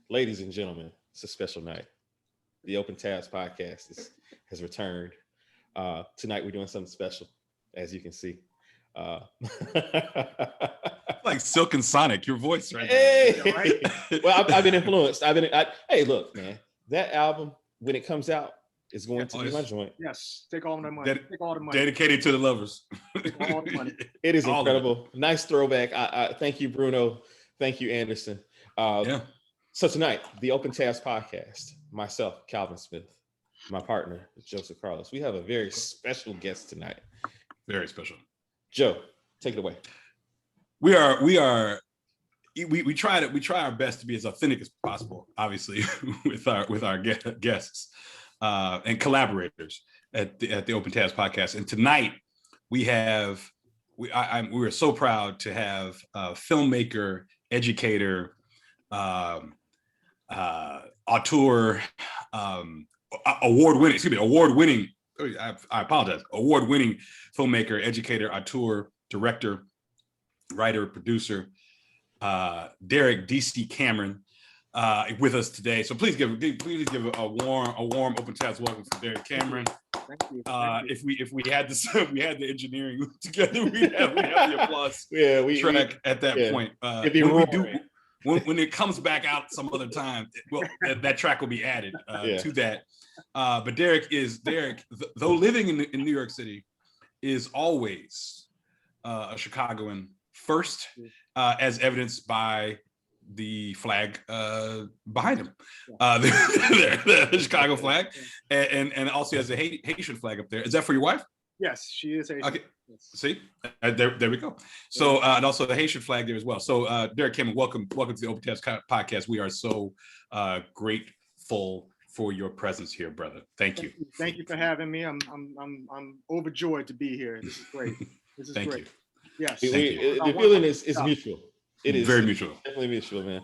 Ladies and gentlemen, it's a special night. The Open Tabs podcast has returned. Tonight we're doing something special, as you can see. Uh, Like Silk and Sonic, your voice right hey, now. Right? well, I've been influenced. Hey, look, man, that album when it comes out is going to be my joint. Yes, take all the money. Take all the money. Dedicated to the lovers. Take all the money. It is incredible. Nice throwback. I thank you, Bruno. Thank you, Anderson. So tonight, the Open Tabs podcast. Myself, Calvin Smith, my partner, Joseph Carlos. We have a very special guest tonight. Very special. Joe, take it away. We try our best to be as authentic as possible, obviously, with our guests and collaborators at the Open Tabs podcast. And tonight we are so proud to have a filmmaker, educator, auteur, award-winning filmmaker, educator, auteur, director, writer, producer, Derrick DC Cameron, with us today. So please give a warm Open Tabs welcome for Derrick Cameron. Thank you. If we had the engineering together, we'd have the applause track at that point. When it comes back out some other time, well, that track will be added to that. But Derrick, though living in New York City, is always a Chicagoan first, as evidenced by the flag behind him, the Chicago flag, and also has a Haitian flag up there. Is that for your wife? Yes, she is Haitian. Okay. Yes. See, there we go. So, and also the Haitian flag there as well. So, Derrick Cameron, welcome to the Open Tabs podcast. We are so grateful for your presence here, brother. Thank you. Thank you for having me. I'm overjoyed to be here. This is great. This is Thank great. you. Yes. The feeling is mutual. It is very mutual. Definitely mutual, man.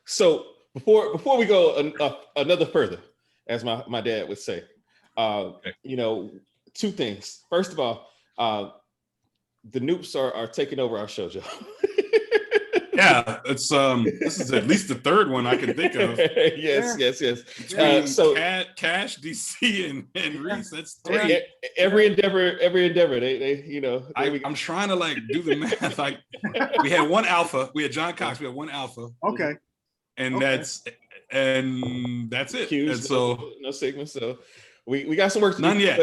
So before we go another further, as my dad would say, two things. First of all, the Noops are taking over our show, Joe. Yeah, it's this is at least the third one I can think of. Yes. So Cash, DC, and Reese. That's three. Every endeavor. I'm trying to like do the math. Like we had one alpha. We had John Cox. We had one alpha. Okay. And that's it. Q's, and so no Sigma. So we got some work to do. None yet.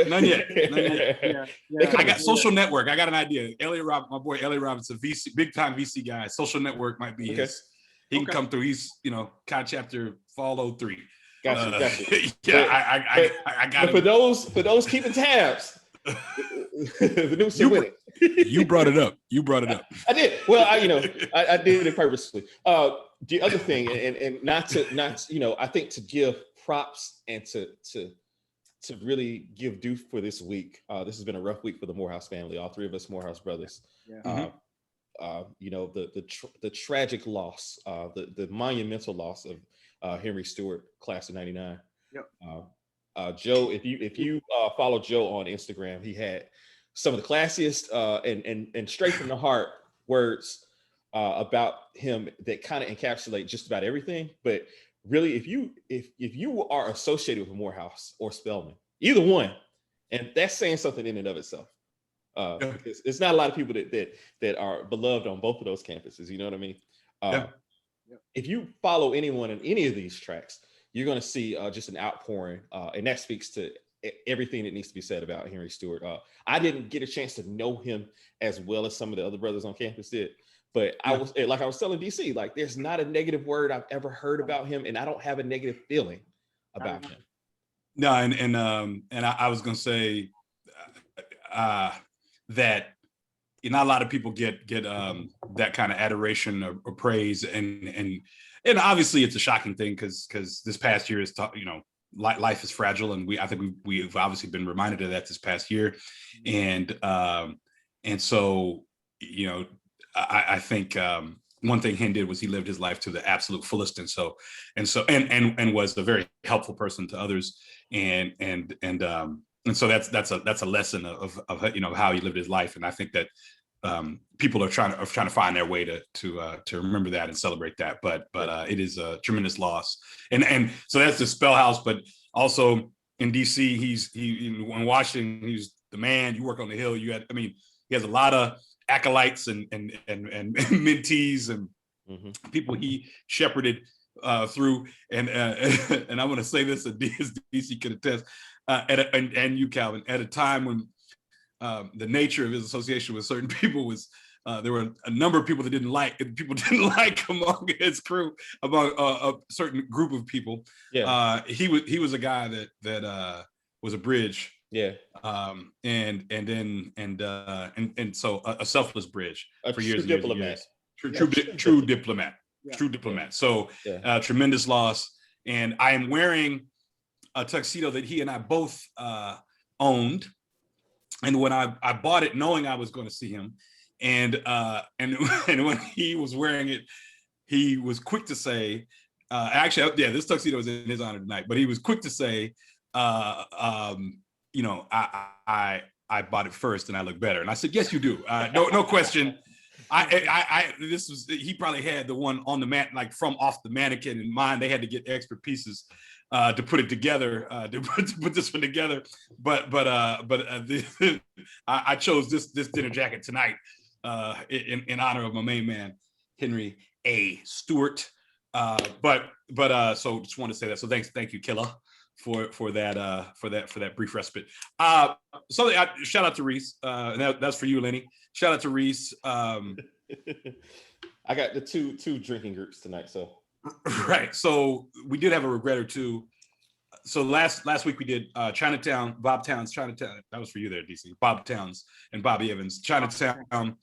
Yeah. I got Social Network. I got an idea. My boy Elliot Robinson, VC, big time VC guy. Social Network might be his. He can come through. He's Kai chapter follow 3. Gotcha. Yeah, I got it. For those keeping tabs, the Noops are winning. You brought it up. I did. Well, I did it purposely. The other thing, and not I think to give props and to really give due for this week. This has been a rough week for the Morehouse family. All three of us Morehouse brothers. Yeah. The tragic loss, the monumental loss of Henry Stewart, class of '99. Yep. Joe, if you follow Joe on Instagram, he had some of the classiest and straight from the heart words about him that kind of encapsulate just about everything. But really, if you are associated with Morehouse or Spelman, either one, and that's saying something in and of itself. It's not a lot of people that are beloved on both of those campuses. You know what I mean? If you follow anyone in any of these tracks, you're going to see just an outpouring, and that speaks to everything that needs to be said about Henry Stewart. I didn't get a chance to know him as well as some of the other brothers on campus did. But I was telling DC, like there's not a negative word I've ever heard about him, and I don't have a negative feeling about him. No, and I was gonna say that not a lot of people get that kind of adoration or praise, and obviously it's a shocking thing because this past year is life is fragile, and I think we've obviously been reminded of that this past year, and so I think one thing Hen did was he lived his life to the absolute fullest, and was a very helpful person to others, and so that's a lesson of how he lived his life, and I think that people are trying to find their way to remember that and celebrate that. But it is a tremendous loss. And so that's the Spellhouse, but also in DC, in Washington, he's the man. You work on the Hill. He has a lot of acolytes and mentees and people he shepherded through. And I want to say this, as DC can attest, and you, Calvin, at a time when the nature of his association with certain people was there were a number of people that didn't like among his crew, among a certain group of people. Yeah, he was a guy that was a bridge. Yeah, and so a selfless bridge for years and years and years. True diplomat. True diplomat. So tremendous loss. And I am wearing a tuxedo that he and I both owned. And when I bought it, knowing I was going to see him, and when he was wearing it, he was quick to say, this tuxedo is in his honor tonight. But he was quick to say, I bought it first, and I look better. And I said, yes, you do. No question. He probably had the one on the mat, like from off the mannequin in mind. They had to get extra pieces to put it together, to put this one together. But I chose this dinner jacket tonight in honor of my main man, Henry A. Stewart. So just want to say that. So thank you, Killa, for that brief respite. Shout out to Reese. And that's for you, Lenny. Shout out to Reese. I got the two drinking groups tonight, so. Right. So we did have a regret or two. So last week we did Chinatown, Bob Towns, Chinatown. That was for you there, DC. Bob Towns and Bobby Evans, Chinatown, and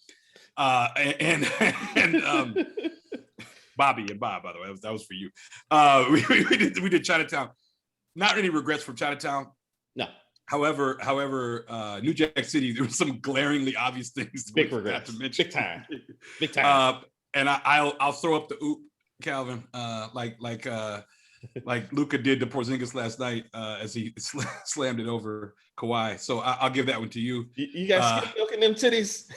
Bobby and Bob. By the way, that was for you. We did Chinatown. Not any regrets from Chinatown. No. However, New Jack City, there were some glaringly obvious things. Big regrets. To mention. Big time. And I'll throw up the oop, Calvin, like Luka did to Porzingis last night as he slammed it over Kawhi. So I'll give that one to you. You guys keep milking them titties.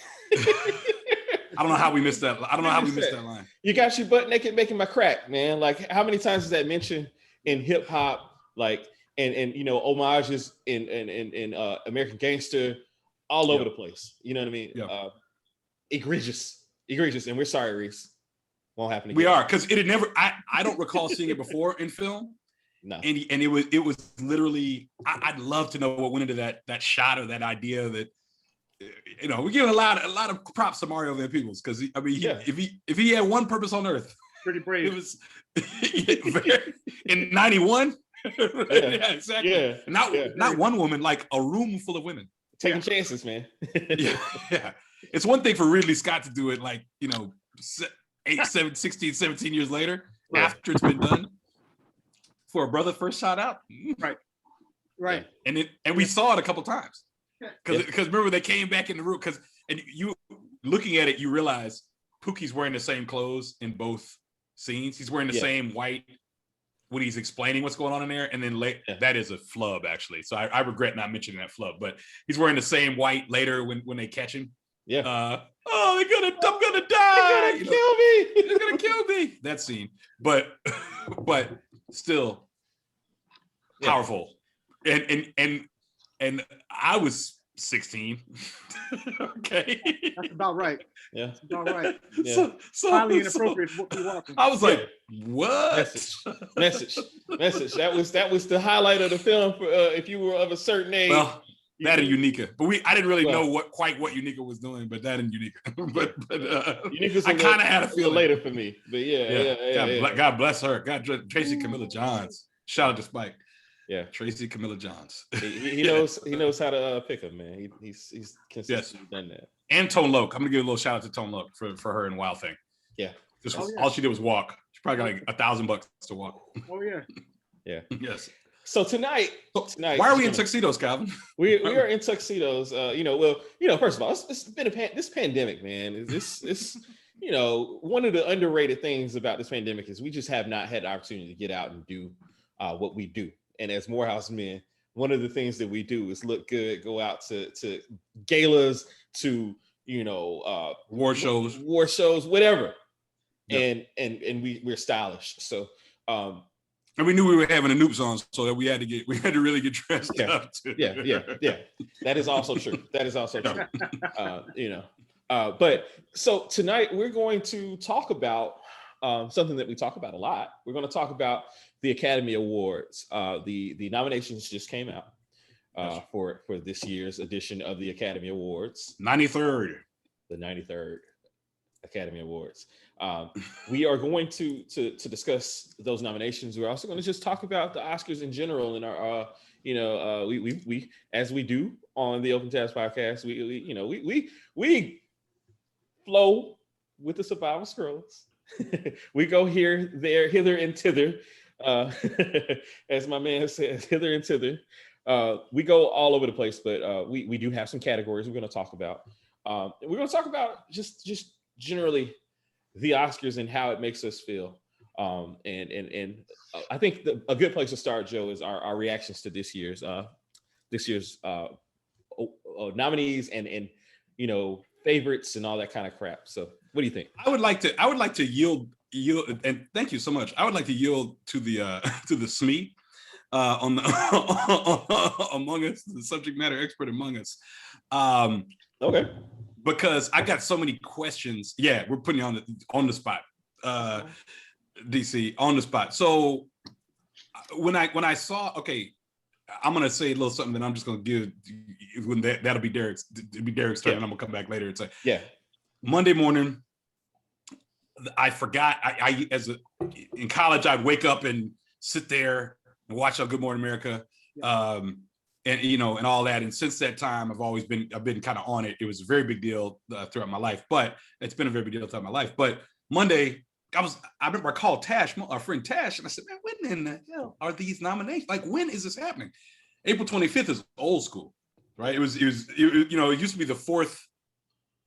I don't know how we missed that. I don't know how we missed that line. You got your butt naked making my crack, man. Like, how many times is that mentioned in hip hop? Like, and homages in American Gangster, all over the place. You know what I mean? Yeah. Egregious, and we're sorry, Reese. Won't happen again. We are, because it had never. I don't recall seeing it before in film. No. And it was literally. I'd love to know what went into that shot or that idea that. We're giving a lot of props to Mario Van Peebles, because if he had one purpose on earth, pretty brave. It was in '91. Yeah, exactly. Yeah. Not one woman, like a room full of women taking chances, man. yeah. It's one thing for Ridley Scott to do it, 16, 17 years later, after it's been done. For a brother first shot out, right. And we saw it a couple times, because remember they came back in the room, and you looking at it, you realize Pookie's wearing the same clothes in both scenes. He's wearing the same white when he's explaining what's going on in there, and then that is a flub, actually. So I regret not mentioning that flub, but he's wearing the same white later when they catch him. Yeah. I'm gonna die. They're gonna kill me. They're gonna kill me. That scene, but still powerful. And I was 16. Okay. That's about right. Yeah. That's about right. Yeah. So highly inappropriate for what we're watching. I was like, what? Message. That was the highlight of the film for if you were of a certain age. Well, that and Unica. But I didn't really know what Unica was doing, but that and Unica. but I kind of had a feeling later for me. But yeah. God bless her. God, Tracy Camilla Johns. Shout out to Spike. Yeah, Tracy Camilla Johns. he knows how to pick him, man. He's consistently done that. And Tone Loc. I'm gonna give a little shout out to Tone Loc for her and Wild Thing. Yeah. All she did was walk. She probably got $1,000 to walk. Oh yeah. Yeah. Yes. So tonight. Why are we in tuxedos, Calvin? We are in tuxedos. First of all, it's been this pandemic, man. This one of the underrated things about this pandemic is we just have not had the opportunity to get out and do what we do. And as Morehouse men, one of the things that we do is look good, go out to galas, to war shows, whatever. Yep. And we're stylish. So and we knew we were having a Noops on, so that we had to really get dressed up too. Yeah. That is also true. But so tonight we're going to talk about something that we talk about a lot. We're going to talk about the Academy Awards. The nominations just came out for this year's edition of the Academy Awards. 93rd. The 93rd Academy Awards. We are going to discuss those nominations. We're also going to just talk about the Oscars in general and our we as we do on the Open Tabs podcast, we flow with the survival scrolls. We go here, there, hither and thither, as my man says, hither and thither. We go all over the place, but we do have some categories we're going to talk about. We're going to talk about just generally the Oscars and how it makes us feel. And I think a good place to start, Joe, is our reactions to this year's nominees and favorites and all that kind of crap. So what do you think? I would like to yield, and thank you so much. I would like to yield to the SME on the among us, the subject matter expert among us. Okay. Because I got so many questions. Yeah, we're putting you on the spot, DC, on the spot. So when I saw, okay, I'm gonna say a little something that I'm just gonna give when that'll be Derrick's turn, and I'm gonna come back later and say, Monday morning, I forgot. In college, I'd wake up and sit there and watch Good Morning America. And all that. And since that time, I've been kind of on it. It was a very big deal throughout my life, but it's been a very big deal throughout my life. But Monday, I remember I called Tash, our friend Tash, and I said, man, when in the hell are these nominations? Like, when is this happening? April 25th is old school, right? It used to be the fourth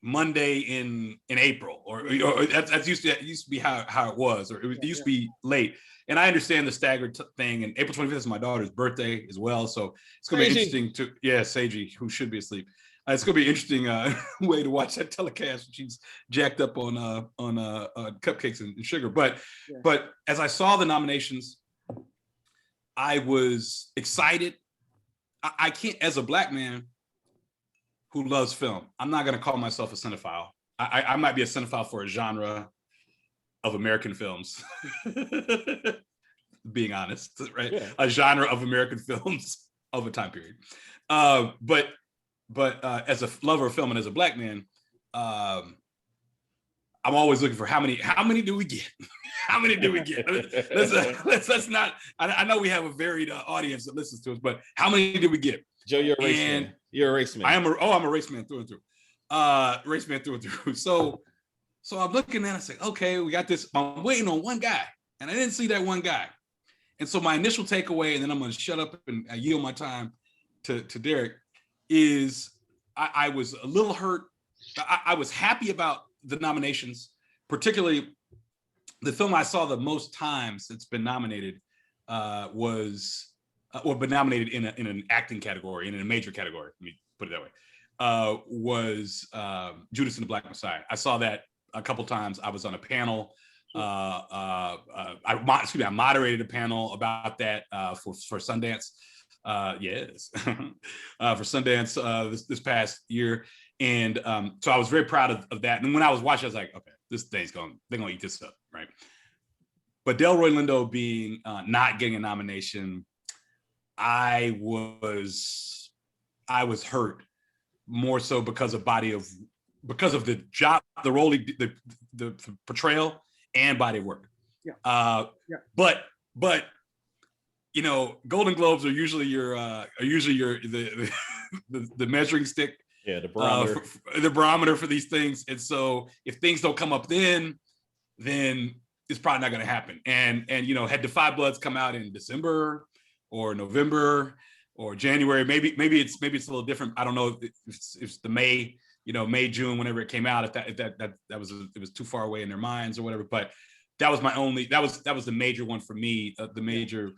Monday in April, or that used to be how it was, or it used to be late. And I understand the staggered thing. And April 25th is my daughter's birthday as well, so it's going to be interesting to Seiji, who should be asleep. It's going to be an interesting way to watch that telecast. She's jacked up on cupcakes and sugar. But as I saw the nominations, I was excited. I can't, as a Black man who loves film, I'm not going to call myself a cinephile. I might be a cinephile for a genre of American films, being honest, right? Yeah. A genre of American films of a time period. But as a lover of film and as a Black man, I'm always looking for how many do we get? How many do we get? Let's not. I know we have a varied audience that listens to us, but how many did we get? Joe, you're a race man. You're a race man. I'm a race man through and through. Race man through and through. So I'm looking at it, I say, okay, we got this. I'm waiting on one guy, and I didn't see that one guy. And so my initial takeaway, and then I'm going to shut up and I yield my time to Derrick, is I was a little hurt. I was happy about the nominations, particularly the film I saw the most times that's been nominated been nominated in an acting category, in a major category, let me put it that way, was Judas and the Black Messiah. I saw that a couple times. I was on a panel. I moderated a panel about that for Sundance. Yes, for Sundance this past year, and so I was very proud of that. And when I was watching, I was like, okay, they're gonna eat this up, right? But Delroy Lindo being not getting a nomination, I was hurt more so because of the job, the role, the portrayal, and body of work. But Golden Globes are usually the measuring stick. Yeah, the barometer. The barometer for these things. And so if things don't come up then it's probably not going to happen. And had the Five Bloods come out in December or November or January, maybe it's a little different. I don't know if it's the May, June, whenever it came out, if it was too far away in their minds or whatever. But that was that was the major one for me, the major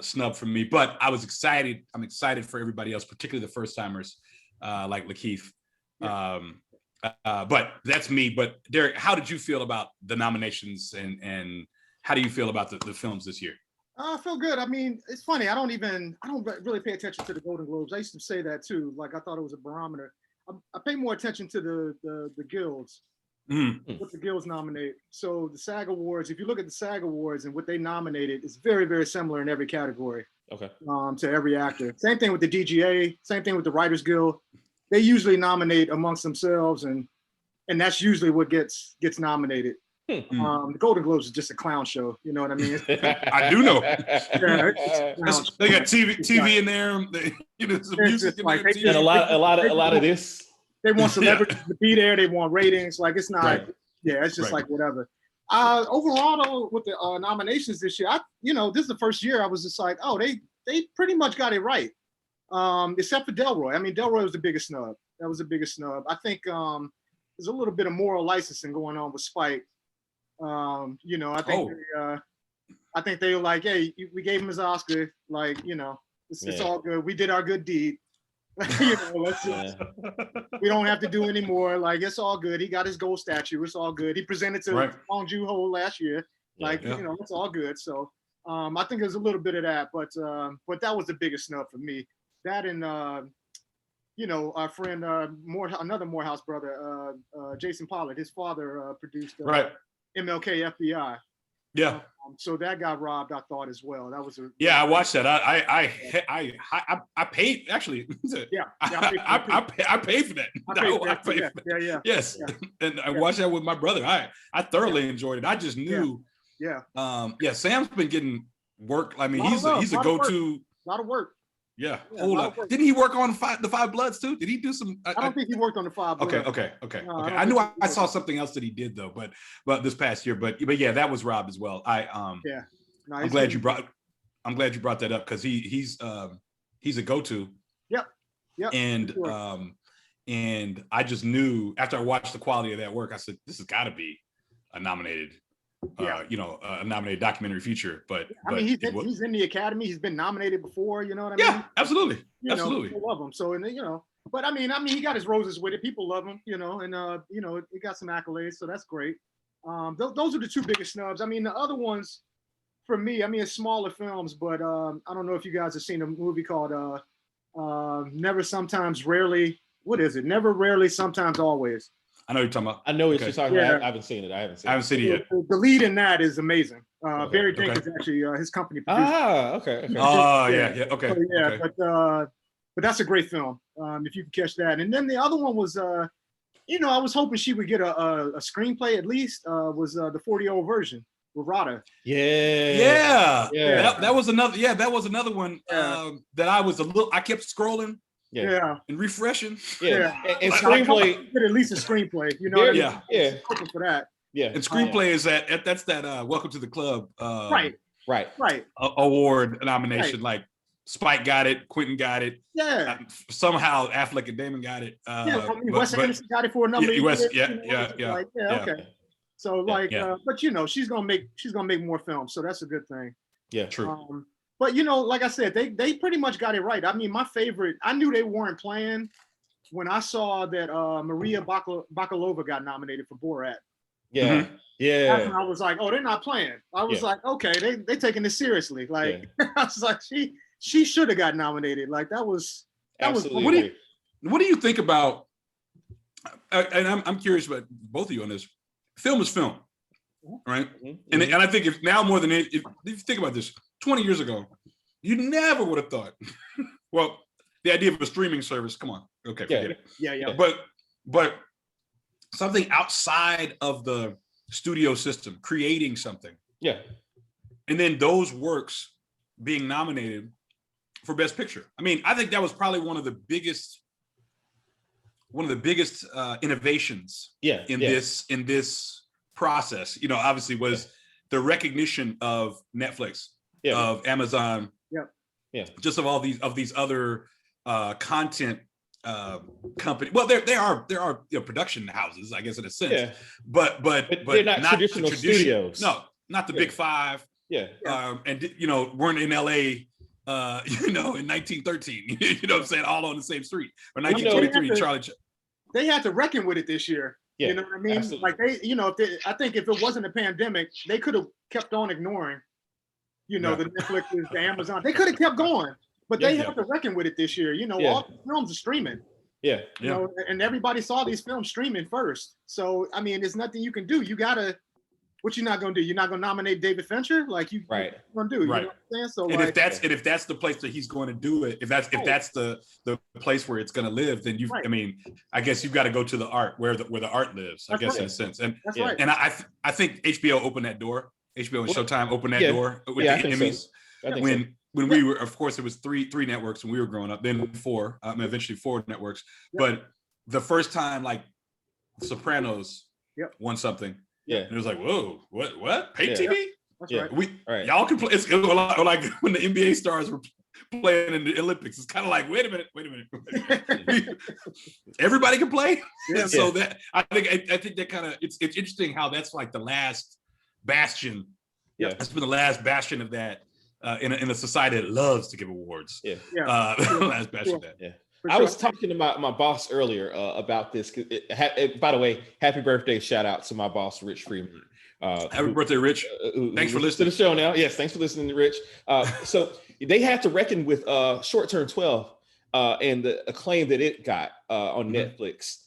snub for me. But I was excited. I'm excited for everybody else, particularly the first timers like Lakeith. But that's me. But Derrick, how did you feel about the nominations, and how do you feel about the films this year? I feel good. I mean, it's funny. I don't really pay attention to the Golden Globes. I used to say that too. Like I thought it was a barometer. I pay more attention to the guilds. What the guilds nominate. So the SAG Awards, if you look at the SAG Awards and what they nominated, it's very, very similar in every category. Okay. To every actor. Same thing with the DGA. Same thing with the Writers Guild. They usually nominate amongst themselves, and that's usually what gets nominated. The Golden Globes is just a clown show. You know what I mean? I do know. Yeah, they got TV in there. Some music in there. And a lot of this. They want celebrities to be there. They want ratings. Like it's not. Right. Yeah, it's just like whatever. Overall, though, with the nominations this year, this is the first year I was just like, oh, they pretty much got it right, except for Delroy. I mean, Delroy was the biggest snub. That was the biggest snub. I think there's a little bit of moral licensing going on with Spike. I think they were like, hey, we gave him his Oscar. Like, it's all good. We did our good deed. Let's just, we don't have to do anymore. Like, it's all good. He got his gold statue. It's all good. He presented to Bong Joon-ho last year. Like, it's all good. So I think there's a little bit of that, but that was the biggest snub for me. That and our friend another Morehouse brother, Jason Pollard, his father produced MLK FBI. Yeah. So that got robbed, I thought, as well. That was I watched that. I paid actually. I paid for that. I paid for that. Yes. Yeah. And I watched that with my brother. I thoroughly enjoyed it. I just knew. Sam's been getting work. I mean, he's a go-to. A lot of work. Yeah. Hold up. Didn't he work on the Five Bloods too? Did he do some? I don't think he worked on the Five Bloods. Okay. I knew I saw something else that he did though, but this past year. But yeah, that was Rob as well. I'm glad you brought that up because he's a go-to. Yep. And sure. And I just knew after I watched the quality of that work, I said this has got to be a nominated. A nominated documentary feature, but I mean, he's in the Academy. He's been nominated before. You know what I mean? Yeah, absolutely. People love him. So but I mean, he got his roses with it. People love him. And he got some accolades, so that's great. Those are the two biggest snubs. I mean, the other ones for me, I mean, it's smaller films, but I don't know if you guys have seen a movie called Never, Sometimes, Rarely. What is it? Never, Rarely, Sometimes, Always. I know you're talking about. I know what you're talking about. I haven't seen it. I haven't seen it yet. The lead in that is amazing. Barry Jenkins actually, his company produced. Okay. Oh, yeah. Okay. So, yeah, okay. But that's a great film. If you can catch that. And then the other one was, I was hoping she would get a screenplay at least. Was the 40-year-old version with Rada. Yeah. That was another. Yeah, that was another one that I was I kept scrolling. Yeah. And refreshing. Yeah. And screenplay. At least a screenplay. Yeah. Looking for that. Yeah. And screenplay is that's that Welcome to the Club right. award nomination. Right. Like Spike got it, Quentin got it. Yeah. Somehow Affleck and Damon got it. Wes Anderson got it for a number of years. Yeah. Okay. So but she's gonna make more films, so that's a good thing. Yeah, true. But like I said, they pretty much got it right. I mean, my favorite, I knew they weren't playing when I saw that Maria Bakalova got nominated for Borat. Yeah. Mm-hmm. Yeah. That's when I was like, oh, they're not playing. I was like, okay, they taking this seriously. Like I was like, she should have got nominated. Like that was absolutely. What do you think about? And I'm curious about both of you on this. Film is film, right? Mm-hmm. And I think if now more than if you think about this, 20 years ago, you never would have thought. Well, the idea of a streaming service. Come on, okay, forget it. Yeah. But something outside of the studio system, creating something. Yeah. And then those works being nominated for Best Picture. I mean, I think that was probably one of the biggest innovations in this process. Obviously was the recognition of Netflix, of Amazon, just of all these other content company. Well, there are production houses, I guess, in a sense, but they're not traditional studios. No, not the big five. And weren't in LA. In 1913, you know what I'm saying, all on the same street. Or 1923, Charlie. they had to reckon with it this year. Yeah, you know what I mean? Absolutely. Like I think if it wasn't a pandemic, they could have kept on ignoring, the Netflixes, the Amazon. They could have kept going, but they have to reckon with it this year. All the films are streaming. Yeah. And everybody saw these films streaming first. So I mean, there's nothing you can do. You gotta. What you're not gonna do? You're not gonna nominate David Fincher? Like you gonna do? Right. You know what I'm saying? So and if that's the place that he's going to do it, if that's the place where it's going to live, then I mean, I guess you've got to go to the art where the art lives. I guess in a sense, and that's right. And I think HBO opened that door. HBO and Showtime opened that door with the Emmys. When we were, of course, it was three networks when we were growing up. Then four, eventually 4 networks. But the first time, like Sopranos won something. Yeah, and it was like, whoa, what? Pay TV? That's right. Y'all can play. It's like when the NBA stars were playing in the Olympics. It's kind of like, wait a minute. Everybody can play. So that I think that kind of it's interesting how that's like the last bastion. Yeah, that's been the last bastion of that in a society that loves to give awards. Last bastion of that. Yeah. I was talking to my boss earlier about this. By the way, happy birthday shout out to my boss, Rich Freeman. Happy birthday, Rich. Thanks for listening to the show now. Yes, thanks for listening, Rich. So they had to reckon with Short Term 12 and the acclaim that it got on Netflix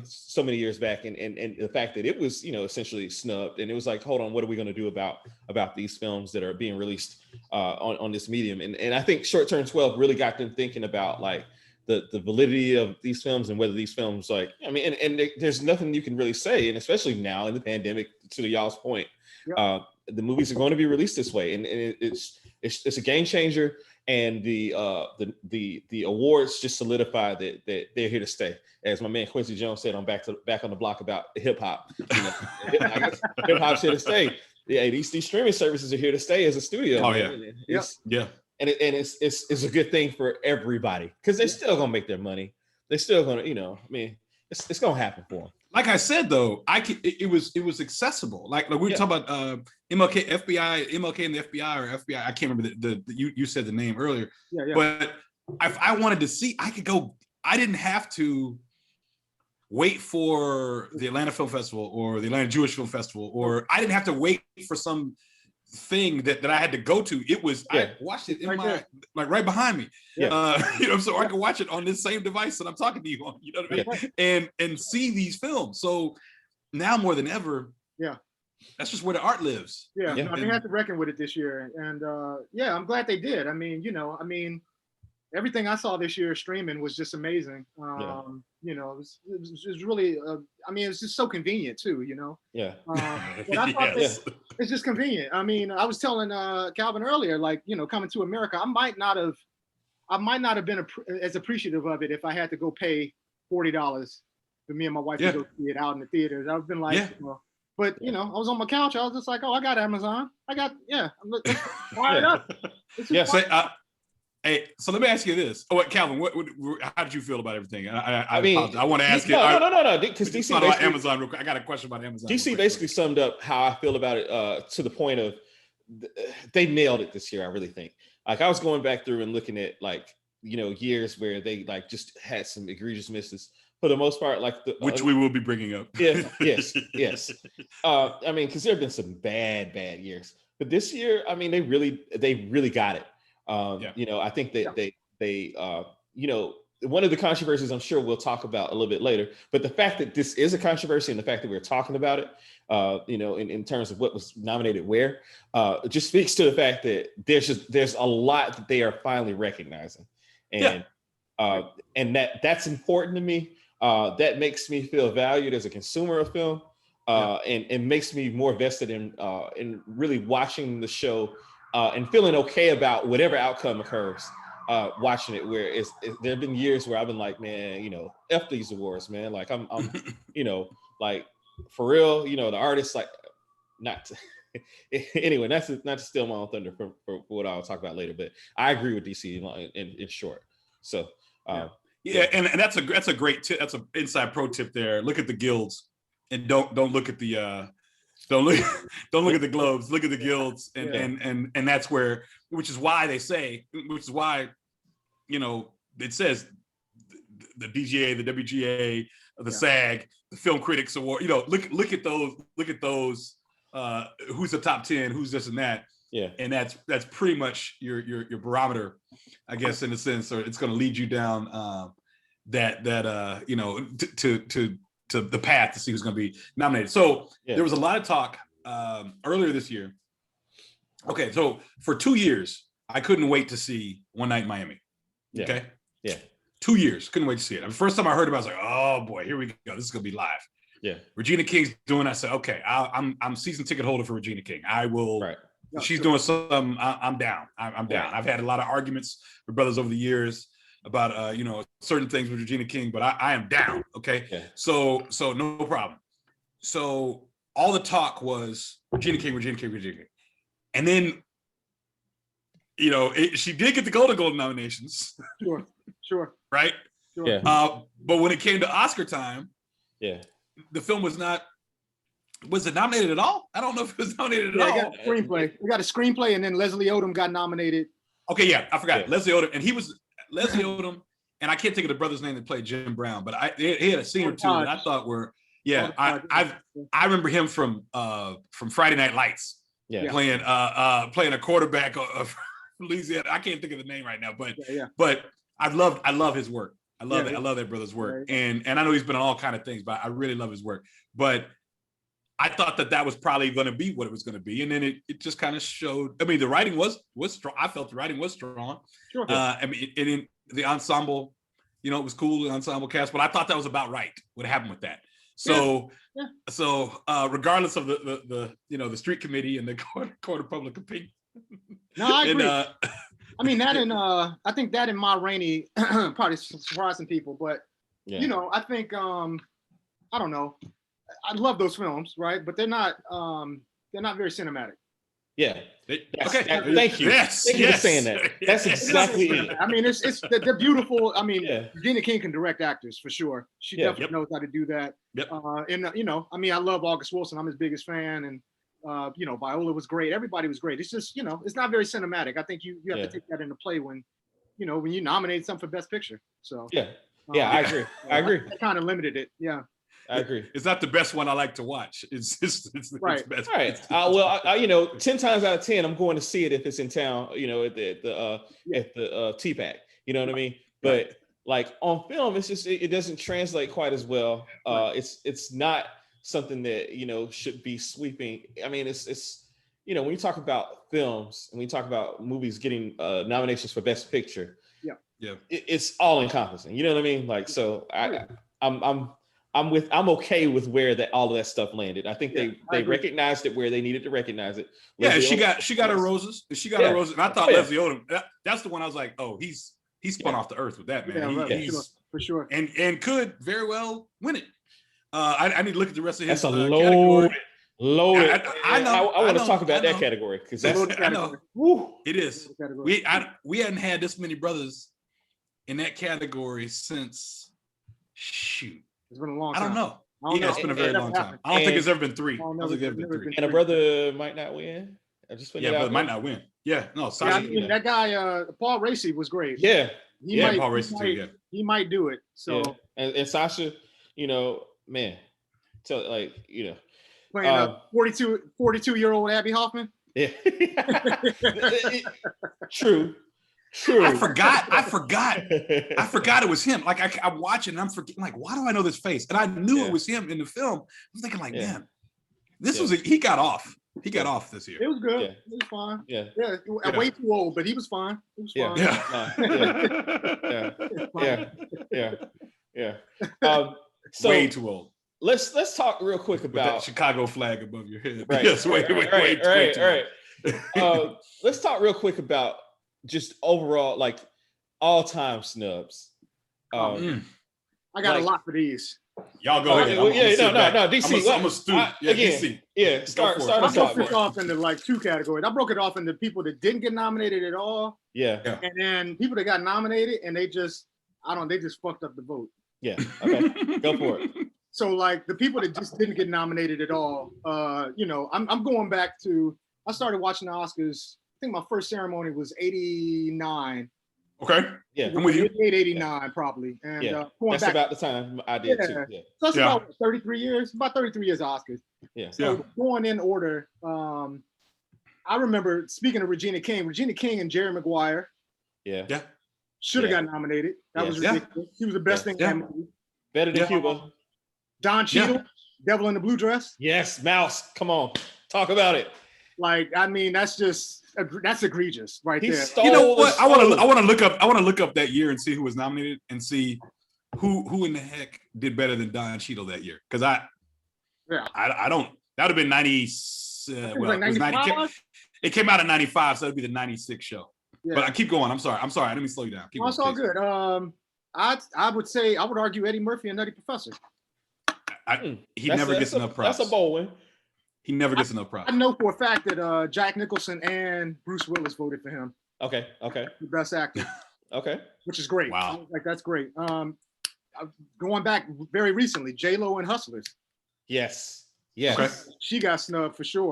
so many years back, and the fact that it was essentially snubbed, and it was like, hold on, what are we going to do about these films that are being released on this medium? And I think Short Term 12 really got them thinking about like the validity of these films and whether these films there's nothing you can really say, and especially now in the pandemic, to y'all's point, the movies are going to be released this way, and it's a game changer, and the awards just solidify that they're here to stay. As my man Quincy Jones said on Back on the Block about hip hop, hip hop's here to stay. Yeah, these streaming services are here to stay as a studio. Oh yeah. And it's a good thing for everybody because they're still gonna make their money. They're still gonna, it's gonna happen for them. Like I said though, it was accessible. Like we were talking about MLK and the FBI or FBI. I can't remember you said the name earlier. Yeah. But if I wanted to see, I could go. I didn't have to wait for the Atlanta Film Festival or the Atlanta Jewish Film Festival, or I didn't have to wait for some thing that I had to go to. It was I watched it in right behind me. So I could watch it on this same device that I'm talking to you on. You know what I mean? And see these films. So now more than ever, that's just where the art lives. They had to reckon with it this year, and I'm glad they did. I mean, everything I saw this year streaming was just amazing. It was really, it's just so convenient too, But I thought it's just convenient. I mean, I was telling Calvin earlier, like, coming to America, I might not have been as appreciative of it if I had to go pay $40 for me and my wife to go see it out in the theaters. I've been like, but I was on my couch. I was just like, oh, I got Amazon. Let's fire it up. Hey, so let me ask you this. Oh, wait, Calvin, how did you feel about everything? I want to ask you. No. Because DC about Amazon real quick. I got a question about Amazon. DC basically summed up how I feel about it to the point of they nailed it this year. I really think. Like I was going back through and looking at years where they like just had some egregious misses. For the most part, which we will be bringing up. Yes. Because there have been some bad years, but this year, they really got it. I think that they one of the controversies I'm sure we'll talk about a little bit later, but the fact that this is a controversy and the fact that we're talking about it, in terms of what was nominated where, just speaks to the fact that there's a lot that they are finally recognizing, and that's important to me. That makes me feel valued as a consumer of film, and makes me more vested in really watching the show. And feeling okay about whatever outcome occurs, watching it. Where there have been years where I've been like, man, F these awards, man. Like I'm like for real, the artists like not. Anyway, not to steal my own thunder for what I'll talk about later, but I agree with DC in short. So and that's a great tip. That's an inside pro tip there. Look at the guilds and don't look at the. Don't look at the globes. Look at the guilds, and that's where, which is why it says the DGA, the WGA, the SAG, the Film Critics Award. You know, look at those. Who's the top 10? Who's this and that? Yeah. And that's pretty much your barometer, I guess, in a sense, or it's going to lead you down you know, to the path to see who's going to be nominated. So there was a lot of talk earlier this year. Okay, so for 2 years, I couldn't wait to see One Night in Miami. Yeah. Okay. Yeah. 2 years, couldn't wait to see it. The first time I heard about it, I was like, oh boy, here we go. This is gonna be live. Yeah. Regina King's doing. I said, okay, I'm season ticket holder for Regina King. I will. Right. She's doing something. I'm down. I'm down. Right. I've had a lot of arguments with brothers over the years about you know, certain things with Regina King, but I am down. Okay. Yeah. So no problem. So all the talk was Regina King, and then, you know, she did get the Golden nominations. Sure. Right? Sure. Yeah. But when it came to Oscar time, the film was it nominated at all? I don't know if it was nominated at all. Got a screenplay. We got a screenplay, and then Leslie Odom got nominated. Okay, yeah, I forgot. Leslie Odom, and he was Leslie Odom, and I can't think of the brother's name that played Jim Brown, but he had a scene or two that I thought were, I remember him from Friday Night Lights. Yeah, playing a quarterback of Louisiana. I can't think of the name right now, but I love his work. I love it. I love that brother's work, and I know he's been on all kind of things, but I really love his work. But I thought that was probably going to be what it was going to be, and then it just kind of showed. I mean, the writing was strong. I felt the writing was strong. Sure. I mean, in the ensemble, you know, it was cool, the ensemble cast, but I thought that was about right. What happened with that? So, regardless of the you know, the street committee and the court of public opinion. No, I agree. I mean, that and I think that and Ma Rainey probably surprising people, but you know, I think I don't know. I love those films, right? But they're not very cinematic. Yeah. Thank you. Thank you for saying that. That's exactly it. I mean, they're beautiful. I mean, Regina King can direct actors for sure. She definitely knows how to do that. Yep. And you know, I mean, I love August Wilson. I'm his biggest fan, and you know, Viola was great. Everybody was great. It's just, you know, it's not very cinematic. I think you have to take that into play when you nominate something for Best Picture. So I agree. I kind of limited it. Yeah. I agree. It's not the best one I like to watch. It's the best. All right. Well, you know, 10 times out of 10, I'm going to see it if it's in town. You know, at the TPAC. You know what I mean? But like on film, it's just it doesn't translate quite as well. It's not something that, you know, should be sweeping. I mean, it's you know, when you talk about films and when you talk about movies getting nominations for Best Picture, it's all encompassing. You know what I mean? Like, so I'm okay with where all of that stuff landed. I think they recognized it where they needed to recognize it. Yeah, she got her roses. She got her roses. And I thought Leslie Odom, that's the one I was like, oh, he's spun off the earth with that, man. He's for sure. And could very well win it. I need to look at the rest of his category. Loaded. I know. I want to talk about that category because that's I know. Woo. It is. We hadn't had this many brothers in that category since shoot. It's been a long time. I don't know. It's been a very long time. I don't think it's ever been three. And a brother might not win. Brother might not win. Yeah, no. Sasha, I mean, that guy, Paul Racy, was great. Yeah, Paul Racy too. Yeah, he might do it. So and Sasha, you know, man, so like, you know, playing 42-year-old Abby Hoffman. Yeah, true. I forgot it was him. Like I'm watching and I'm forgetting, like, why do I know this face? And I knew it was him in the film. I was thinking, like, man, this was he got off. He got off this year. It was good. It was fine. Yeah. Way too old, but he was fine. He was fine. So way too old. Let's talk real quick about that Chicago flag above your head. Right. Yes, way too right. Let's talk real quick about just overall, like, all-time snubs. I got a lot for these. Y'all go ahead. No, DC. I'm a student. DC. Yeah, start us off. I broke it off into like two categories. I broke it off into people that didn't get nominated at all. Yeah. And then people that got nominated and they just fucked up the vote. Yeah. Okay. Go for it. So like the people that just didn't get nominated at all, you know, I'm going back to, I started watching the Oscars. I think my first ceremony was 89. Okay. Yeah. I'm with you. 88, 89 probably. And that's about the time I did too. Yeah. So that's about 33 years, about 33 years Oscars. Yeah. So going in order, I remember speaking of Regina King and Jerry Maguire. Yeah. Yeah. Should have got nominated. That was ridiculous. He was the best thing in that movie. Better than Cuba. Don Cheadle, Devil in the Blue Dress. Yes, Mouse. Come on. Talk about it. Like, I mean, that's egregious right there. You know what? I want to look up that year and see who was nominated and see who in the heck did better than Don Cheadle that year. Because I don't. That would have been 90. It was 90. It came out in 95, so that'd be the 96 show. Yeah. But I keep going. I'm sorry. I didn't mean to slow you down. It's all good. I would argue Eddie Murphy and Nutty Professor. He never gets enough props. That's a bold one. He never gets enough props. I know for a fact that Jack Nicholson and Bruce Willis voted for him. Okay. The best actor. Okay. Which is great. Wow. Like, that's great. Going back very recently, J-Lo and Hustlers. Yes. Okay. She got snubbed for sure.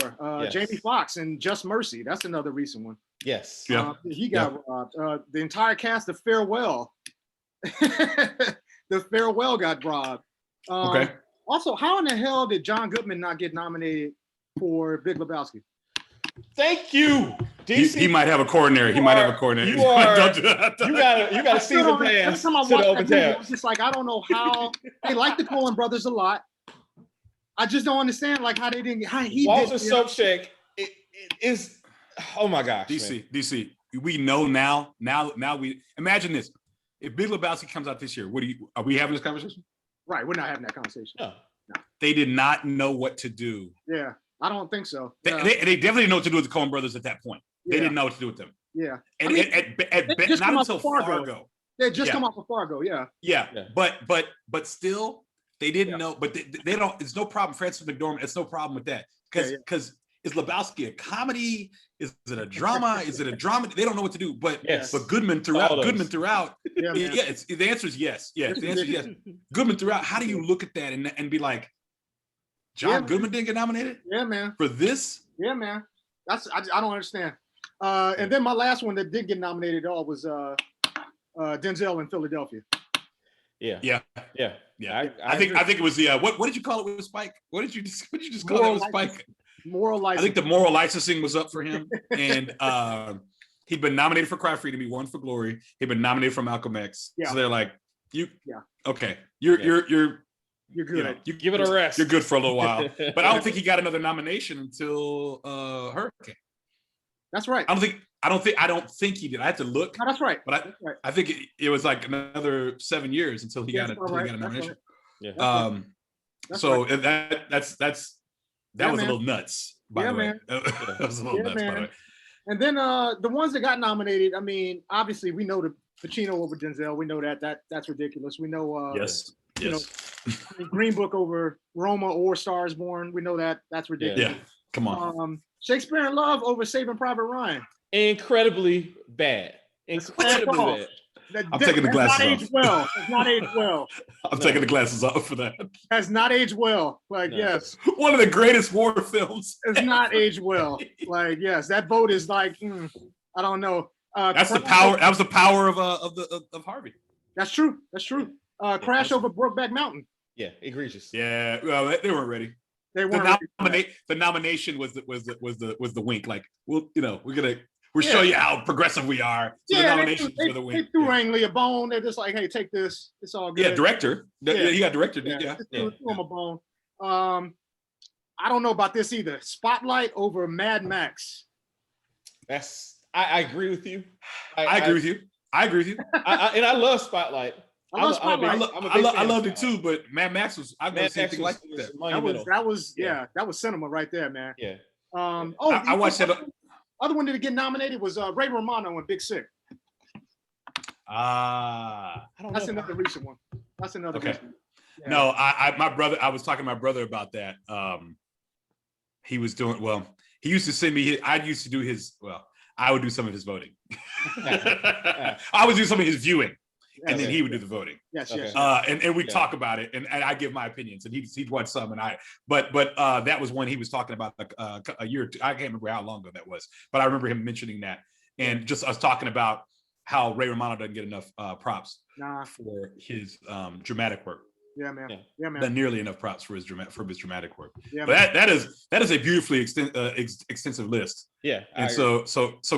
Jamie Foxx and Just Mercy. That's another recent one. Yes. He got robbed. The entire cast of Farewell. The Farewell got robbed. Okay. Also, how in the hell did John Goodman not get nominated for Big Lebowski? Thank you, DC. He might have a coronary. You got a season pass to the open tab. It's just like, I don't know how they like the Coen brothers a lot. I just don't understand like how they didn't. How he Walter Sobchak it is. Oh my gosh, DC. We know now. Now we imagine this. If Big Lebowski comes out this year, are we having this conversation? Right, we're not having that conversation. No. They did not know what to do. Yeah, I don't think so. They definitely didn't know what to do with the Coen brothers at that point. They didn't know what to do with them. Yeah. And not until Fargo. They just come off of Fargo, Yeah. But still, they didn't know. But they don't. It's no problem. Francis McDormand. It's no problem with that because is Lebowski a comedy? Is it a drama? Is it a drama? They don't know what to do. But Goodman throughout. The answer is yes. Yes. The answer is yes. Goodman throughout. How do you look at that and be like, John Goodman didn't get nominated? Yeah, man. For this? Yeah, man. I don't understand. And then my last one that did get nominated at all was Denzel in Philadelphia. I think it was the what did you call it with Spike? What did you just call it with Spike? Moral licensing. I think the moral licensing was up for him, and he'd been nominated for Cry Freedom. He won for Glory. He'd been nominated for Malcolm X. So they're like, okay, you're good. You give it a rest. You're good for a little while, but I don't think he got another nomination until Hurricane. That's right. I don't think he did. I had to look. No, that's right. But I think it was like another 7 years until he got a nomination. Right. That was a little nuts, by the way. Man. That was a little nuts, by the way. And then the ones that got nominated, I mean, obviously we know the Pacino over Denzel. We know that's ridiculous. We know yes. You know, Green Book over Roma or Stars Born. We know that's ridiculous. Yeah, come on. Shakespeare in Love over Saving Private Ryan. Incredibly bad. Incredibly bad. I'm taking the glasses off. It's not aged well. I'm taking the glasses off for that. Has not aged well. Like, yes. One of the greatest war films. It's not aged well. Like, yes, that vote is like, I don't know. That's the power. That was the power of Harvey. That's true. Crash over Brokeback Mountain. Yeah, egregious. Yeah, well, they weren't ready. They weren't ready. The nomination was the wink. Like, we'll show you how progressive we are. So the nominations were the wink. They threw Ang Lee a bone. They're just like, hey, take this. It's all good. Yeah, director. He got directed. Threw him a bone. I don't know about this either. Spotlight over Mad Max. I agree with you. I agree with you. And I love Spotlight. I love Spotlight. I loved it too, but Mad Max was. I've never seen anything like that. That was cinema right there, man. Yeah. I watched that. Other one that get nominated was Ray Romano in Big Sick. That's another recent one. That's another. Okay. Recent one. Yeah. No, my brother. I was talking to my brother about that. He was doing well. He used to send me. I used to do his. Well, I would do some of his voting. I would do some of his viewing. And then he would do the voting. Yes. And we talk about it, and I give my opinions, and he'd watch some, and but that was when he was talking about a year or two. I can't remember how long ago that was, but I remember him mentioning that, and just us talking about how Ray Romano doesn't get enough props for his dramatic work. Yeah, man. Not nearly enough props for his dramatic work. Yeah, but that is a beautifully extensive list. Yeah. And so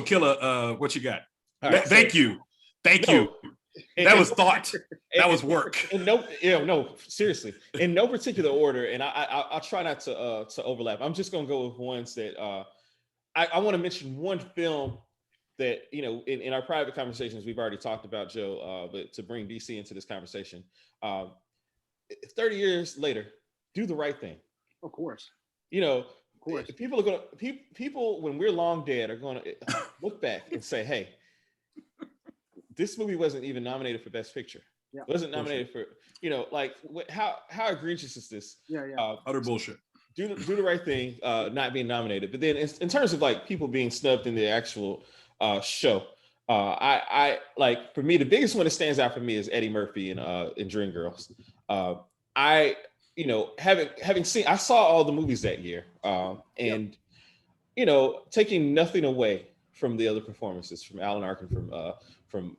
Killa, what you got? Right, thank you. That was thought. That was work. No, seriously. In no particular order, and I'll try not to overlap. I'm just gonna go with ones that I want to mention one film that, you know, in our private conversations we've already talked about, Joe, but to bring DC into this conversation, 30 years later, Do the Right Thing. Of course. You know, of course. People when we're long dead are going to look back and say, hey, this movie wasn't even nominated for Best Picture. Yeah. It wasn't nominated for, you know, like how egregious is this? Yeah. Utter bullshit. Do the Right Thing, not being nominated. But then in terms of like people being snubbed in the actual show, I like, for me, the biggest one that stands out for me is Eddie Murphy in Dreamgirls. You know, having seen, I saw all the movies that year, and you know, taking nothing away from the other performances, from Alan Arkin, from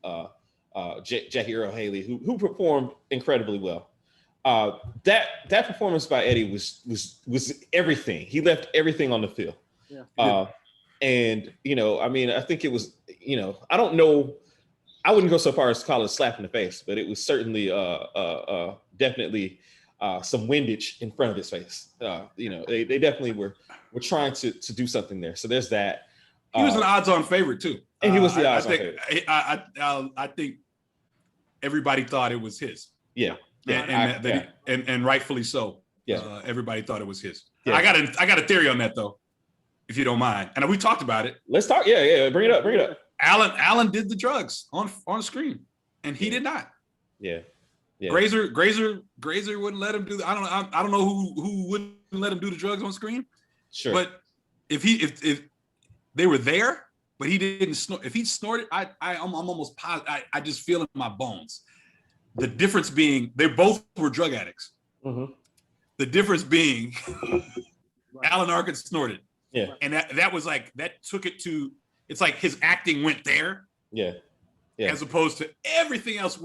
Jackie Earle Haley, who performed incredibly well. That performance by Eddie was everything. He left everything on the field. Yeah. And you know, I mean, I think it was, you know, I don't know, I wouldn't go so far as to call it a slap in the face, but it was certainly definitely some windage in front of his face. You know, they definitely were trying to do something there. So there's that. He was an odds-on favorite too, and he was the odds-on favorite. I think everybody thought it was his. Yeah, and rightfully so. Yeah, everybody thought it was his. Yeah. I got a theory on that though, if you don't mind. And we talked about it. Let's talk. Yeah. Bring it up. Alan did the drugs on screen, and he did not. Yeah. Grazer wouldn't let him do that. I don't know who wouldn't let him do the drugs on screen. Sure. But if they were there, but he didn't snort. If he snorted, I'm almost positive. I just feel it in my bones. The difference being they both were drug addicts. Mm-hmm. The difference being Alan Arkin snorted. Yeah. And that was like, that took it to, it's like his acting went there. Yeah. As opposed to everything else.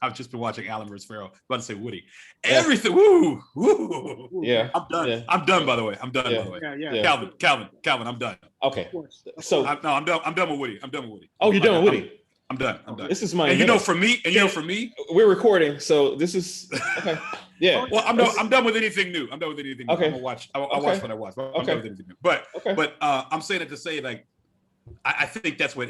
I've just been watching Alan vs. Pharaoh. About to say Woody. Everything. Woo. Yeah. I'm done. Yeah. I'm done. By the way. By the way. Yeah. Calvin. I'm done. Okay. So I'm done. I'm done with Woody. Oh, you're done with Woody. I'm done. This is my. And you know, for me, we're recording, so this is okay. Yeah. Well, I'm done with anything new. Okay. I'm gonna watch. I'll watch what I watch. I'm done with anything new. But I'm saying it to say, like, I think that's what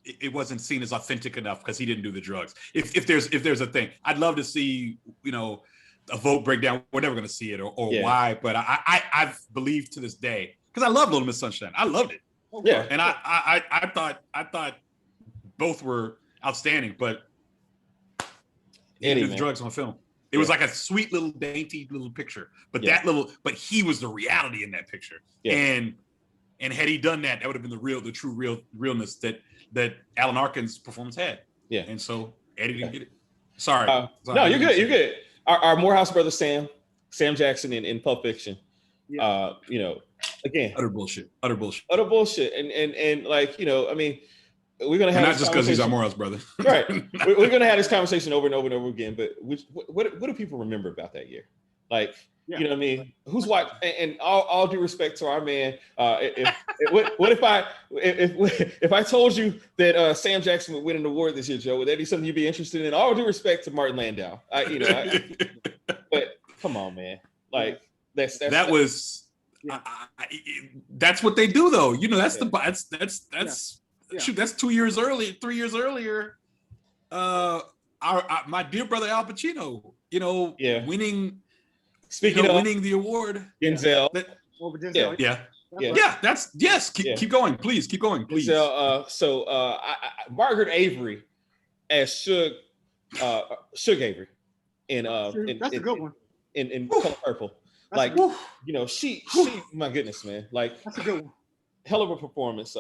it wasn't seen as authentic enough because he didn't do the drugs. If there's a thing, I'd love to see, you know, a vote breakdown. We're never going to see it or why, but I've believed to this day, because I love Little Miss Sunshine. I loved it. Yeah, and I thought both were outstanding, but he didn't do the drugs on film. It was like a sweet little dainty little picture, but but he was the reality in that picture. Yeah. And had he done that, that would have been the true realness that Alan Arkin's performance had. Yeah. And so Eddie didn't get it. Sorry. No, you're good. You're good. Our Morehouse brother Sam Jackson in Pulp Fiction. Yeah. You know, again, utter bullshit. And like, you know, I mean, we're gonna have not just because he's our Morehouse brother. Right. We're gonna have this conversation over and over and over again. But what do people remember about that year? Like, you know what I mean? Who's watching? And all due respect to our man, if I told you that Sam Jackson would win an award this year, Joe, would that be something you'd be interested in? All due respect to Martin Landau, but come on, man, like that's what they do, though. You know, that's shoot, that's 2 years early, 3 years earlier. My dear brother Al Pacino, you know, winning. Speaking of winning the award, Denzel. Keep going, please. Denzel, Margaret Avery as Suge Avery in that's a good one. In Color Purple. Like, you know, she my goodness, man, like that's a good one. Hell of a performance.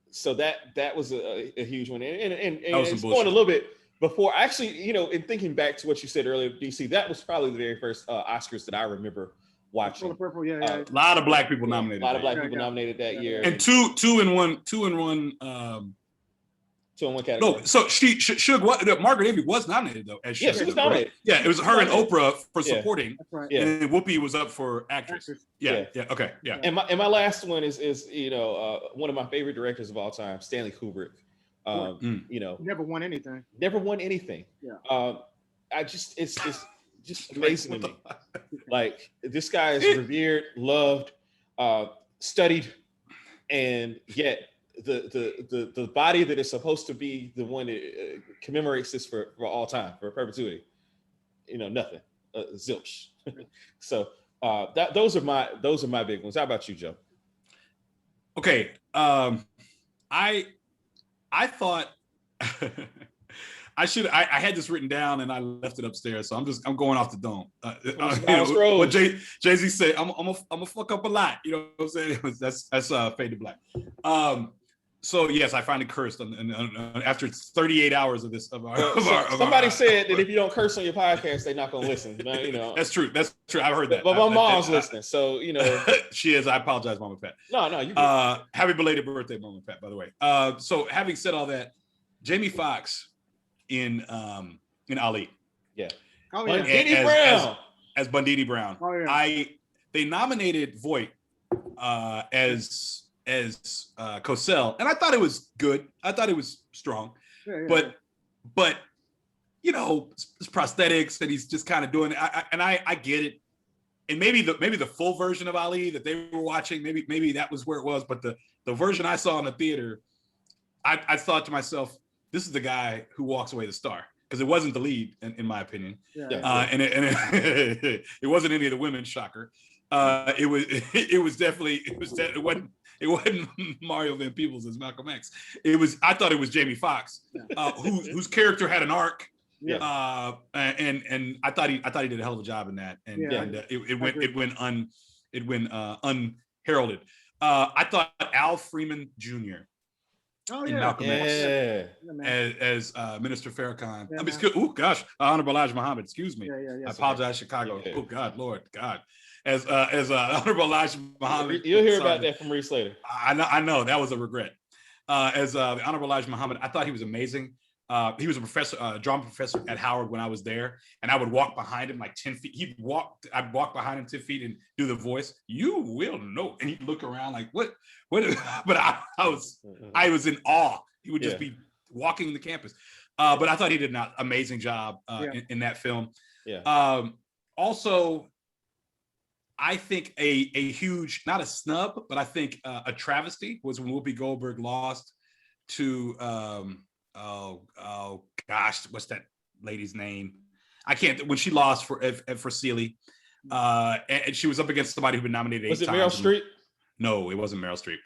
So that was a huge one, and it's going a little bit. Before, actually, you know, in thinking back to what you said earlier, DC, that was probably the very first Oscars that I remember watching. Color Purple, a lot of black people nominated. Nominated that year. And two in one 2-in-1 category. No, so Margaret Avery was nominated though. As she was nominated. Yeah, it was her and Oprah for supporting. That's right. And then Whoopi was up for actress. Yeah. Okay. Yeah. And my last one is one of my favorite directors of all time, Stanley Kubrick. Never won anything. Yeah. It's just amazing to me. Like, this guy is revered, loved, studied, and yet the body that is supposed to be the one that commemorates this for all time, for perpetuity, nothing, zilch. So those are my big ones. How about you, Joe? Okay, I thought I had this written down and I left it upstairs, so I'm going off the dome. What Jay-Z said, I'm gonna fuck up a lot. You know what I'm saying? That's Fade to Black. So yes, I finally cursed after 38 hours of this. Somebody said that if you don't curse on your podcast, they're not gonna listen. That's true. That's true. I've heard that. But my mom's listening, so she is. I apologize, Mama Pat. No, you. Happy belated birthday, Mama Pat. By the way. So having said all that, Jamie Foxx in Ali. Yeah. Oh, yeah. Bundini Brown. As Bundini Brown. Oh, yeah. They nominated Voight as Cosell, and I thought it was good. I thought it was strong. Yeah. But it's prosthetics and he's just kind of doing it. I get it. And maybe the full version of Ali that they were watching, maybe that was where it was. But the version I saw in the theater, I thought to myself, this is the guy who walks away the star, because it wasn't the lead in my opinion. And it wasn't any of the women. Shocker. It wasn't Mario Van Peebles as Malcolm X. I thought it was Jamie Foxx, whose character had an arc. Yeah. And I thought he did a hell of a job in that. It went unheralded. I thought Al Freeman Jr. in Malcolm X as Minister Farrakhan. Oh gosh, Honorable Elijah Muhammad. Excuse me. I apologize, Chicago. Yeah. Oh God, Lord, God. As Honorable Elijah Muhammad. You'll hear about that from Reese later. I know that was a regret. As the Honorable Elijah Muhammad, I thought he was amazing. He was a professor, drama professor at Howard when I was there, and I would walk behind him like 10 feet. I'd walk behind him 10 feet and do the voice. You will know, and he'd look around like what? But I was in awe. He would just be walking the campus. But I thought he did an amazing job in that film. Yeah. Also, I think a huge, not a snub, but I think a travesty was when Whoopi Goldberg lost to oh gosh, what's that lady's name? I can't. When she lost for Seeley, and she was up against somebody who'd been nominated 8 times. Was it Meryl Streep? No, it wasn't Meryl Streep.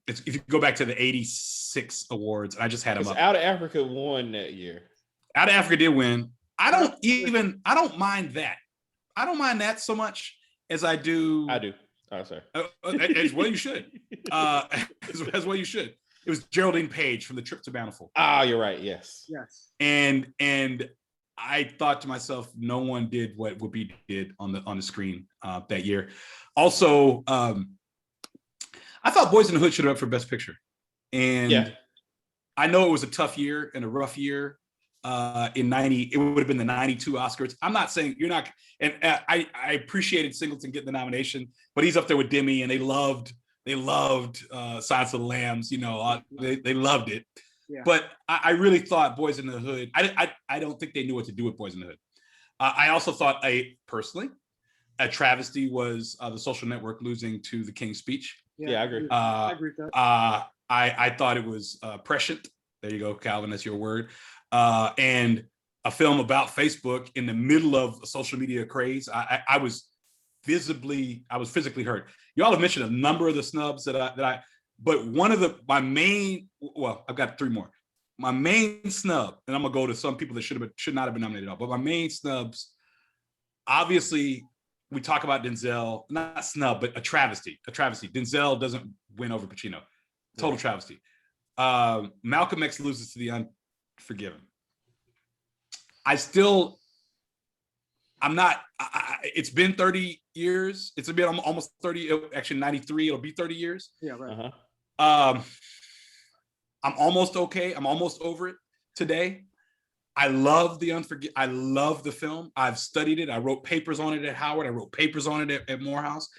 If you go back to the '86 awards, I just had them up. Out of Africa won that year. Out of Africa did win. I don't mind that. I don't mind that so much as I do. I do. Oh, sorry. As well you should. As well you should. It was Geraldine Page from The Trip to Bountiful. Ah, you're right. Yes. And I thought to myself, no one did what Whoopi did on the screen that year. Also, I thought Boys in the Hood should have up for Best Picture. And I know it was a tough year and a rough year. In 90, it would have been the 92 Oscars. I'm not saying you're not, and I appreciated Singleton getting the nomination, but he's up there with Demi, and they loved Silence of the Lambs. They loved it. Yeah. But I really thought Boys in the Hood. I don't think they knew what to do with Boys in the Hood. I also thought personally a travesty was The Social Network losing to The King's Speech. Yeah, I agree. I agree with that. I thought it was prescient. There you go, Calvin. That's your word. And a film about Facebook in the middle of a social media craze. I was physically hurt. Y'all have mentioned a number of the snubs but one of I've got 3 more. My main snub, and I'm gonna go to some people that should not have been nominated at all, but my main snubs, obviously, we talk about Denzel, not snub, but a travesty. Denzel doesn't win over Pacino. Total travesty. Malcolm X loses to The Unforgiven. It's been 30 years. It's been almost 30, actually 93, it'll be 30 years. Yeah, right. Uh-huh. I'm almost okay. I'm almost over it today. I love I love the film. I've studied it. I wrote papers on it at Howard. I wrote papers on it at Morehouse.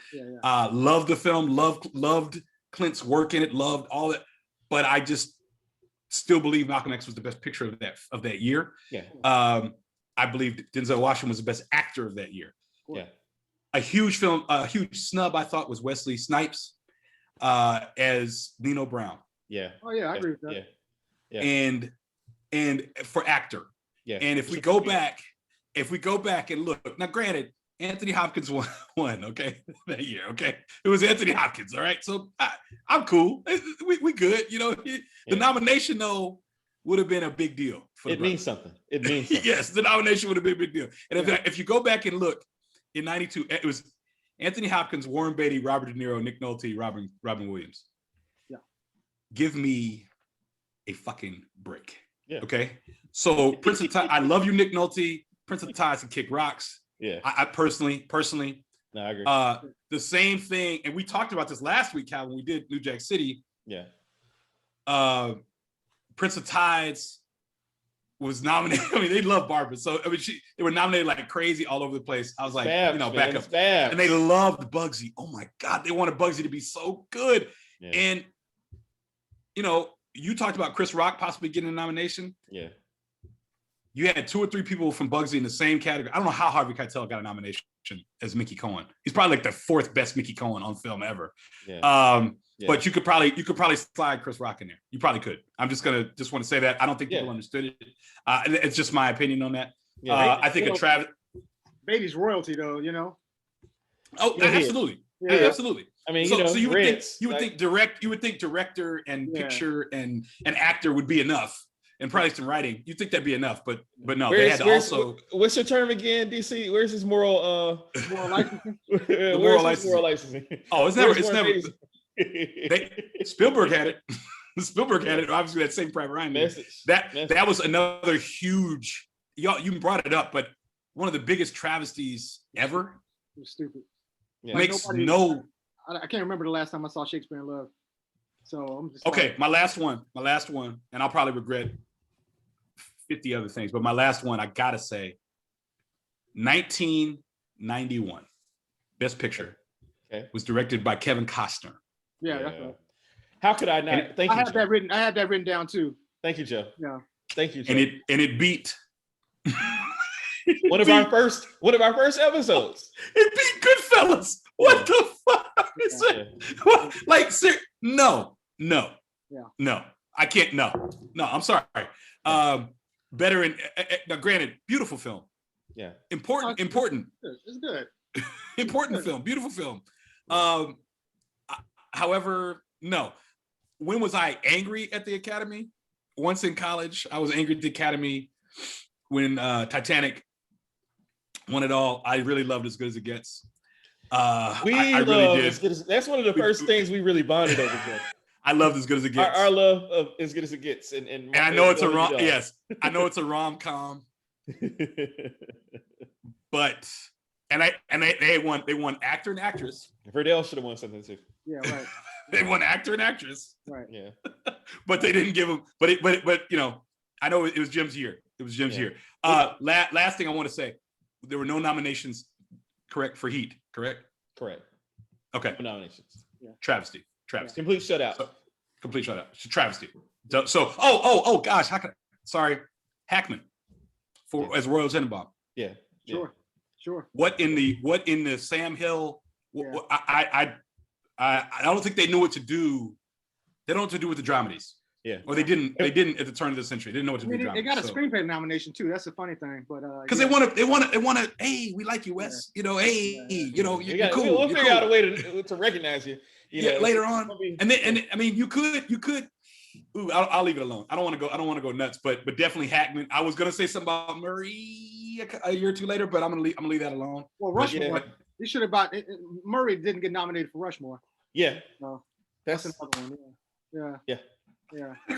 Loved the film. Loved Clint's work in it. Loved all that. But I just still believe Malcolm X was the best picture of that year. I believe Denzel Washington was the best actor of that year. A huge film, a huge snub I thought was Wesley Snipes as Nino Brown. Oh yeah, I agree with that. And for actor. And if we go back and look, now granted, Anthony Hopkins won, okay, that year, okay? It was Anthony Hopkins, all right? So I'm cool. We good, you know. The nomination, though, would have been a big deal. It means something. It means something. Yes, the nomination would have been a big deal. And if you go back and look, in 92, it was Anthony Hopkins, Warren Beatty, Robert De Niro, Nick Nolte, Robin Williams. Give me a fucking break. Okay? So Prince of Tides, I love you, Nick Nolte. Prince of Tides can kick rocks. I personally, no, I agree. The same thing, and we talked about this last week, Cal, when we did New Jack City. Prince of Tides was nominated. I mean, they love Barbara, so I mean, they were nominated like crazy all over the place. I was like, back up, and they loved Bugsy. Oh my God, they wanted Bugsy to be so good. And you talked about Chris Rock possibly getting a nomination. You had 2 or 3 people from Bugsy in the same category. I don't know how Harvey Keitel got a nomination as Mickey Cohen. He's probably like the 4th best Mickey Cohen on film ever. But you could probably slide Chris Rock in there. You probably could. I'm just want to say that. I don't think people understood it. It's just my opinion on that. I think Travis Beatty's royalty, though. You know. Oh, absolutely. Absolutely. I mean, so you would think director and picture and actor would be enough. And probably some writing, you think that'd be enough, but no, they had to also. What's your term again, DC? Where's his moral licensing? Moral licensing. Oh, it's never. Spielberg had it. Spielberg had it. Obviously, that same Private Ryan. That was another huge. You brought it up, but one of the biggest travesties ever. It was stupid. I can't remember the last time I saw Shakespeare in Love. So I'm just okay. My last one, and I'll probably regret 50 other things, but my last one, I gotta say, 1991, Best Picture, was directed by Kevin Costner. Yeah. That's right. How could I not? I have that written down too. Thank you, Joe. Yeah. Thank you, Joe. And it beat one of our first episodes. It beat Goodfellas. What the fuck is it? Like, no. I can't. No. I'm sorry. Better in now. Granted, beautiful film. Important. It's good. Important film. Beautiful film. However, no. When was I angry at the Academy? Once in college, I was angry at the Academy when Titanic won it all. I really loved As Good as It Gets. I really did. That's one of the first things we really bonded over. I loved As Good as It Gets. Our love of As Good as It Gets, and I know it's a rom. Yes, I know it's a rom-com. But they won actor and actress. Verdell should have won something too. Yeah, right. They won actor and actress. Right. Yeah. But they didn't give him. But I know it was Jim's year. It was Jim's year. Last thing I want to say, there were no nominations. Correct for Heat. Correct. Okay. No nominations. Yeah. Travesty. Complete shutout. Complete shutout. It's a travesty. So oh gosh, sorry, Hackman as Royal Tenenbaum. Yeah. Sure. What in the Sam Hill? I don't think they knew what to do. They don't know what to do with the dramedies. Yeah. Or they didn't at the turn of the century. They didn't know what to do. They got a screenplay nomination too. That's the funny thing. But because they want to. Hey, we like you, Wes. You're cool. We'll figure out a way to recognize you. Later on, and I mean, you could. Ooh, I'll leave it alone. I don't want to go nuts, but definitely Hackman. I was gonna say something about Murray a year or two later, but I'm gonna leave that alone. Well, Rushmore. You should have Murray didn't get nominated for Rushmore. Yeah. No, that's another one. Yeah.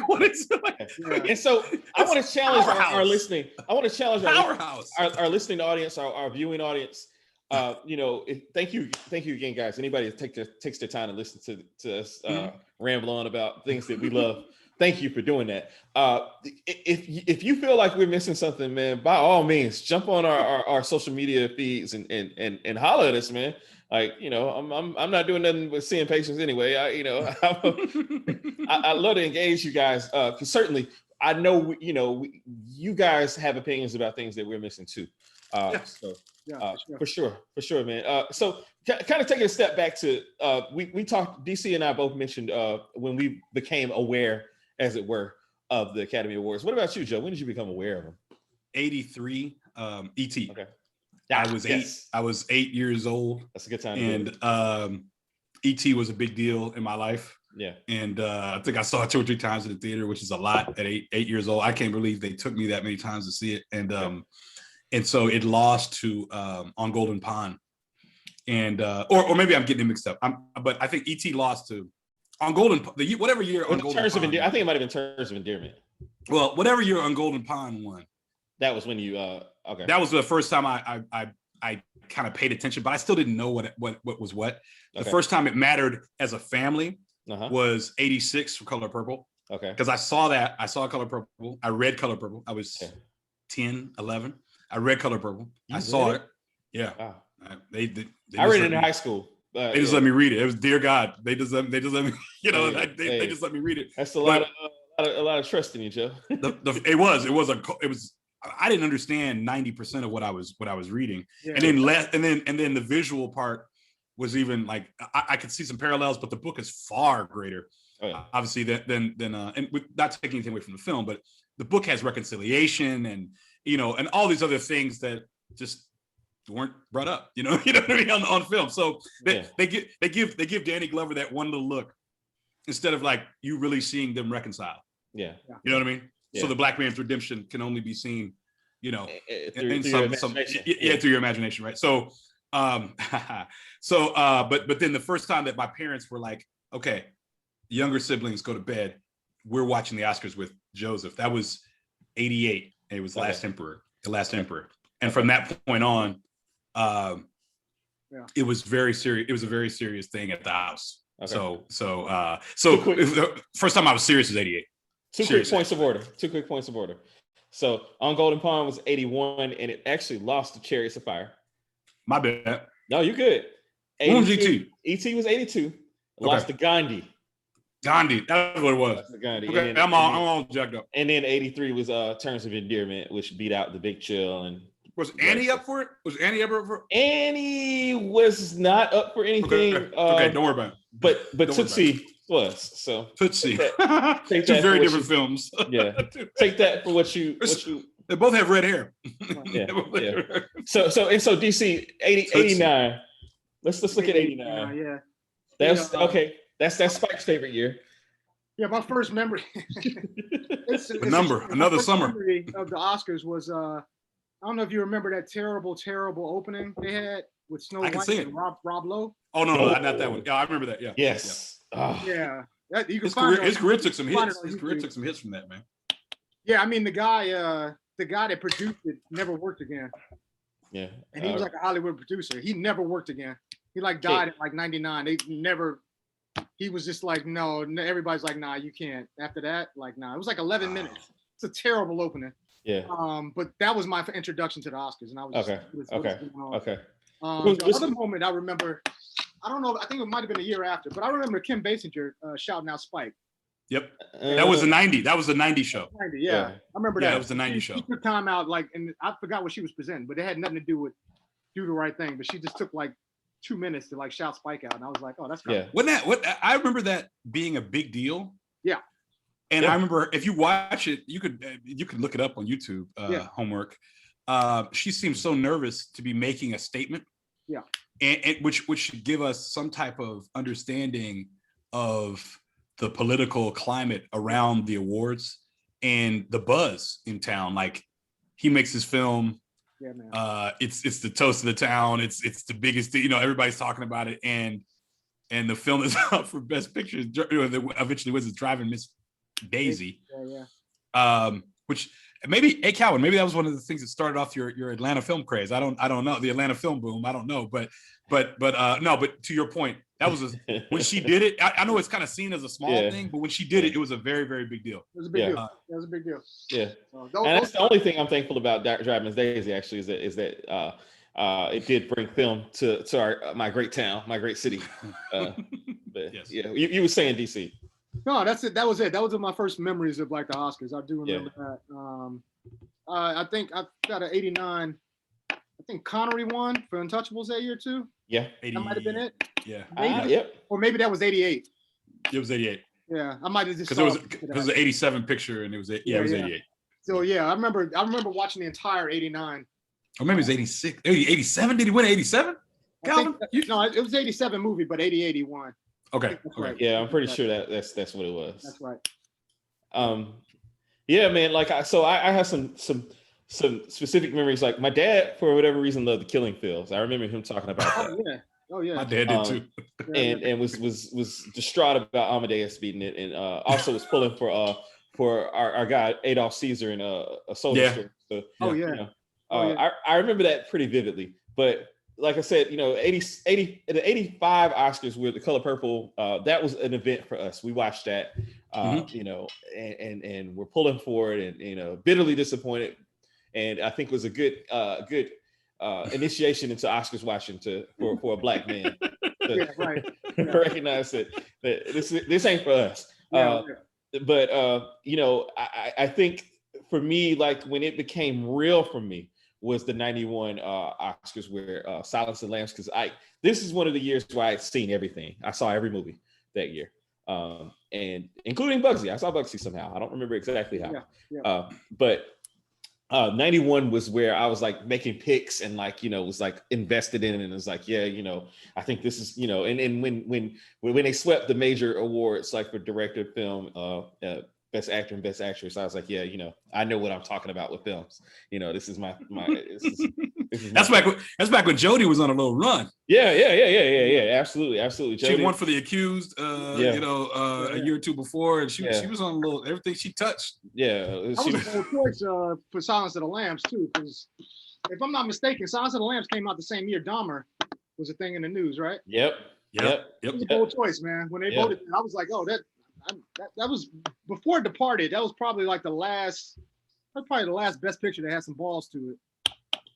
What is it? Yeah. And so I want to challenge our listening. I want to challenge Powerhouse. Our listening audience, our viewing audience. Thank you again, guys. Anybody that takes their time to listen to us ramble on about things that we love. Thank you for doing that. If you feel like we're missing something, man, by all means, jump on our social media feeds and holler at us, man. Like, I'm not doing nothing but seeing patients anyway. I love to engage you guys, because certainly I know you guys have opinions about things that we're missing too. For sure, man. So kind of taking a step back to we talked. DC and I both mentioned when we became aware, as it were, of the Academy Awards. What about you, Joe? When did you become aware of them? 83, E.T. Okay. I was 8 years old. That's a good time. And E.T. was a big deal in my life. Yeah. And I think I saw it 2 or 3 times in the theater, which is a lot at eight years old. I can't believe they took me that many times to see it. And so it lost to On Golden Pond. And or maybe I'm getting it mixed up. But I think E.T. lost to On Golden, whatever year On Golden Pond. I think it might have been Terms of Endearment. Well, whatever year On Golden Pond won. That was when you okay. That was the first time I kind of paid attention, but I still didn't know what was what. The first time it mattered as a family was 86 for Color Purple. Okay. Because I saw Color Purple. I read Color Purple. I was 10, 11. I read Color Purple. I saw it. Yeah. Wow. They I read it in high school. They just let me read it. It was Dear God. They just let me, they just let me read it. That's a lot of trust in you, Joe. It was. I didn't understand 90% of what I was reading, and then the visual part was even like I could see some parallels, but the book is far greater, obviously than and with not taking anything away from the film, but the book has reconciliation and and all these other things that just weren't brought up, you know what I mean, on film. So they give Danny Glover that one little look instead of like you really seeing them reconcile. Yeah, you know what I mean. Yeah. So the black man's redemption can only be seen, through your imagination. Through your imagination, right? So, but then the first time that my parents were like, okay, younger siblings go to bed, we're watching the Oscars with Joseph. That was 88. It was The Last Emperor, and from that point on, it was very serious. It was a very serious thing at the house. Okay. So first time I was serious was 88. Two quick points of order. So On Golden Pond was 81, and it actually lost to Chariots of Fire. My bad. No, you're good. When was E.T.? E.T. was 82. Lost to Gandhi. That's what it was. Gandhi. Okay, I'm all jacked up. And then 83 was Terms of Endearment, which beat out The Big Chill. And was Annie up for it? Was Annie ever up for it? Annie was not up for anything. Okay, don't worry about it. But Tootsie was. So Tootsie. Two very different films. Yeah. Take that for what you they both have red hair. Yeah. So DC 89. Let's look at 89. Yeah. That's okay. That's Spike's favorite year. Yeah, my first memory. Another summer memory of the Oscars was I don't know if you remember that terrible opening they had with Snow White and Rob Lowe. Oh no, not that one. Yeah, I remember that. Yeah. Yes. Yeah. You can his career took some hits. His career took some hits from that, man. Yeah, I mean the guy that produced it never worked again. Yeah. And he was like a Hollywood producer. He never worked again. He died at 99. He was just like, no, everybody's like, nah, you can't. After that, nah. It was 11 minutes. It's a terrible opening. Yeah. But that was my introduction to the Oscars, and I was okay. The other moment I remember, I don't know, I think it might have been a year after, but I remember Kim Basinger shouting out Spike. Yep. That was the 90. That was the 90 show. 90, yeah. I remember that. Yeah, that was the 90 show. She took time out, and I forgot what she was presenting, but it had nothing to do with Do the Right Thing. But she just took 2 minutes to shout Spike out, and I was like, oh, that's great. Yeah. Wasn't that I remember that being a big deal. Yeah. And I remember if you watch it, you could look it up on YouTube. Homework. She seems so nervous to be making a statement. Yeah. And which should give us some type of understanding of the political climate around the awards and the buzz in town. He makes his film. Yeah, man. It's the toast of the town. It's the biggest thing. Everybody's talking about it, and the film is up for Best Picture. Eventually wins. It's Driving Miss Daisy. Yeah. Which maybe, hey Calvin, maybe that was one of the things that started off your Atlanta film craze. I don't know, the Atlanta film boom. I don't know, but no, but to your point, that was when she did it. I know it's kind of seen as a small thing, but when she did it, it was a very, very big deal. It was a big deal. It was a big deal. Yeah, and that's the only thing I'm thankful about Driving Daisy actually is that it did bring film to my great town, my great city. But yes. Yeah, you were saying DC. No, that's it. That was it. That was my first memories of like the Oscars. I do remember that. I think I got an 89. I think Connery won for Untouchables that year too. Yeah, that might have been it. Yeah, maybe. Yep. Or maybe that was 88. It was 88. Yeah, I might have just because it was an 87 picture and it was it was 88. So yeah, I remember watching the entire 89. Or maybe it was 86, 87. Did he win 87? Calvin? No, it was 87 movie, but 88 he won. Okay. Right. Yeah, I'm pretty sure that's what it was. That's right. Yeah, man. Like I have some specific memories. Like my dad, for whatever reason, loved The Killing Fields. I remember him talking about that. Oh yeah. My dad did too. and was distraught about Amadeus beating it, and also was pulling for our guy Adolf Caesar in a soldier. So, I remember that pretty vividly. But like I said, the 85 Oscars with The Color Purple, that was an event for us. We watched that, and we're pulling for it, and bitterly disappointed. And I think it was a good initiation into Oscars watching for a black man to recognize that this ain't for us. But I think for me, like when it became real for me was the 91 Oscars where Silence of the Lambs, because this is one of the years where I'd seen everything. I saw every movie that year, and including Bugsy. I saw Bugsy somehow. I don't remember exactly how, but 91 was where I was like making picks and was like invested in it, and it was like, I think this is, and when they swept the major awards, like for director, film, best actor and best actress, I was like, I know what I'm talking about with films. This is my that's back when Jodie was on a little run. Yeah. Absolutely. Jodie. She won for The Accused, a year or two before, and she was on a little everything she touched. Yeah, that was a bold choice for Silence of the Lambs too, because if I'm not mistaken, Silence of the Lambs came out the same year Dahmer was a thing in the news, right? Yep. It was a bold choice, man. When they voted, I was like, oh, that was before Departed. That was probably like the last best picture that had some balls to it.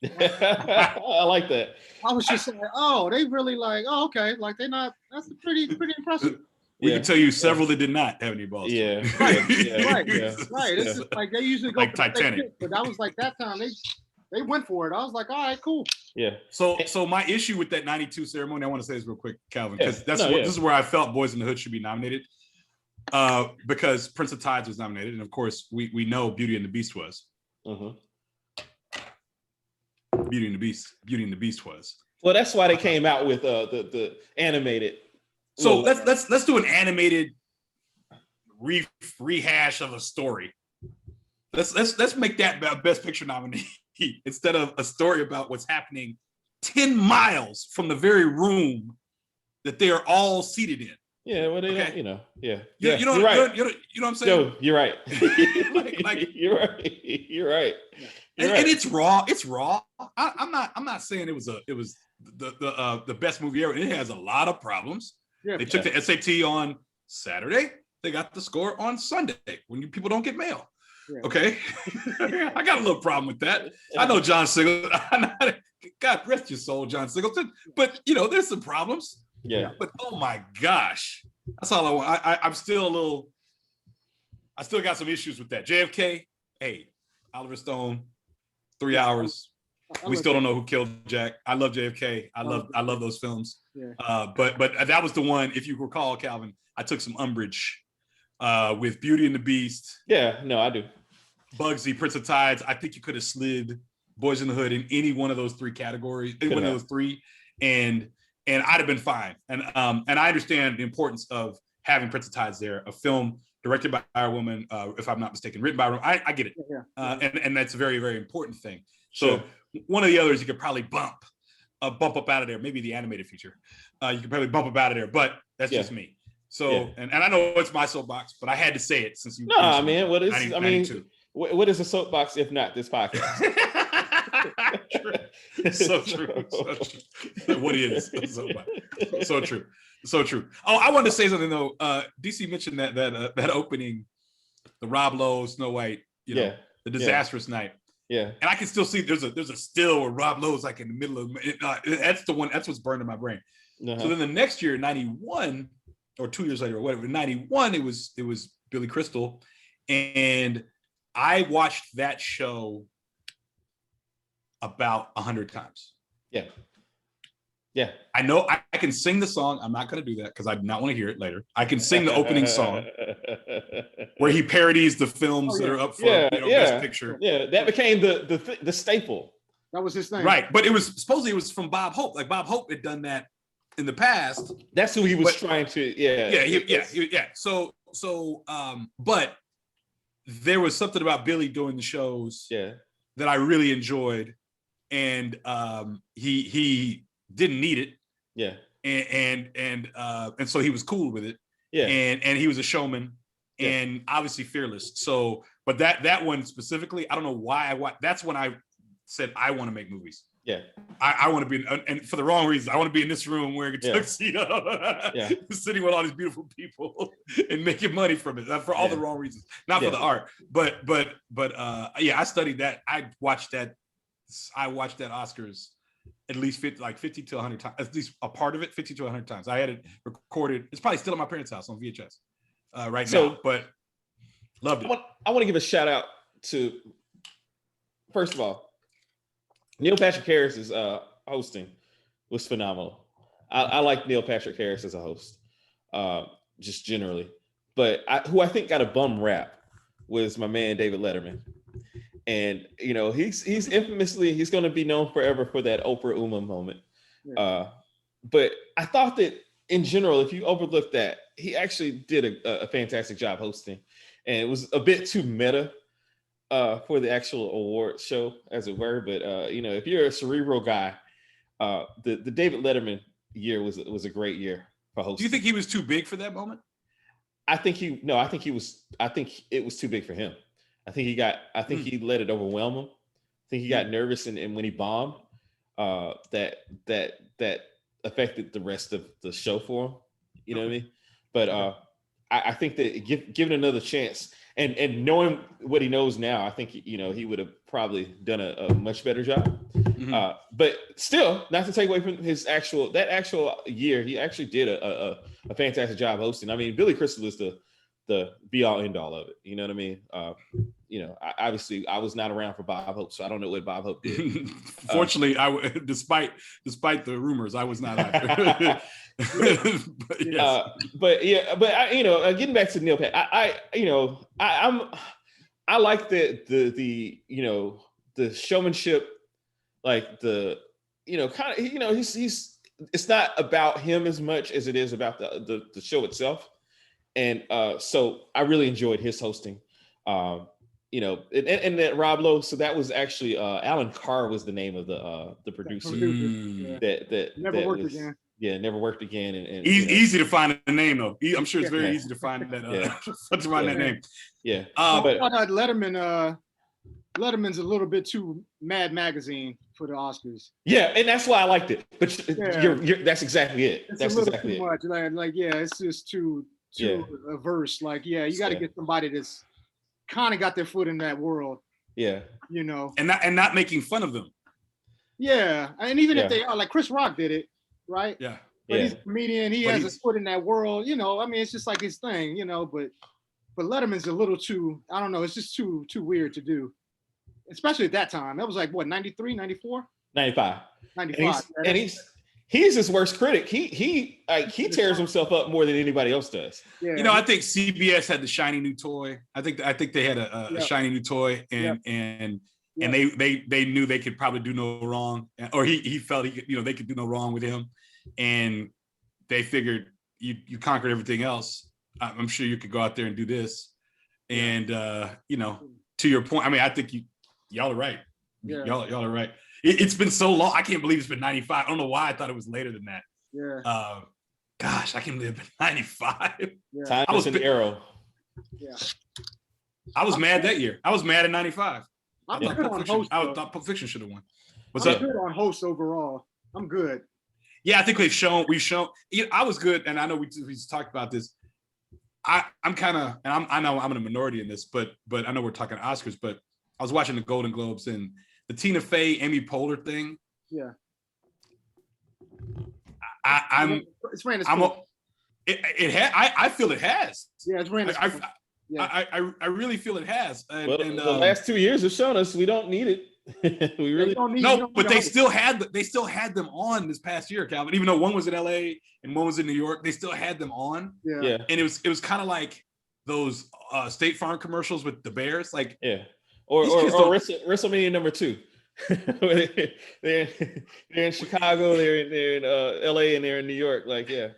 I like that. I was just like, oh, they really like, oh, okay, like that's pretty impressive. We can tell you several that did not have any balls. Yeah. Right. It's just like they usually go like Titanic, but that was like that time they went for it. I was like, all right, cool. Yeah. So my issue with that 92 ceremony, I want to say this real quick, Calvin, because this is where I felt Boys in the Hood should be nominated. Because Prince of Tides was nominated, and of course we know Beauty and the Beast was. Beauty and the Beast was. Well, that's why they came out with the animated. So let's do an animated rehash of a story. Let's make that Best Picture nominee instead of a story about what's happening 10 miles from the very room that they are all seated in. Yeah, well, they don't, You know you're right. You know what I'm saying? Joe, you're right. You're right. And it's raw. It's raw. I'm not saying it was the best movie ever. It has a lot of problems. Yeah, they took the SAT on Saturday. They got the score on Sunday when people don't get mail. Yeah. Okay, I got a little problem with that. I know John Singleton. God rest your soul, John Singleton. But there's some problems. Yeah. But oh my gosh, that's all I want. I still got some issues with that. JFK. Hey, Oliver Stone. 3 hours. We still don't know who killed Jack. I love JFK. I love those films. Yeah. But that was the one, if you recall, Calvin, I took some umbrage with Beauty and the Beast. Yeah, no, I do. Bugsy, Prince of Tides. I think you could have slid Boys in the Hood in any one of those three categories, any one of those three, and I'd have been fine. And I understand the importance of having Prince of Tides there, a film directed by a woman, if I'm not mistaken, written by a woman. I get it. Yeah. And that's a very, very important thing. So one of the others you could probably bump up out of there, maybe the animated feature. You could probably bump up out of there, but that's just me. So, and I know it's my soapbox, but I had to say it since you. No, man. What is? I mean, What is a soapbox if not this podcast? So true. So true. What is a soapbox? So true. So true. Oh, I wanted to say something though. DC mentioned that opening, the Rob Lowe, Snow White, the disastrous night. Yeah. And I can still see there's a still where Rob Lowe's like in the middle of it. That's the one. That's what's burned in my brain. Uh-huh. So then the next year, 91, or 2 years later, or whatever, 91, it was Billy Crystal, and I watched that show about 100 times. Yeah. Yeah. I know I can sing the song. I'm not going to do that because I do not want to hear it later. I can sing the opening song where he parodies the films that are up for Best Picture. Yeah, that became the staple. That was his thing. Right. But it was from Bob Hope. Like Bob Hope had done that in the past. That's who he was trying to, Yeah. So, but there was something about Billy doing the shows that I really enjoyed. And he didn't need it. Yeah. And so he was cool with it. Yeah. And he was a showman and obviously fearless. So, but that one specifically, I don't know why that's when I said I want to make movies. Yeah. I want to be, and for the wrong reasons. I want to be in this room wearing a tuxedo, sitting with all these beautiful people and making money from it for all the wrong reasons, not for the art. But I studied that. I watched that Oscars at least 50 to 100 times, at least a part of it, 50 to 100 times. I had it recorded. It's probably still at my parents' house on VHS now, but loved it. I want to give a shout out to, first of all, Neil Patrick Harris's hosting was phenomenal. I like Neil Patrick Harris as a host, just generally. But who I think got a bum rap was my man David Letterman. And he's infamously, he's going to be known forever for that Oprah Uma moment. Yeah. But I thought that in general, if you overlook that, he actually did a fantastic job hosting, and it was a bit too meta for the actual award show, as it were. But if you're a cerebral guy, the David Letterman year was a great year for hosting. Do you think he was too big for that moment? I think it was too big for him. I think he let it overwhelm him. I think he got nervous, and when he bombed, that affected the rest of the show for him. You know what I mean? But I think that given another chance, and knowing what he knows now, I think he would have probably done a much better job. Mm-hmm. But still, not to take away from his actual year, he actually did a fantastic job hosting. I mean, Billy Crystal is the be all end all of it. You know what I mean? Obviously I was not around for Bob Hope, so I don't know what Bob Hope did. Fortunately, despite the rumors, I was not either. Getting back to Neil Pat, I like the showmanship, like he's it's not about him as much as it is about the show itself. And so I really enjoyed his hosting, and that Rob Lowe. So that was actually Alan Carr was the name of the producer. That never worked again. Yeah, never worked again. And easy to find a name though. I'm sure it's very easy to find that. To find that name. Yeah. But Letterman's a little bit too Mad Magazine for the Oscars. Yeah, and that's why I liked it. But that's exactly it. That's exactly too much. It's just too averse. You got to get somebody that's kind of got their foot in that world. Yeah. And not making fun of them. Yeah, and even if they are, like Chris Rock did it, right? Yeah. But he's a comedian. He has a foot in that world. It's just like his thing. But Letterman's a little too. I don't know. It's just too weird to do, especially at that time. That was like what, 93, 94? 95. And he's his worst critic. He tears himself up more than anybody else does. Yeah. I think CBS had the shiny new toy. I think they had a shiny new toy, and they knew they could probably do no wrong, or he felt they could do no wrong with him, and they figured you conquered everything else. I'm sure you could go out there and do this, and to your point, I mean, I think y'all are right. Yeah. Y'all are right. It's been so long. I can't believe it's been 95. I don't know why I thought it was later than that. Yeah. Gosh, I can't believe it's been 95. Yeah. Time was an arrow. Yeah. I was mad that year. I was mad in '95. I thought Pulp Fiction should have won. What's up? Good on host overall. I'm good. Yeah, I think we've shown. I was good, and I know we talked about this. I'm kind of, and I know I'm in a minority in this, but I know we're talking Oscars. But I was watching the Golden Globes and the Tina Fey, Amy Poehler thing. Yeah. I feel it has. Yeah, it's ran. I really feel it has. And the last 2 years have shown us we don't need it. We really don't need. No, but they still had them on this past year, Calvin. Even though one was in LA and one was in New York, they still had them on. Yeah. And it was kind of like those State Farm commercials with the Bears, like or WrestleMania number 2. they're in Chicago, they're in LA, and they're in New York. Like, yeah.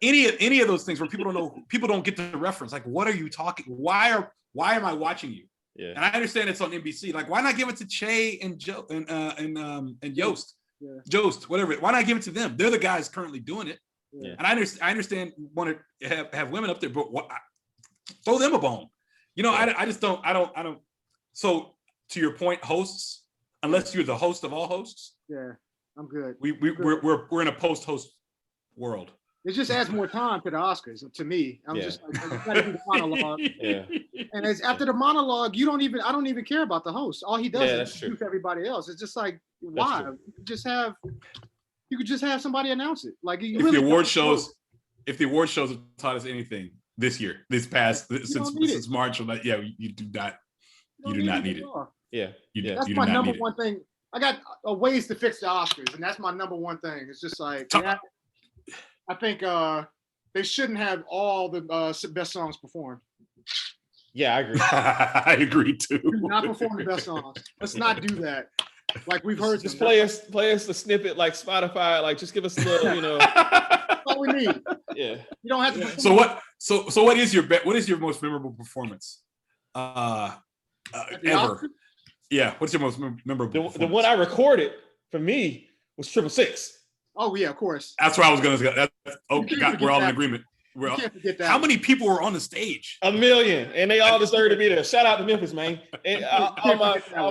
Any of those things where people don't get the reference. Like, what are you talking? Why am I watching you? Yeah. And I understand it's on NBC. Like, why not give it to Che and Joe and Yost? Yeah. Jost, whatever. Why not give it to them? They're the guys currently doing it. Yeah. And I understand want to have women up there, but throw them a bone. I just don't. So to your point, hosts, unless you're the host of all hosts. Yeah, I'm good. We're in a post-host world. It just adds more time to the Oscars. To me, I'm just like, I gotta do the monologue. Yeah. And after the monologue, I don't even care about the host. All he does is introduce everybody else. It's just like, why? You could just have somebody announce it. Like, if the award shows have taught us anything this year, since March, you do not need it. Yeah. That's my number one thing. I got ways to fix the Oscars, and that's my number one thing. It's just like, I think they shouldn't have all the best songs performed. Yeah, I agree. I agree too. Do not perform the best songs. Let's not do that. Like we've heard. Just play us the snippet like Spotify. Like, just give us a little, That's all we need. Yeah. You don't have to. So what is your most memorable performance? Ever? Oscars? Yeah. What's your most memorable? The one I recorded for me was 666. Oh yeah, of course. That's where I was going to go. We're all in agreement. You can't forget that. How many people were on the stage? 1 million, and they all deserve to be there. Shout out to Memphis, man. And all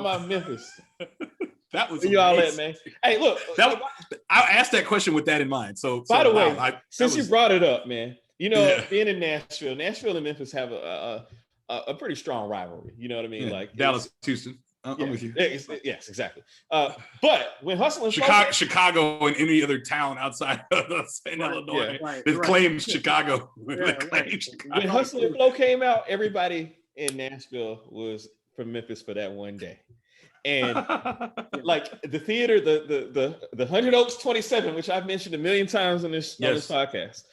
my Memphis. That was you all at, man. Hey, look. I asked that question with that in mind. So by the way, since you brought it up, man, being in Nashville and Memphis have a pretty strong rivalry. You know what I mean? Yeah. Like Dallas, Houston. I'm with you. Yes, exactly. But when Hustle and Chicago and any other town outside of Illinois that claims Chicago. When Hustle and Flow came out, everybody in Nashville was from Memphis for that one day. And like the theater, the 100 Oaks 27, which I've mentioned a million times on this podcast,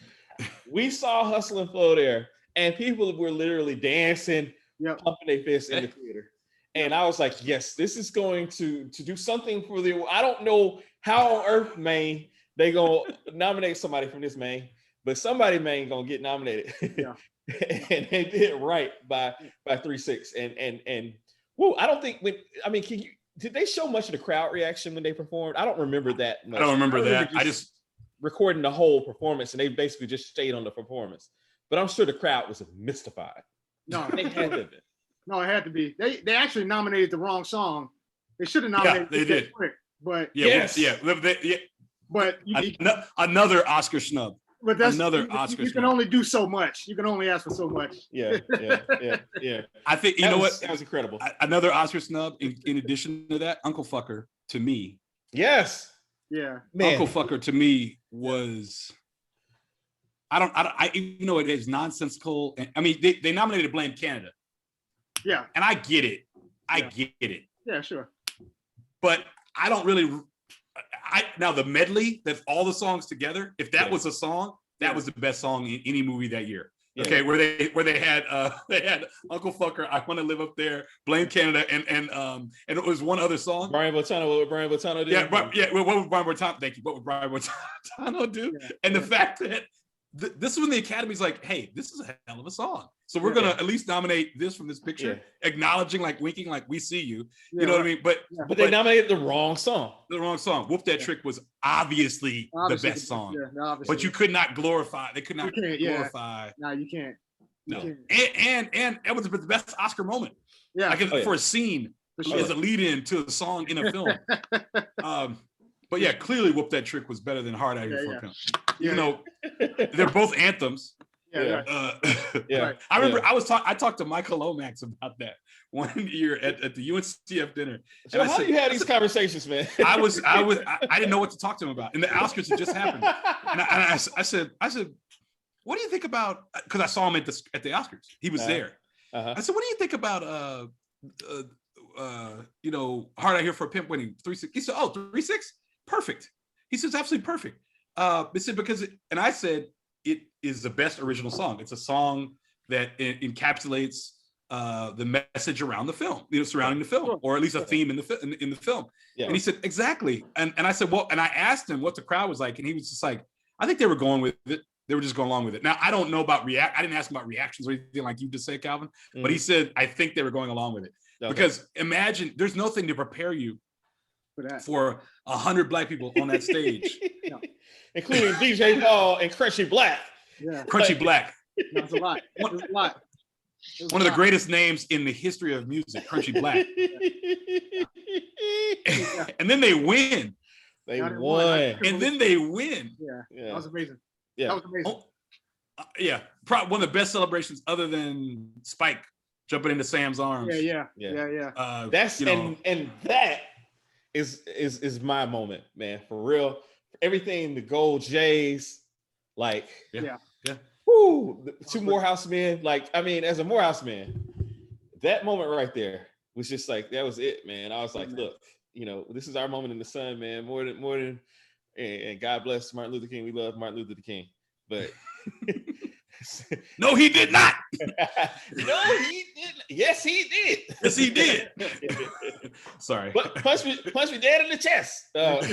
we saw Hustle and Flow there, and people were literally dancing, pumping their fists in the theater. And I was like, yes, this is going to do something for I don't know how on earth, man, they gonna nominate somebody from this, man, but somebody, man, gonna get nominated. Yeah. And they did it right by 3-6. And I don't think did they show much of the crowd reaction when they performed? I don't remember that much. I don't remember that. I just recording the whole performance, and they basically just stayed on the performance. But I'm sure the crowd was mystified. No, they had to be. No, it had to be. They actually nominated the wrong song. They should have nominated. Yeah, they did. Quick, but But another Oscar snub. But that's another Oscar. You can only do so much. You can only ask for so much. Yeah. I think that was incredible. Another Oscar snub. In addition to that, Uncle Fucker to me. Yes. Yeah. Man. Uncle Fucker to me was. It is nonsensical. I mean, they nominated Blame Canada. Yeah. And I get it. I get it. Yeah, sure. But I don't really. Now the medley, that's all the songs together. If that was a song, that was the best song in any movie that year. Yeah. Okay, where they had Uncle Fucker, I Want to Live Up There, Blame Canada, and it was one other song. Brian Boitano, what would Brian Boitano do? What would Brian Boitano? Thank you. What would Brian Boitano do? Yeah. And the fact that this is when the Academy's like, hey, this is a hell of a song. So we're gonna at least nominate this from this picture, acknowledging, like winking, like we see you. You know what I mean? But they nominated the wrong song. The wrong song. Whoop That Trick was obviously the best song. Yeah, but you could not glorify. They could not glorify. No, you can't. No. And it was the best Oscar moment. Yeah. Like for a scene as a lead-in to a song in a film. But yeah, clearly Whoop That Trick was better than Hard Out Here for a Pimp. Even though they're both anthems. Right. I remember I talked to Michael Lomax about that one year at the UNCF dinner. So and how do you have these conversations, man? I didn't know what to talk to him about. And the Oscars had just happened. And I said, what do you think about, because I saw him at the Oscars. He was there. I said, what do you think about Hard Out Here for a Pimp winning 3-6? He said, 3-6? Perfect. He says, absolutely perfect. He said, and I said, it is the best original song. It's a song that encapsulates the message around the film, surrounding the film, or at least a theme in the film. Yeah. And he said, exactly. And I said, well, and I asked him what the crowd was like, and he was just like, I think they were going with it. They were just going along with it. Now, I don't know about I didn't ask him about reactions or anything like you just said, Calvin, but he said, I think they were going along with it. Okay. Because imagine, there's nothing to prepare you for 100 Black people on that stage. Including DJ Paul and Crunchy Black. Yeah. Crunchy Black. That's a lot. One of the greatest names in the history of music, Crunchy Black. And then they win. They won. And then they win. Yeah. That was amazing. Yeah. That was amazing. Probably one of the best celebrations other than Spike jumping into Sam's arms. Yeah. That's and that is my moment, man, for real. Everything, the gold J's, like whoo, two Morehouse men. Like, I mean, as a Morehouse man, that moment right there was just like, that was it, man. I was like, look, this is our moment in the sun, man. More than and God bless Martin Luther King. We love Martin Luther King. But no, he did not. No, he didn't. Yes, he did. Yes, he did. Sorry. But punch me dead in the chest. But I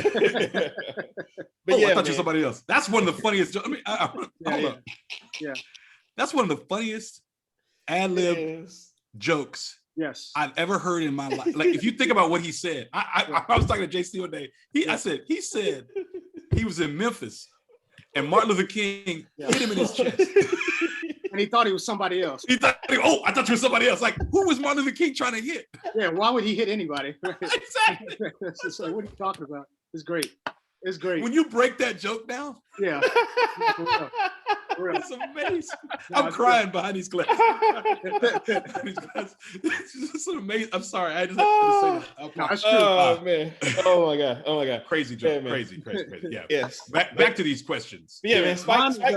thought you were somebody else. That's one of the funniest. I mean, hold up. Yeah. That's one of the funniest ad-lib jokes I've ever heard in my life. Like, if you think about what he said, I was talking to JC one day. He said he was in Memphis and Martin Luther King hit him in his chest. And he thought he was somebody else. I thought you were somebody else. Like, who was Martin Luther King trying to hit? Yeah, why would he hit anybody? Exactly. It's just like, what are you talking about? It's great. It's great. When you break that joke down, for real. It's amazing. I'm crying behind these glasses. It's just amazing. I'm sorry. I just have to say that. No, it's true. Man. Oh my god. Crazy joke. Yeah, crazy. Yeah. Yes. Back to these questions. Yeah, man. Spike. I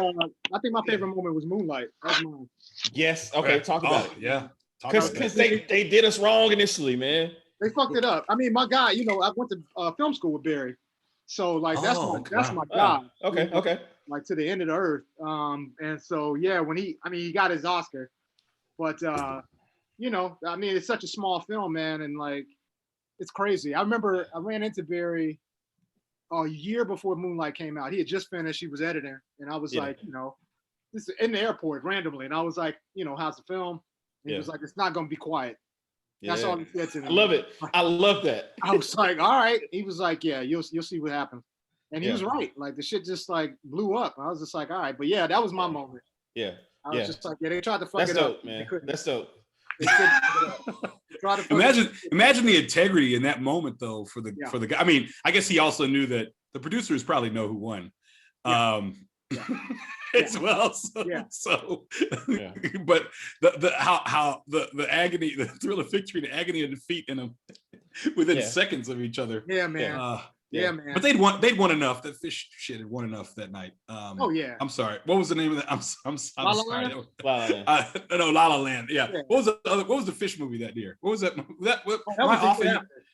think my favorite moment was Moonlight. That's mine. Yes. Okay. Talk about it. Yeah. Because they did us wrong initially, man. They fucked it up. I mean, my guy. I went to film school with Barry. So like that's my guy. Okay. Like to the end of the earth. And so when he got his Oscar, but I mean it's such a small film, man, and like it's crazy. I remember I ran into Barry a year before Moonlight came out. He had just finished, he was editing, and I was like, this is in the airport randomly, and I was like, how's the film? And he was like, it's not gonna be quiet. That's all he said to me. I love it. I love that. I was like, all right. He was like, yeah, you'll see what happens. And he was right. Like the shit just like blew up. I was just like, all right. But yeah, that was my moment. Yeah. I was just like, they tried to fuck it up. Man. That's dope. Imagine the integrity in that moment though for the guy. I mean, I guess he also knew that the producers probably know who won. As well. But the agony, the thrill of victory, the agony of defeat in them within seconds of each other. Yeah, man. Man. But they'd won enough. That fish shit had won enough that night. I'm sorry. What was the name of that? I'm sorry. No, La La Land. Yeah. What was the fish movie that year? What was that? That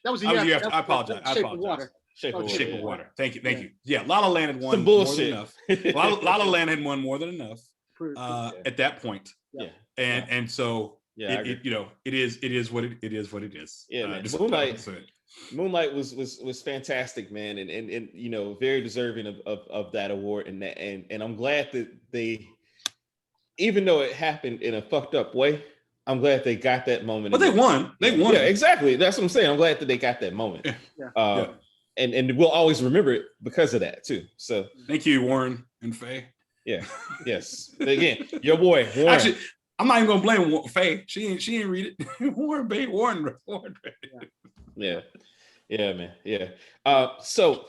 was the year. I apologize. Shape of Water. Thank you. Yeah, La La Land had won some bullshit. More than enough. La La Land had won more than enough at that point. Yeah. And so it is what it is. Yeah, man. Moonlight was fantastic, man, and very deserving of that award, and I'm glad that they, even though it happened in a fucked up way, I'm glad they got that moment. But they won. They won. Yeah, exactly. That's what I'm saying. I'm glad that they got that moment. Yeah. And we'll always remember it because of that too. So thank you, Warren and Faye. Yeah. Yes. Again, your boy Warren. Actually, I'm not even gonna blame Faye. She ain't read it. Warren read it. Yeah, man. Yeah. So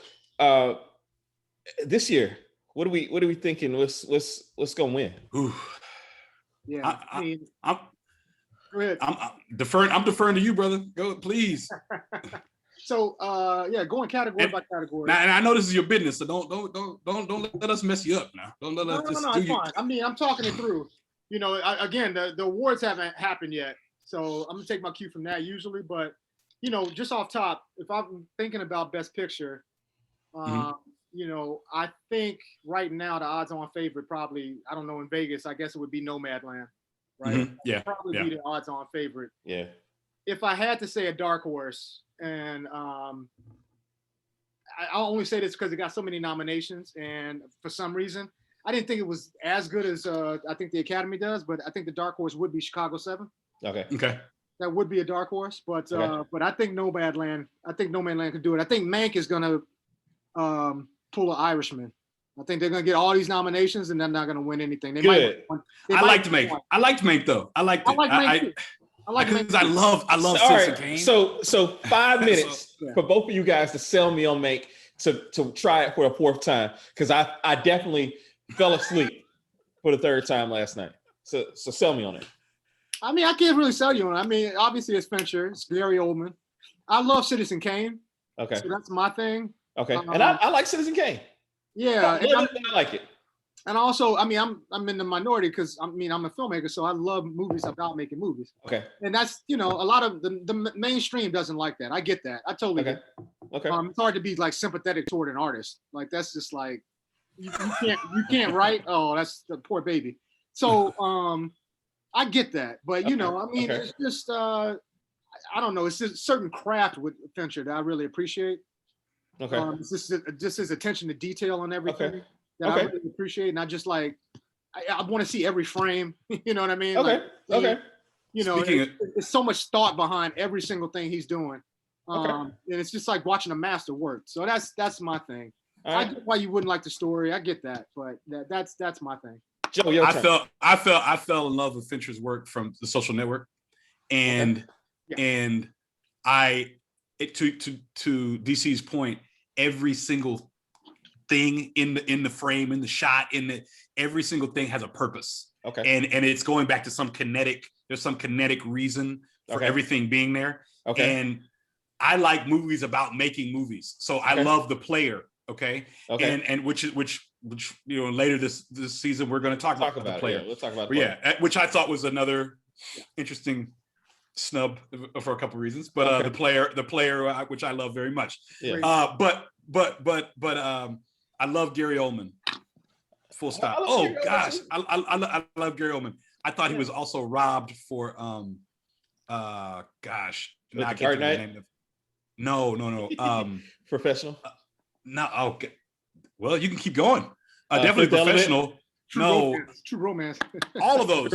this year, what are we thinking? What's gonna win? Ooh. Yeah, I'm deferring to you, brother. Go, please. So going category by category. Now, and I know this is your business, so don't let us mess you up now. Don't let us just no, it's fine. I mean, I'm talking it through. You know, again, the awards haven't happened yet, so I'm gonna take my cue from that usually. But you know, just off top, if I'm thinking about Best Picture, you know, I think right now the odds-on favorite probably, I don't know, in Vegas, I guess it would be Nomadland, right? Mm-hmm. Yeah, probably be the odds-on favorite. Yeah. If I had to say a dark horse, and I'll only say this because it got so many nominations, and for some reason, I didn't think it was as good as I think the Academy does, but I think the dark horse would be Chicago 7. Okay. That would be a dark horse, but I think Nomadland could do it. I think Mank is gonna pull an Irishman. I think they're gonna get all these nominations and they're not gonna win anything. They Good. I liked Mank though. I liked it. I like Mank. I love Citizen Kane. So 5 minutes for both of you guys to sell me on Mank to try it for a 4th time, because I definitely fell asleep for the 3rd time last night. So sell me on it. I mean, I can't really sell you on it. I mean, obviously it's Fincher, it's Gary Oldman. I love Citizen Kane. Okay. So that's my thing. Okay. And I like Citizen Kane. Yeah. I like it. And also, I mean, I'm in the minority because I'm a filmmaker, so I love movies about making movies. Okay. And that's, you know, a lot of the mainstream doesn't like that. I get that. I totally get it. Okay. It's hard to be like sympathetic toward an artist. Like that's just like you can't write. Oh, that's the poor baby. So I get that, but you know, I mean, it's just I don't know. It's just a certain craft with Fincher that I really appreciate. Okay. It's just his attention to detail on everything that I really appreciate, and I just like I want to see every frame. You know what I mean? Okay. Like, you know, it's so much thought behind every single thing he's doing, and it's just like watching a master work. So that's my thing. I get why you wouldn't like the story. I get that, but that's my thing. Joe, I fell in love with Fincher's work from The Social Network, and to DC's point, every single thing in the frame, in the shot, every single thing has a purpose. Okay. And it's going back to there's some kinetic reason for everything being there. Okay. And I like movies about making movies. So I love The Player. Okay. And which you know, later this season we're going to talk about The Player. Yeah, let's talk about The Player. Which I thought was another interesting snub for a couple of reasons, but The Player, which I love very much. Yeah. But I love Gary Oldman. Full stop. I love Gary Oldman. I thought he was also robbed for now I can't think of the name of. No. Professional. No. Okay. Well, you can keep going. Definitely Professional. True Romance. All of those.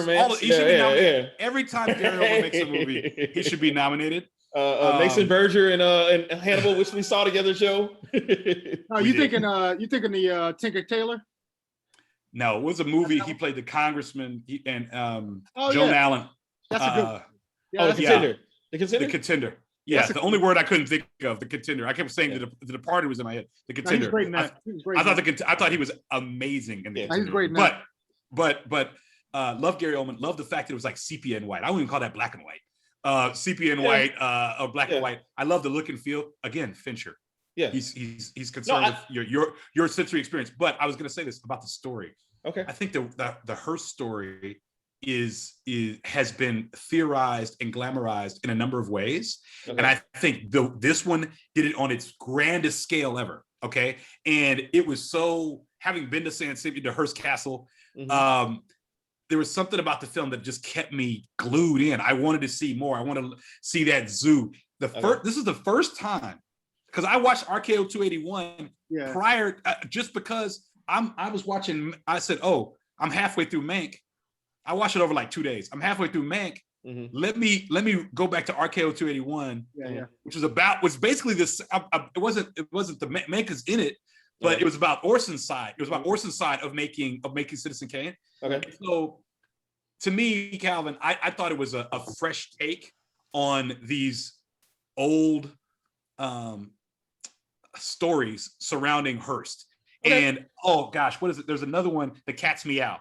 Every time Gary Oldman makes a movie, he should be nominated. Mason Berger and Hannibal, which we saw together, Joe. You thinking the Tinker Tailor? No, it was a movie. He played the congressman and Joan Allen. That's a good. The Contender. The Contender. Yeah, the only word I couldn't think of, The Contender. I kept saying The Departed was in my head. The Contender. No, he was great. I thought he was amazing in The Contender. He's great. But love Gary Oldman. Love the fact that it was like sepia and white. I wouldn't even call that black and white. Sepia and white, or black and white. I love the look and feel. Again, Fincher. Yeah, he's concerned with your sensory experience. But I was going to say this about the story. Okay, I think the Hearst story has been theorized and glamorized in a number of ways, and I think this one did it on its grandest scale ever. Okay, and it was so, having been to San Simeon, to Hearst Castle. There was something about the film that just kept me glued in. I wanted to see more. I wanted to see that zoo. This is the first time, because I watched RKO 281 prior, just because I was watching. I said, "Oh, I'm halfway through Mank." I watched it over like 2 days. I'm halfway through Mank. Let me go back to RKO 281, which was basically this. It wasn't the Mank is in it. But it was about Orson's side. It was about Orson's side of making Citizen Kane. Okay. So to me, Calvin, I thought it was a fresh take on these old stories surrounding Hearst. Okay. And oh gosh, what is it? There's another one, The Cat's Meow.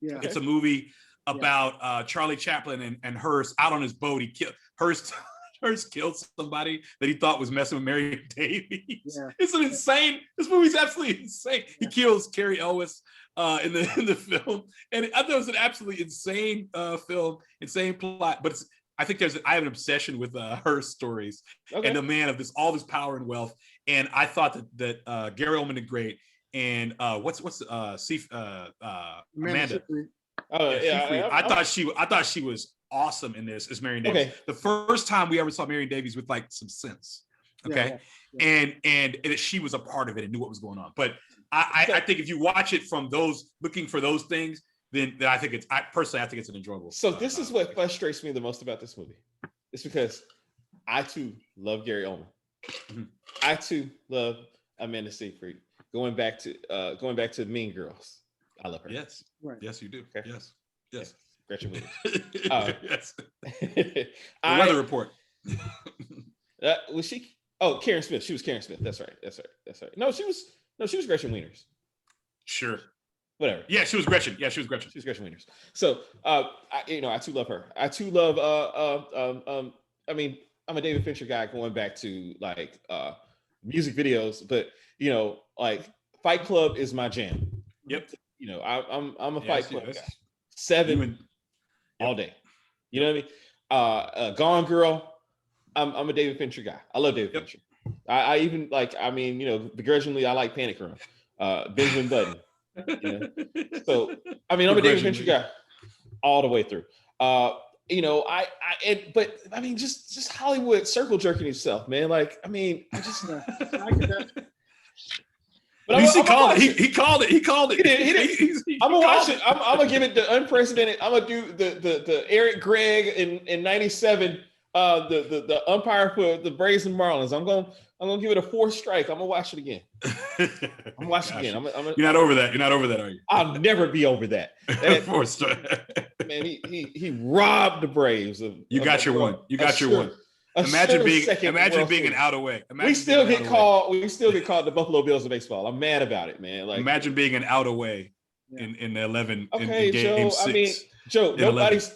Yeah, it's a movie about Charlie Chaplin and Hearst out on his boat. Hearst killed somebody that he thought was messing with Mary Davies. Yeah. It's an insane. This movie's absolutely insane. Yeah. He kills Carrie Elwes in the film, and I thought it was an absolutely insane film, insane plot. But I have an obsession with Hearst stories and the man of all this power and wealth. And I thought that Gary Oldman did great. And what's Amanda? I thought she was awesome in this as Marion Davies. Okay. The first time we ever saw Marion Davies with like some sense. Okay. Yeah. And she was a part of it and knew what was going on. But I think if you watch it from those looking for those things, then I think I think it's an enjoyable. So this is what frustrates me the most about this movie. It's because I too love Gary Oldman. Mm-hmm. I too love Amanda Seyfried. Going back to Mean Girls. I love her. Yes. Right. Yes, you do. Okay. Yes. Gretchen Williams. Yes. The Weather Report. Was she? Oh, Karen Smith. She was Karen Smith. That's right. No, she was Gretchen Wieners. Sure. Whatever. Yeah, she was Gretchen. She was Gretchen Wieners. So, I too love her. I too love. I mean, I'm a David Fincher guy going back to like music videos, but like Fight Club is my jam. Yep. I'm a Fight Club guy. 7 all day. You know what I mean? Gone Girl. I'm a David Fincher guy. I love David Fincher. I even begrudgingly I like Panic Room. Benjamin Button. So I'm a David Fincher guy all the way through. Just Hollywood circle jerking itself, man. Like, I just. But he called it. He called it. I'm gonna watch it. I'm gonna give it the unprecedented. I'm gonna do the Eric Gregg in '97. The umpire for the Braves and Marlins. I'm gonna give it a 4th strike. I'm gonna watch it again. I'm watching it again. You're not over that. You're not over that, are you? I'll never be over that. 4th strike. Man, he robbed the Braves. You got your one. Imagine being an out away. We still get called the Buffalo Bills of baseball. I'm mad about it, man. Like, imagine being an out away in the 11 in game 6. Joe, nobody's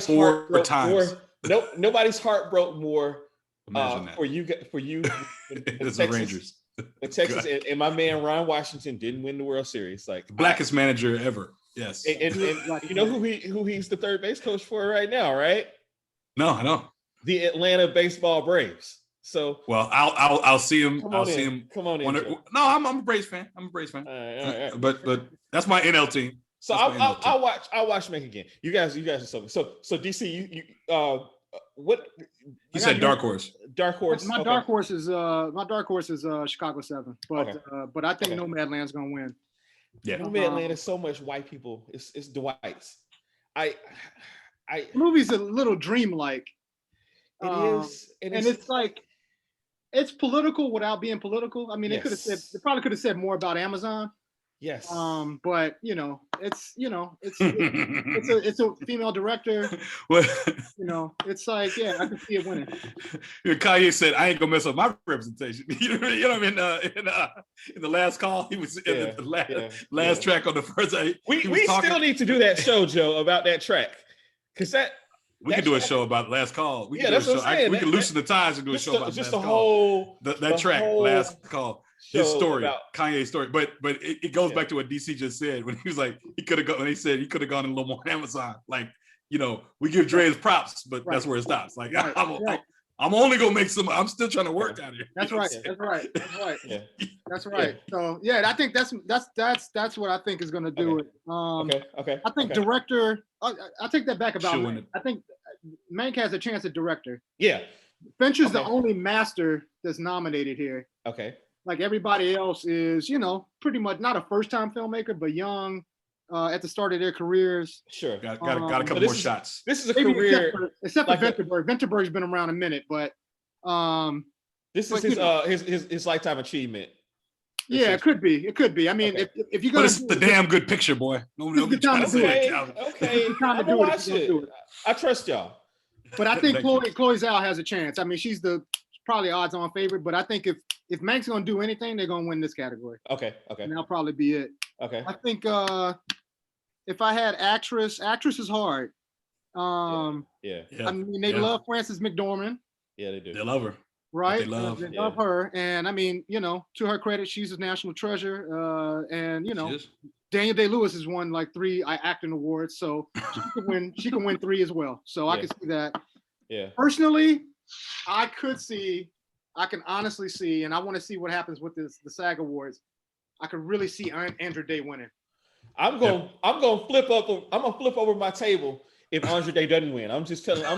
heart broke more. Nobody's heart broke more for you as the Rangers. Texas and my man Ron Washington didn't win the World Series. Like, blackest manager ever. Yes. And you know who he's the third base coach for right now, right? No, I don't. The Atlanta Baseball Braves. So I'll see him. See him. Come on in. No, I'm a Braves fan. All right. But that's my NL team. So I'll watch Make again. You guys are so DC. You what you said? Dark horse. Dark horse. My dark horse is Chicago 7. But I think Nomadland's gonna win. Yeah, Nomadland is so much white people. It's Dwight's. The movie's a little dreamlike. It is, and it's like it's political without being political. I mean, they probably could have said more about Amazon. Yes. But it's it's a female director. Well, it's like, I can see it winning. Kanye said, "I ain't gonna mess up my representation." In the last call, he was in the last track on the first. We still need to do that show, Joe, about that track, because we can do a show about Last Call. That's what I'm saying. We can loosen the ties and do a show about just Last Call. That track, Last Call. His story, Kanye's story, but it goes back to what DC just said when he was like he could have gone. When he said he could have gone in a little more Amazon, like we give Dre his props, but that's where it stops. Like I'm only gonna make some. I'm still trying to work out here. That's right. That's right. So I think that's what I think is gonna do it. Okay. I think director. I take that back about. I think Mank has a chance at director. Yeah. Fincher's the only master that's nominated here. Okay. Like everybody else is, pretty much not a first-time filmmaker, but young at the start of their careers. Sure, got a couple more shots. This is a career, except for Vinterberg. Vinterberg's been around a minute, but this is his lifetime achievement. Yeah, it could be. It could be. I mean, if you're gonna, but it's the damn good picture, boy. Okay, I'm gonna watch it. I trust y'all. But I think Chloe Zhao has a chance. I mean, she's probably odds-on favorite. But I think if Manx gonna do anything, they're gonna win this category. Okay. And that'll probably be it. Okay. I think if I had actress is hard. Yeah. I mean, they love Frances McDormand. Yeah, they do. They love her. Right? They love her. And I mean, to her credit, she's a national treasure. And Daniel Day-Lewis has won like 3 acting awards, so she can win 3 as well. So I can see that. Yeah. Personally, I can honestly see, and I want to see what happens with the SAG Awards. I could really see Andra Day winning. I'm gonna flip over my table if Andra Day doesn't win. I'm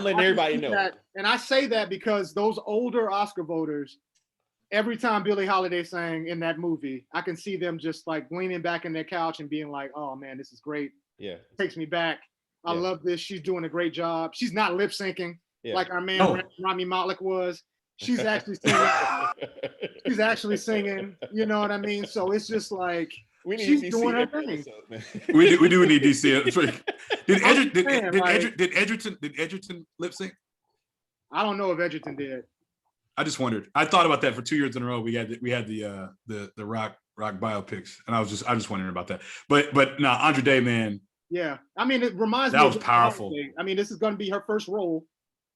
letting everybody know. That, and I say that because those older Oscar voters, every time Billie Holiday sang in that movie, I can see them just like leaning back in their couch and being like, "Oh man, this is great. Yeah, takes me back. I love this. She's doing a great job. She's not lip syncing like our man Rami Malek was. She's actually singing. She's actually singing. You know what I mean? So it's just like she's doing her thing. We do need DC. Did Edgerton lip sync? I don't know if Edgerton did. I just wondered. I thought about that for 2 years in a row. We had the rock biopics, and I was just wondering about that. But no, Andra Day, man. Yeah, I mean, it reminds me. That was powerful. I mean, this is going to be her first role.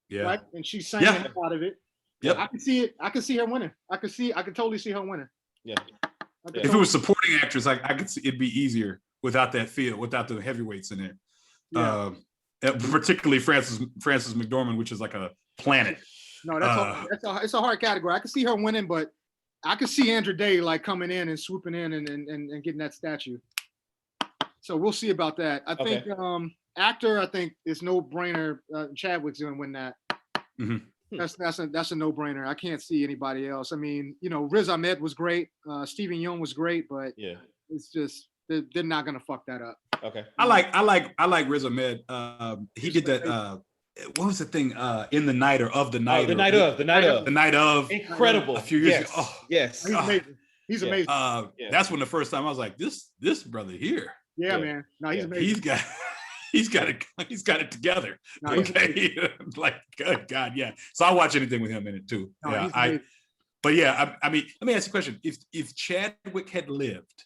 Yeah, right? And she sang out of it. Yep. I can see it. I can see her winning. I can totally see her winning. Yeah. If it was supporting actress, I could see it'd be easier without that feel, without the heavyweights in there. Yeah. Particularly Frances McDormand, which is like a planet. No, it's a hard category. I can see her winning, but I could see Andra Day like coming in and swooping in and getting that statue. So we'll see about that. I think actor, I think it's no brainer. Chadwick's gonna win that. Mm-hmm. That's a no brainer. I can't see anybody else. I mean, Riz Ahmed was great. Stephen Yeun was great, but it's just they're not gonna fuck that up. Okay. I like Riz Ahmed. He did that. What was the thing? In the night or of the night? The night of. Incredible. A few years ago. Oh, yes. He's amazing. He's amazing. That's when the first time I was like, this brother here. Yeah, man. No, he's amazing. He's got it together. No, okay. Like, good God, yeah. So I watch anything with him in it too. No, yeah. I mean, let me ask you a question. If Chadwick had lived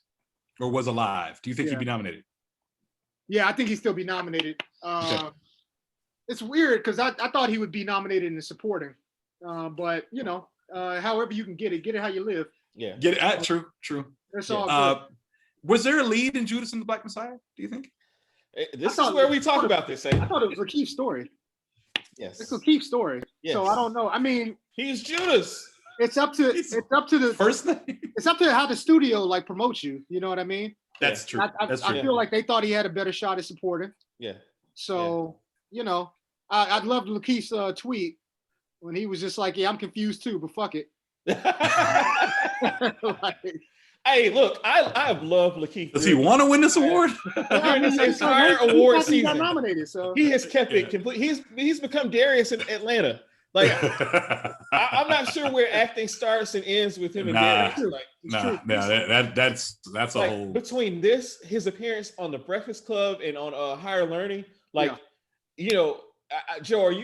or was alive, do you think he'd be nominated? Yeah, I think he'd still be nominated. It's weird because I thought he would be nominated in the supporting. But however you can get it how you live. Yeah. Get it. True. That's all good. Was there a lead in Judas and the Black Messiah, do you think? This is where we talk about this. I thought it was Lakeith's story. Yes. It's Lakeith's story. Yes. So I don't know. I mean, he's Judas. It's up to the first thing. It's up to how the studio like promotes you. You know what I mean? That's true. I feel like they thought he had a better shot at supporting. Yeah. So I'd love Lakeith's tweet when he was just like, "Yeah, I'm confused too, but fuck it." Hey, look, I have loved Lakeith. Does he want to win this award? During this entire award season, he got nominated, so he has kept it complete. He's become Darius in Atlanta. Like, I'm not sure where acting starts and ends with him and Darius. Like, that's a whole. Between his appearance on The Breakfast Club and on Higher Learning, like, Joe,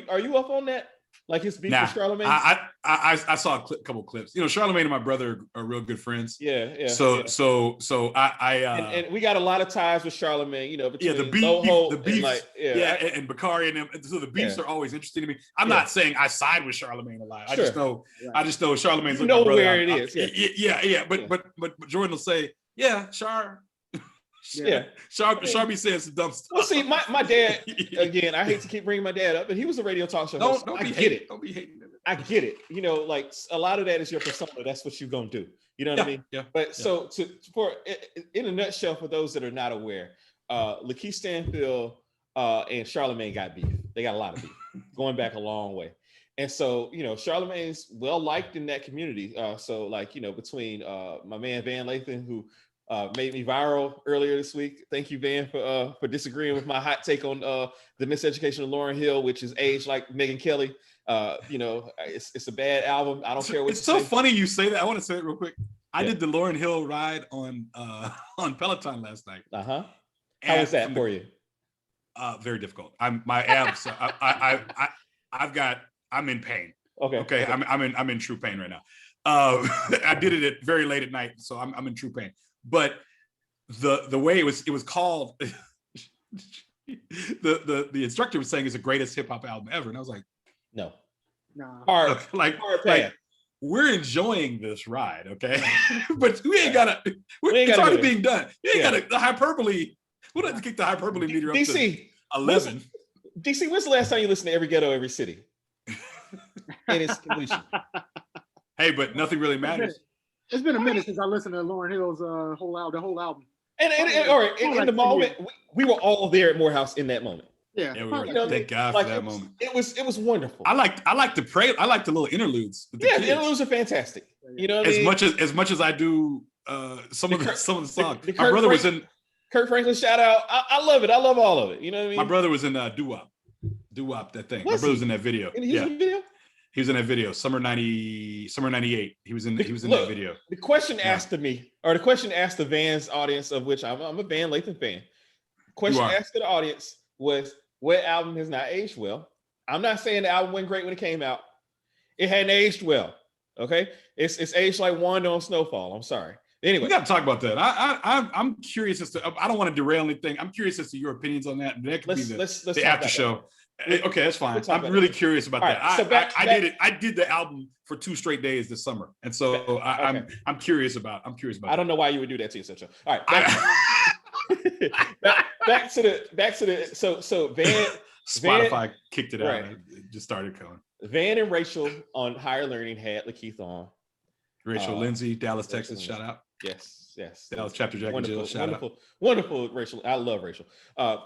are you up on that? Like his beef with Charlemagne? I saw a couple clips. Charlemagne and my brother are real good friends. Yeah. So and we got a lot of ties with Charlemagne. Between the beef, and Bakari and them. So the beefs are always interesting to me. I'm not saying I side with Charlemagne a lot. I just know Charlemagne's where it is. But Jordan will say, Char. Sharpie says some dumb stuff. Well, see, my dad, again, I hate to keep bringing my dad up, but he was a radio talk show host. Don't be hating. Don't be hating. I get it. Like a lot of that is your persona. That's what you're going to do. You know what I mean? Yeah. But so in a nutshell, for those that are not aware, Lakeith Stanfield and Charlemagne got beef. They got a lot of beef going back a long way. And so, Charlemagne's well liked in that community. Between my man Van Lathan, who made me viral earlier this week. Thank you, Van, for disagreeing with my hot take on the Miseducation of Lauryn Hill, which is aged like Megyn Kelly. It's a bad album. I don't care what. It's so funny you say that. I want to say it real quick. I did the Lauryn Hill ride on Peloton last night. How was that for you? Very difficult. My abs. I'm in pain. Okay. I'm in true pain right now. I did it very late at night, so I'm in true pain. But the way it was called, the instructor was saying it's the greatest hip hop album ever, and I was like, no. Hard we're enjoying this ride, okay? But we ain't gotta. It's already being done. You ain't gotta the hyperbole. We'll have to kick the hyperbole meter up to 11. DC, when's the last time you listened to Every Ghetto, Every City? In its completion. Hey, but nothing really matters. It's been a minute since I listened to Lauryn Hill's the whole album. And all right, in the moment, we were all there at Morehouse in that moment. Yeah, we were, thank God for that moment. It was wonderful. I like the little interludes. The interludes are fantastic. You know, as much as I do some of the songs. My brother was in Kirk Franklin shout out. I love it. I love all of it. You know what I mean? My brother was in Doo-Wop, that thing. My brother was in that video. Video? He was in that video. Summer 98. He was in that video. The question asked to me, or the question asked the Vans audience, of which I'm a Van Lathan fan. Question asked to the audience was, what album has not aged well? I'm not saying the album went great when it came out. It hadn't aged well. Okay, it's aged like Wanda on Snowfall. I'm sorry. Anyway, we got to talk about that. I'm curious as to. I don't want to derail anything. I'm curious as to your opinions on that. That could be the after show. Okay, that's fine. I'm really curious about that. Right, I did the album for 2 straight days this summer, and so I'm curious about. I don't know why you would do that to yourself. All right, back to the so Van. Spotify kicked it out. It just started going. Van and Rachel on Higher Learning had Lakeith on. Rachel Lindsay, Dallas, Texas. Shout out. Yes. Dallas chapter Jack and Jill. Shout out. Wonderful Rachel. I love Rachel.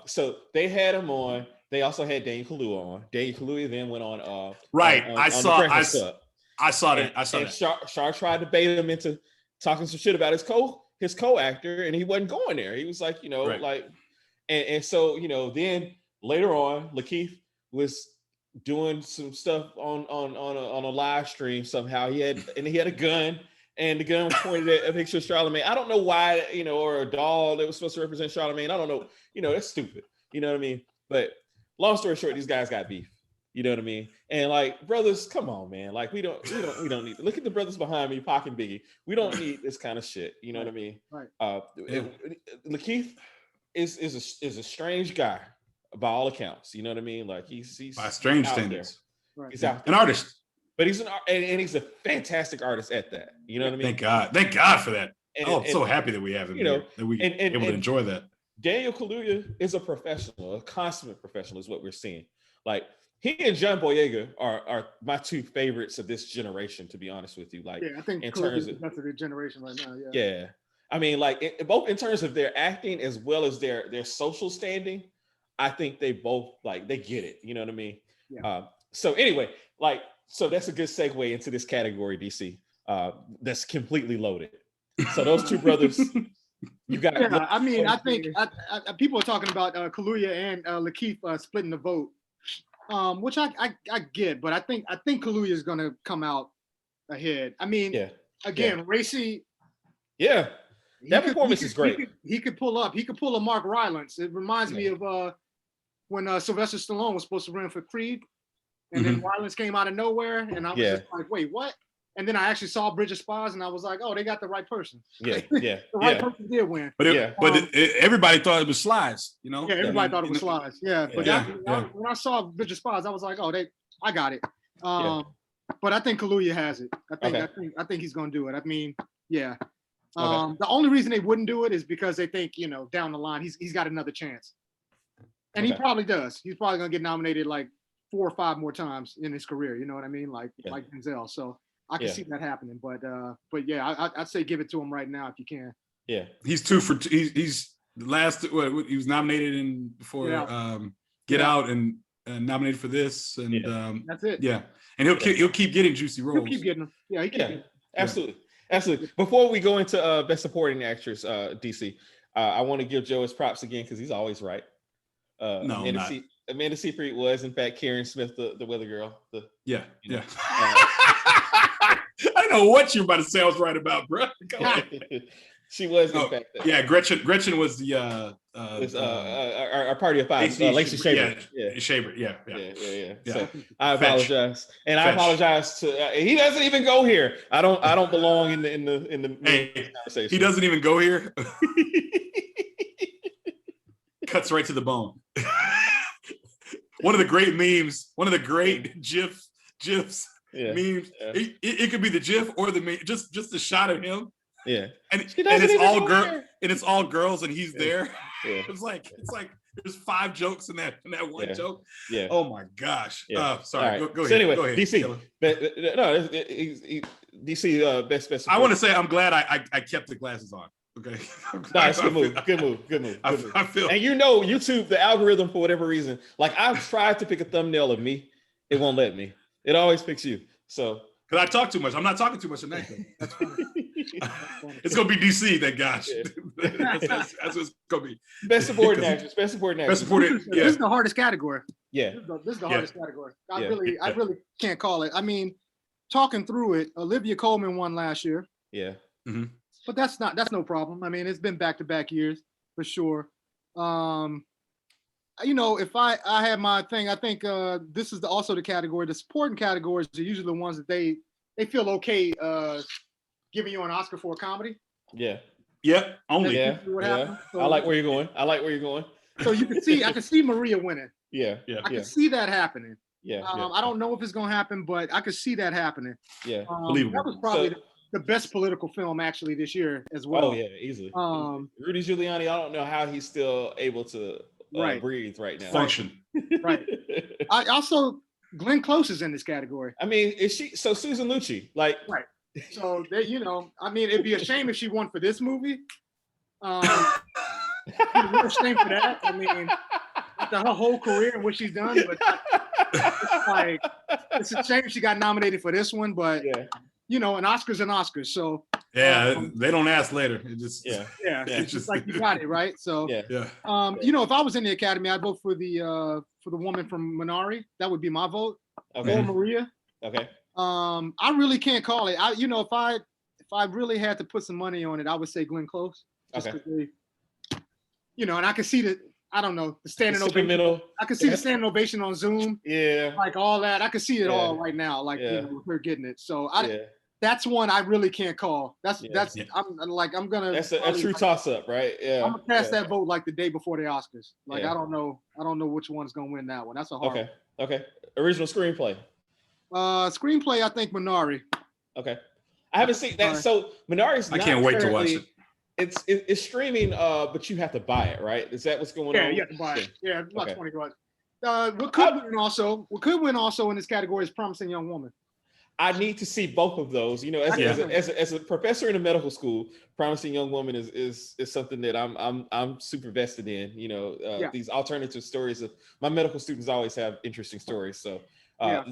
So they had him on. They also had Daniel Kaluuya on. Daniel Kaluuya then went on. I saw that. Shar tried to bait him into talking some shit about his co-actor, and he wasn't going there. He was like, and so then later on, Lakeith was doing some stuff on a live stream somehow. He had a gun, and the gun was pointed at a picture of Charlamagne. I don't know why, or a doll that was supposed to represent Charlamagne. I don't know. That's stupid. You know what I mean? But long story short, these guys got beef. You know what I mean? And like, brothers, come on, man. Like, we don't need to look at the brothers behind me, Pac and Biggie. We don't need this kind of shit. You know what I mean? Right. Lakeith is a strange guy by all accounts. You know what I mean? Like he's by strange standards. Right. He's out there. An artist. But he's and he's a fantastic artist at that. You know what I mean? Thank God for that. I'm so happy that we have him here, that we able to enjoy that. Daniel Kaluuya is a professional, a consummate professional is what we're seeing. Like he and John Boyega are my 2 favorites of this generation, to be honest with you. Like, I think in terms of the generation right now. Yeah. I mean, like both in terms of their acting as well as their social standing, I think they both they get it. You know what I mean? Yeah. So anyway, so that's a good segue into this category, DC. That's completely loaded. So those 2 brothers, you got. Yeah, I mean, I think people are talking about Kaluuya and Lakeith splitting the vote, which I get, but I think Kaluuya is going to come out ahead. I mean, Racy. Yeah, that performance is great. He could pull a Mark Rylance. It reminds me of when Sylvester Stallone was supposed to run for Creed, and then Rylance came out of nowhere, and I was just like, wait, what? And then I actually saw Bridge of Spies, and I was like, oh, they got the right person. Yeah. The right person did win. But everybody thought it was Slides, Yeah, everybody thought it was Slides. Yeah, but when I saw Bridge of Spies, I was like, oh, I got it. But I think Kaluuya has it. I think he's gonna do it. I mean, yeah. The only reason they wouldn't do it is because they think, down the line he's got another chance, and he probably does. He's probably gonna get nominated like 4 or 5 more times in his career. You know what I mean? Like Denzel. So I can see that happening. But yeah, I'd say give it to him right now if you can. Yeah, he's 2 for 2. He's the last. He was nominated before Get Out and nominated for this, and that's it. Yeah, and he'll keep getting juicy roles. He'll keep getting them. Yeah, he can. Absolutely. Before we go into Best Supporting Actress, DC, I want to give Joe his props again because he's always right. Amanda Seyfried was, in fact, Karen Smith, the weather girl. I didn't know what you're about to say I was right about, bro. She was in fact. Yeah, Gretchen was the our party of five. Lacey Shaver. Shaver. Yeah. So I apologize, and I apologize to. He doesn't even go here. I don't belong in the hey, conversation. He doesn't even go here. Cuts right to the bone. One of the great memes. One of the great gifs. Memes. Yeah. It could be the gif or the meme. Just the shot of him. Yeah, and it's all girls, and he's there. Yeah. It's like there's 5 jokes in that one joke. Yeah. Oh my gosh. Yeah. Sorry. Right. Go so ahead. Anyway, go ahead. DC. DC best. I want to say I'm glad I kept the glasses on. Okay. Nice. Good move. I feel. And YouTube, the algorithm, for whatever reason, like I've tried to pick a thumbnail of me, it won't let me. It always picks you. So. Because I talk too much. I'm not talking too much tonight. That's funny. It's gonna be DC. Thank gosh. Yeah. That's what it's gonna be. Best supporting actress. This is the hardest category. Yeah. This is the hardest category. I really can't call it. I mean, talking through it, Olivia Colman won last year. Yeah. Mm-hmm. But that's no problem. I mean, it's been back-to-back years for sure. If I had my thing, I think this is also the category. The supporting categories are usually the ones that they feel okay giving you an Oscar for a comedy. Yeah. Yep. Only. Yeah. So, I like where you're going. So I can see Maria winning. Yeah. I can see that happening. Yeah. I don't know if it's gonna happen, but I could see that happening. Yeah. Believable. That was probably the best political film actually this year as well. Oh yeah, easily. Rudy Giuliani, I don't know how he's still able to breathe right now. Function. Right. I also Glenn Close is in this category. I mean, is she so Susan Lucci? Like right. So that I mean, it'd be a shame if she won for this movie. Real shame for that. I mean, after her whole career and what she's done, but it's a shame she got nominated for this one. But an Oscar's an Oscar. So they don't ask later. It just it's just like you got it right. So if I was in the Academy, I'd vote for the woman from Minari. That would be my vote. Okay. Or Maria. Okay. I really can't call it. If I really had to put some money on it, I would say Glenn Close. Just okay. And I can see the standing ovation. I can see the standing ovation on Zoom. Yeah. Like all that. I can see it all right now. Like we're getting it. So that's one I really can't call. I'm gonna. That's a true toss up, right? Yeah. I'm gonna cast that vote like the day before the Oscars. Like I don't know which one's gonna win that one. That's a hard one. Okay. Original screenplay. Screenplay, I think Minari. Okay. I haven't seen that. So Minari's. I can't wait to watch it. It's streaming, but you have to buy it, right? Is that what's going on? Yeah, you have to buy it. Yeah, about $20. What could win also in this category is Promising Young Woman. I need to see both of those. As a professor in a medical school, Promising Young Woman is something that I'm super vested in. These alternative stories of my medical students always have interesting stories. So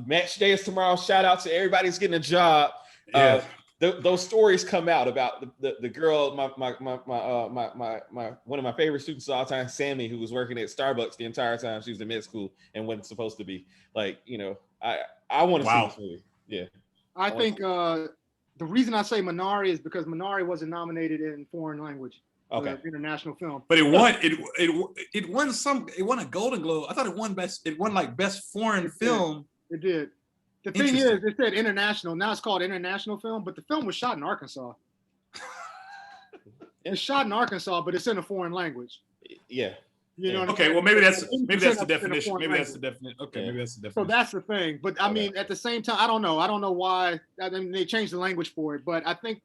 match day is tomorrow. Shout out to everybody who's getting a job. Those stories come out about the girl, my one of my favorite students of all time, Sammy, who was working at Starbucks the entire time she was in med school and wasn't supposed to be. Like, I want to see this movie. Yeah. I think the reason I say Minari is because Minari wasn't nominated in foreign language. International film. But it won. It won a Golden Globe. I thought it won best foreign film. It did. The thing is, it said international. Now it's called international film, but the film was shot in Arkansas. It's shot in Arkansas, but it's in a foreign language. Yeah. Okay. Well, maybe that's the definition. Maybe that's the definition. Okay. Maybe that's the definition. So that's the thing. But I mean, at the same time, I don't know why. I mean, they changed the language for it, but I think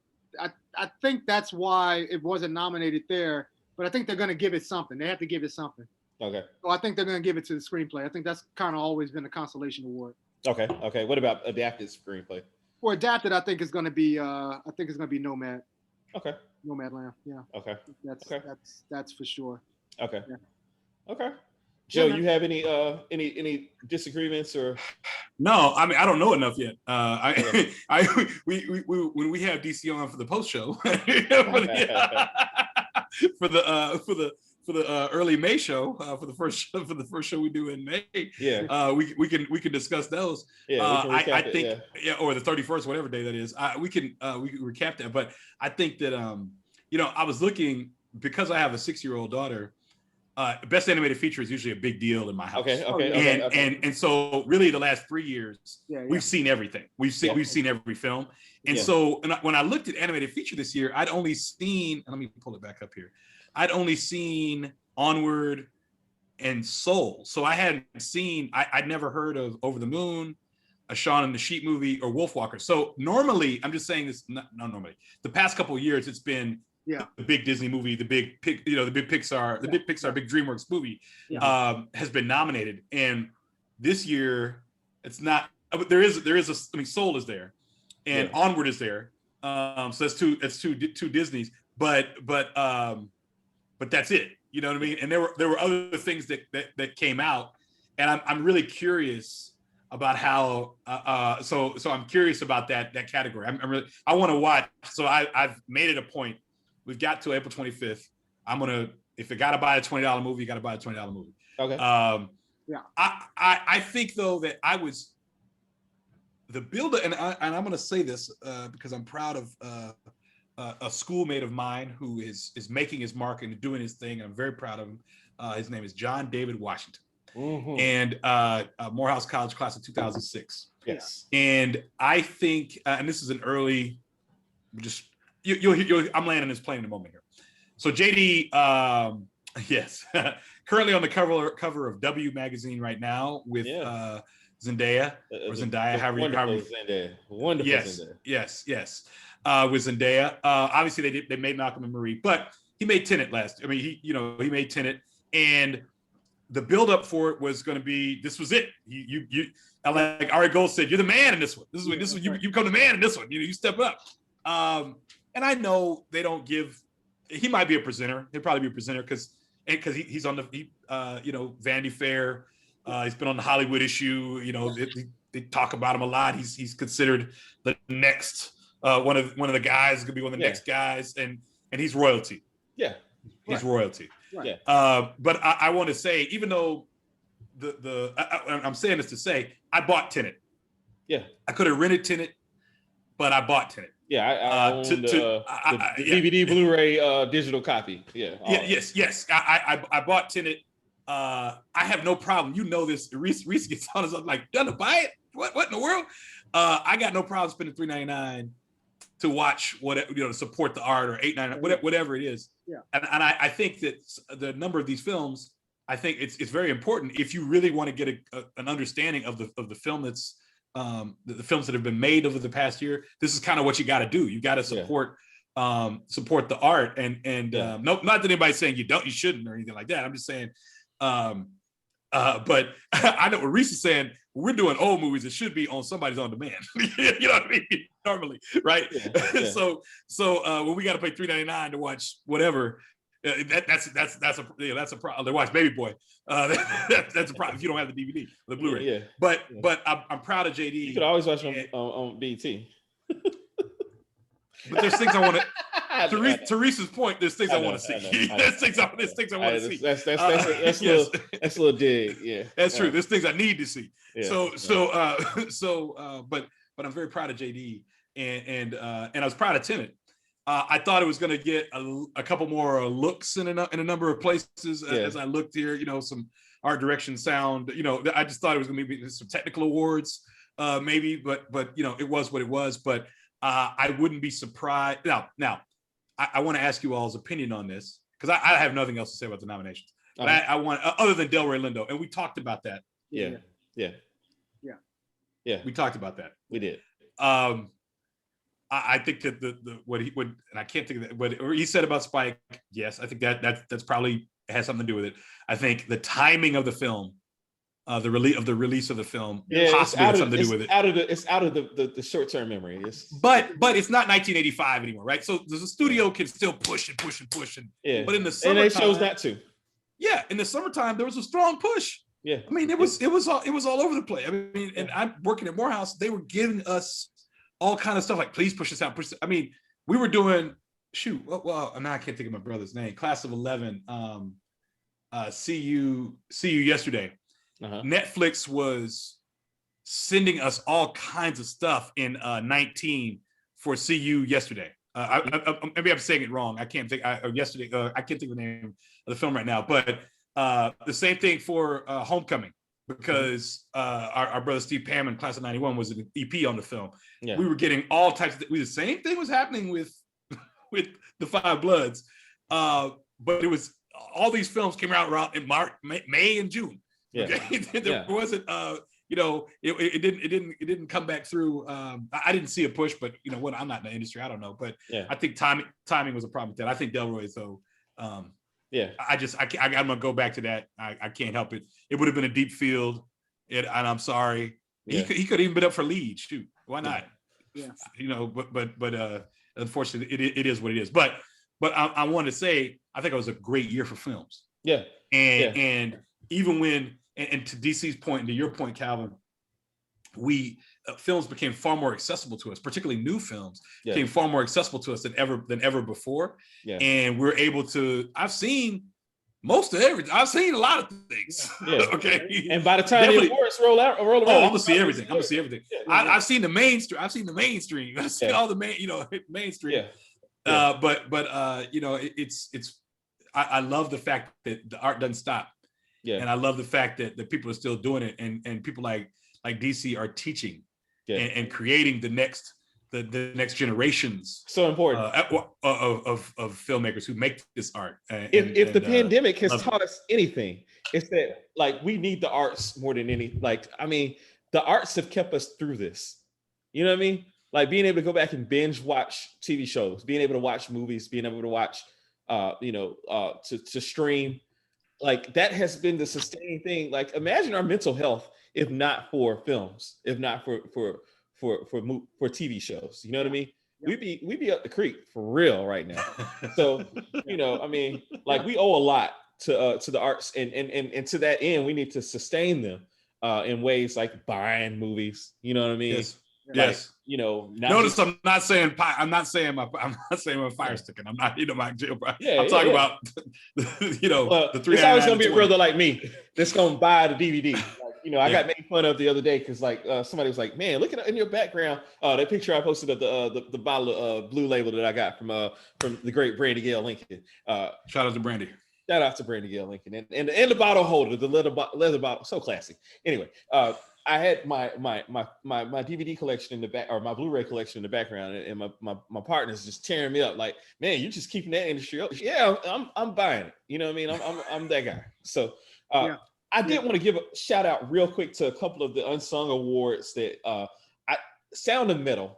that's why it wasn't nominated there. But I think they're going to give it something. They have to give it something. Okay. So I think they're going to give it to the screenplay. I think that's kind of always been a consolation award. Okay. What about adapted screenplay? For adapted, I think it's going to be Nomad. Okay. Nomadland. Yeah. Okay. That's for sure. Okay. Yeah. Okay. Joe, you have any disagreements or? No, I mean I don't know enough yet. When we have DC on for the post show for early May show for the first show we do in May. Yeah. We can discuss those. Yeah, I think or the 31st, whatever day that is. We can recap that. But I think that I was looking, because I have a 6-year-old daughter. Best animated feature is usually a big deal in my house. And so really the last 3 years we've seen everything. We've seen every film. And so when I looked at animated feature this year, I'd only seen, let me pull it back up here. I'd only seen Onward and Soul. So I hadn't seen, I'd never heard of Over the Moon, a Shaun and the Sheep movie, or Wolfwalker. So normally, I'm just saying this, not normally, the past couple of years, it's been the big Disney movie, the big Pixar, big DreamWorks movie has been nominated. And this year, it's not, Soul is there, and Onward is there. So that's two Disneys, but that's it. You know what I mean? And there were other things that came out, and I'm really curious about how. So I'm curious about that category. I want to watch. So I've made it a point. We've got to April 25th. If you got to buy a $20 movie, you got to buy a $20 movie. Okay. I think though that the builder, and I'm going to say this because I'm proud of a schoolmate of mine who is making his mark and doing his thing. And I'm very proud of him. His name is John David Washington, and Morehouse College class of 2006. Yes. And I think, and this is an early, I'm landing this plane in a moment here. So JD, yes, currently on the cover of W magazine right now with Zendaya or Zendaya, however Zendaya. Wonderful Zendaya. Yes. With Zendaya. Obviously they made Malcolm and Marie, but he made Tenet he made Tenet, and the buildup for it was going to be, this was it. You like Ari Gold said, you're the man in this one. This is you become the man in this one. You step up. And I know they don't give. He might be a presenter. He'll probably be a presenter because he's on the Vanity Fair. He's been on the Hollywood Issue. They talk about him a lot. He's considered the next one of the guys. Could be one of the next guys, and he's royalty. Yeah, he's royalty. Right. Yeah. But I want to say, even though I'm saying this to say, I bought Tenet. Yeah, I could have rented Tenet, but I bought Tenet. Yeah, I own the DVD, Blu-ray, digital copy. Yeah. Yes. I bought Tenet. I have no problem. You know this. Reese gets on us. I'm like, done to buy it? What in the world? I got no problem spending $3.99 to watch to support the art, or $8.99, whatever it is. Yeah. And I think that the number of these films, I think it's very important if you really want to get an understanding of the film that's. The films that have been made over the past year, this is kind of what you got to do. You got to support the art, and not that anybody's saying you shouldn't or anything like that. I'm just saying, but I know what Reese is saying. We're doing old movies. It should be on somebody's on demand. You know what I mean? Normally, right? Yeah. So when we got to pay $3.99 to watch whatever. That's a problem. They watch Baby Boy. That's a problem if you don't have the DVD, the Blu-ray. Yeah. But I'm proud of JD. You could always watch on BT. But there's things I want to. To Reese's point, there's things I want to see. There's things I want to see. That's a little dig. Yeah, that's true. There's things I need to see. Yeah. But I'm very proud of JD, and I was proud of Tenet. I thought it was going to get a couple more looks in a number of places as I looked here. Some art direction, sound. I just thought it was going to be some technical awards, maybe. But it was what it was. But I wouldn't be surprised. Now, I want to ask you all's opinion on this because I have nothing else to say about the nominations. But I want other than Delroy Lindo, and we talked about that. Yeah. We talked about that. We did. I think that what he would, and I can't think of that, what he said about Spike. Yes, I think that's probably has something to do with it. I think the timing of the film, the release of the film, possibly has something to do with it. It's out of the short-term memory. But it's not 1985 anymore, right? So the studio can still push and push and push, but in the summertime, and they chose not to. Yeah, in the summertime there was a strong push. Yeah, I mean it was all over the place. I mean, and I'm working at Morehouse. They were giving us all kind of stuff like, please push this out. I mean, we were doing, well, now I can't think of my brother's name. Class of 11. See You Yesterday, Netflix was sending us all kinds of stuff in 19 for See You Yesterday. Maybe I'm saying it wrong. I can't think. I can't think of the name of the film right now. But the same thing for Homecoming, because our brother Steve Pamman, class of '91, was an EP on the film. Yeah. We were getting all types of. The same thing was happening with the Five Bloods, but it was all these films came out around in March, May, and June. Yeah. Okay? There wasn't. It didn't come back through. I didn't see a push, but you know what? I'm not in the industry. I don't know, but I think timing was a problem with that. I think Delroy, though. I'm gonna go back to that. I can't help it. It would have been a deep field, and I'm sorry. Yeah. He could even been up for lead. Shoot, why not? Yeah. You know, but unfortunately, it is what it is. But I want to say I think it was a great year for films. Yeah. And even when. And to DC's point, and to your point, Calvin, films became far more accessible to us, particularly new films became far more accessible to us than ever before. Yeah. And we're able to. I've seen most of everything. I've seen a lot of things. Yeah. Okay. And by the time the awards roll around, I'm gonna see everything. Yeah. I've seen the mainstream. I've seen all the mainstream. Yeah. But you know, it's. I love the fact that the art doesn't stop. Yeah. And I love the fact that people are still doing it, and people like DC are teaching and creating the next generations. So important of filmmakers who make this art. If the pandemic has taught us anything, it's that like we need the arts more than any. Like I mean, the arts have kept us through this. You know what I mean? Like being able to go back and binge watch TV shows, being able to watch movies, being able to watch, to stream. Like that has been the sustaining thing. Like imagine our mental health if not for films, if not for TV shows. You know what I mean? Yep. We'd be up the creek for real right now. So you know, I mean, like we owe a lot to the arts, and to that end, we need to sustain them in ways like buying movies. You know what I mean? Yes. Like, yes. You know. Notice I'm not saying my fire sticking. I'm not my jail. I'm talking about the 3. It's always gonna be a brother like me that's gonna buy the DVD. Like, you know, I got made fun of the other day because like somebody was like, "Man, look at in your background that picture I posted of the bottle of Blue Label that I got from the great Brandy Gale Lincoln." Shout out to Brandy. Shout out to Brandy Gale Lincoln and the bottle holder, the leather bottle, so classy. Anyway, I had my DVD collection in the back, or my Blu-ray collection in the background, and my partner's just tearing me up. Like, man, you just keeping that industry up. Yeah, I'm buying it. You know what I mean? I'm that guy. So I did want to give a shout out real quick to a couple of the unsung awards that Sound of Metal,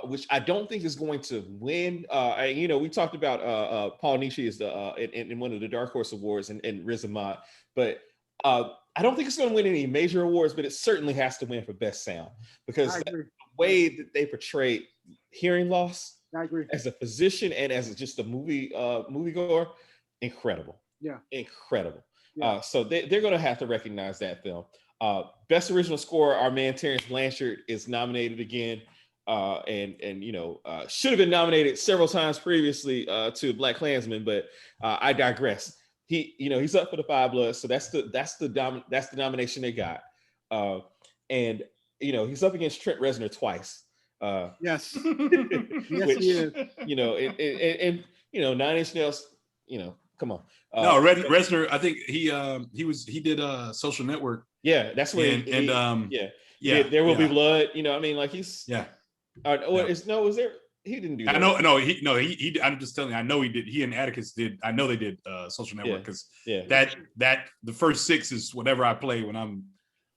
which I don't think is going to win. We talked about Paul Nietzsche is in one of the Dark Horse Awards and Riz Ahmed, but I don't think it's going to win any major awards, but it certainly has to win for best sound because the way that they portrayed hearing loss, I agree, as a physician and as just a moviegoer, incredible. Yeah, incredible. Yeah. So they're going to have to recognize that film. Best original score, our man Terrence Blanchard is nominated again, and should have been nominated several times previously to Black Klansman, but I digress. He's up for the Five Bloods, so that's the nomination they got, and he's up against Trent Reznor twice. Yes, yes, which, he is. And 9 Inch Nails. Come on. No, Reznor. I think he did Social Network. Yeah, that's what. There will be blood. He's was there. He didn't do that. I'm just telling you. I know he did. He and Atticus did. I know they did Social Network because that the first 6 is whatever I play when I'm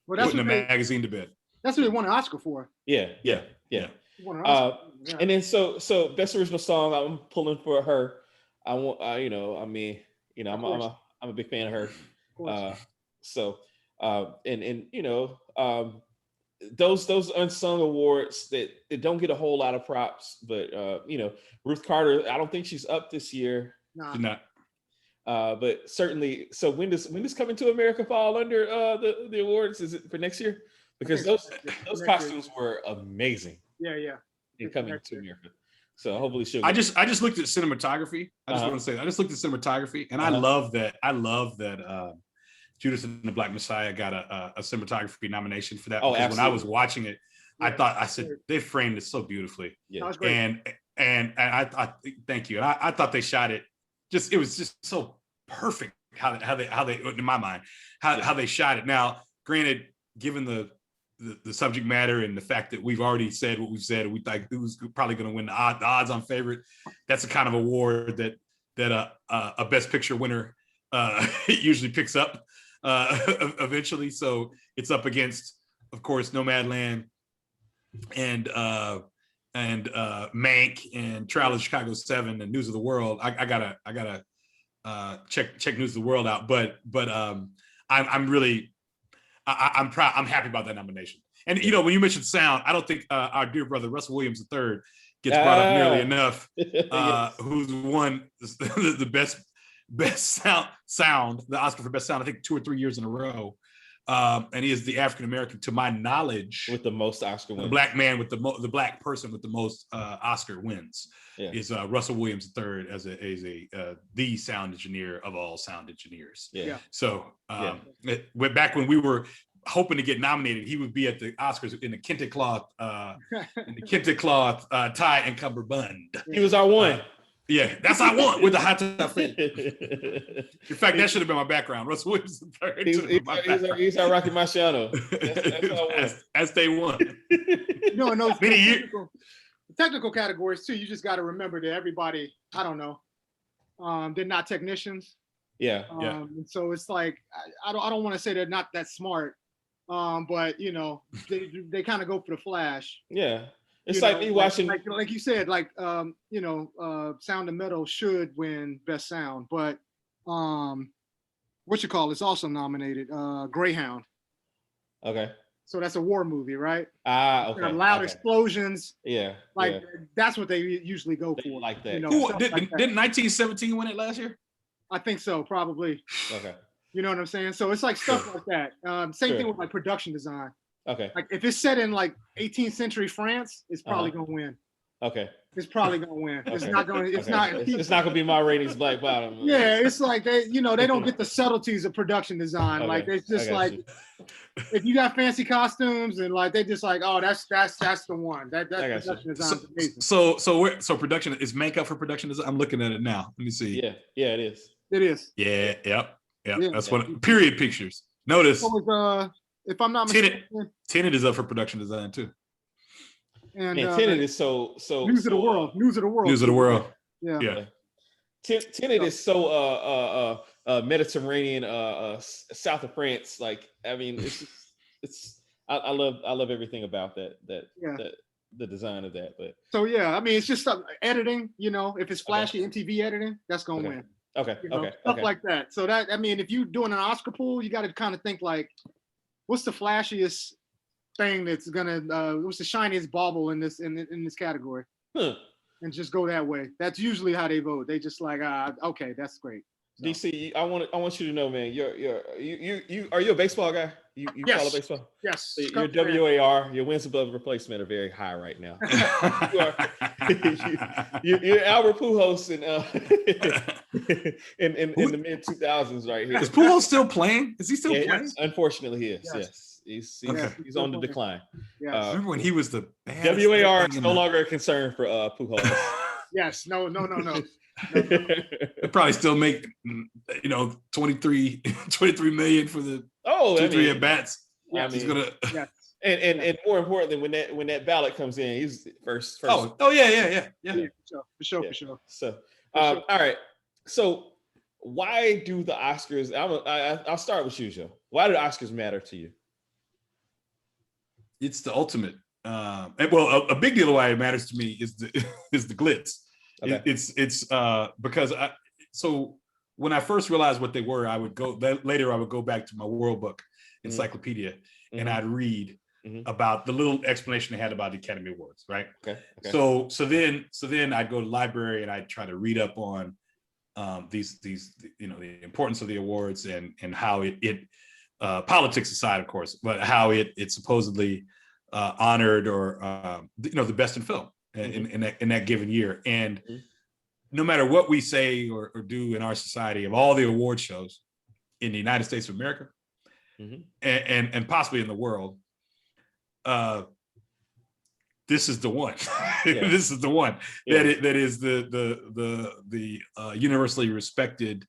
putting the magazine to bed. That's what they won an Oscar for. Yeah. And then so best original song, I'm pulling for her. I want. I'm a big fan of her. Those unsung awards that don't get a whole lot of props, but Ruth Carter, I don't think she's up this year. No, she's not. But certainly, so when does Coming to America fall under the awards? Is it for next year? Because those costumes were amazing. Yeah. In Coming to America. So hopefully she'll. I just looked at cinematography. I just want to say I just looked at cinematography, and I love that. Judas and the Black Messiah got a cinematography nomination for that. Because absolutely. When I was watching it, I said they framed it so beautifully. Yeah, that was great. And I thank you. And I thought they shot it it was just so perfect how they in my mind how they shot it. Now, granted, given the subject matter and the fact that we've already said what we've said, we thought it was probably going to win the odds on favorite. That's a kind of award that a Best Picture winner usually picks up eventually. So it's up against, of course, Nomadland and Mank and Trial of Chicago 7 and News of the World. I gotta check News of the World out, but I'm proud. I'm happy about that nomination. And when you mentioned sound, I don't think our dear brother Russell Williams III gets brought up nearly enough. Yes. Who's won the best sound, the Oscar for best sound, I think 2 or 3 years in a row. And he is the African American, to my knowledge, with the most Oscar wins. The black man with the black person with the most Oscar wins is Russell Williams III as the sound engineer of all sound engineers. Yeah. So back when we were hoping to get nominated, he would be at the Oscars in the kente cloth, tie and cummerbund. He was our one. Yeah, that's what I want with the high top fit. In fact, that should have been my background. Russell Williams III. He's our Rocky Marciano. That's as they won. No, many years. Technical categories too. You just got to remember that everybody, I don't know, they're not technicians. Yeah. And so it's like I don't want to say they're not that smart, but they kind of go for the flash. Yeah. It's like me watching, like you said, Sound of Metal should win best sound, but it's also nominated, Greyhound. Okay. So that's a war movie, right? Okay. Loud explosions. Yeah. That's what they usually go for. Like that. Didn't 1917 win it last year? I think so, probably. Okay. You know what I'm saying? So it's like stuff like that. Same thing with like production design. Okay. Like if it's set in like 18th century France, it's probably gonna win. Okay. It's probably gonna win. Okay. It's not gonna. It's not. It's not gonna be Ma Rainey's Black Bottom. Yeah, it's like they don't get the subtleties of production design. Okay. Like it's just like if you got fancy costumes and like they just like, oh, that's the one. That's production design. So production is Mank up for production design. I'm looking at it now. Let me see. Yeah, it is. It is. Yeah. Yep. That's one. Period pictures. Notice. If I'm not mistaken, Tenet is up for production design too. And Tenet is so News of the World. News of the World. Yeah. Tenet is so Mediterranean, south of France. Like, I mean, I love everything about that the design of that. But so I mean, it's just editing. If it's flashy MTV editing, that's gonna win. Okay. Stuff like that. So that, I mean, if you're doing an Oscar pool, you got to kind of think like, what's the flashiest thing that's gonna what's the shiniest bauble in this category? And just go that way. That's usually how they vote. They just like, okay, that's great. So. DC, I want you to know, man, you are you a baseball guy? You follow baseball? Yes. So your WAR, your wins above replacement are very high right now. You're Albert Pujols in the mid 2000s right here. Is Pujols still playing? Is he still playing? Unfortunately, he is. Yes. He's on the decline. Yeah. Remember when he was the WAR is no longer a concern for Pujols. Yes. No. They probably still make 23 million for the 2-3 at bats. Yeah, he's gonna. Yeah. And more importantly, when that ballot comes in, he's first. Oh yeah. For sure. So all right. So why do the Oscars? I'll start with you, Joe. Why do the Oscars matter to you? It's the ultimate. A big deal of why it matters to me is the glitz. Okay. It's because so when I first realized what they were, I would go back to my World Book encyclopedia and I'd read about the little explanation they had about the Academy Awards, right? Okay. So then I'd go to the library and I'd try to read up on these the importance of the awards and how it politics aside, of course, but how it supposedly honored or the best in film. in that given year. And no matter what we say or do in our society, of all the award shows in the United States of America and possibly in the world, this is the one. This is the one that is the universally respected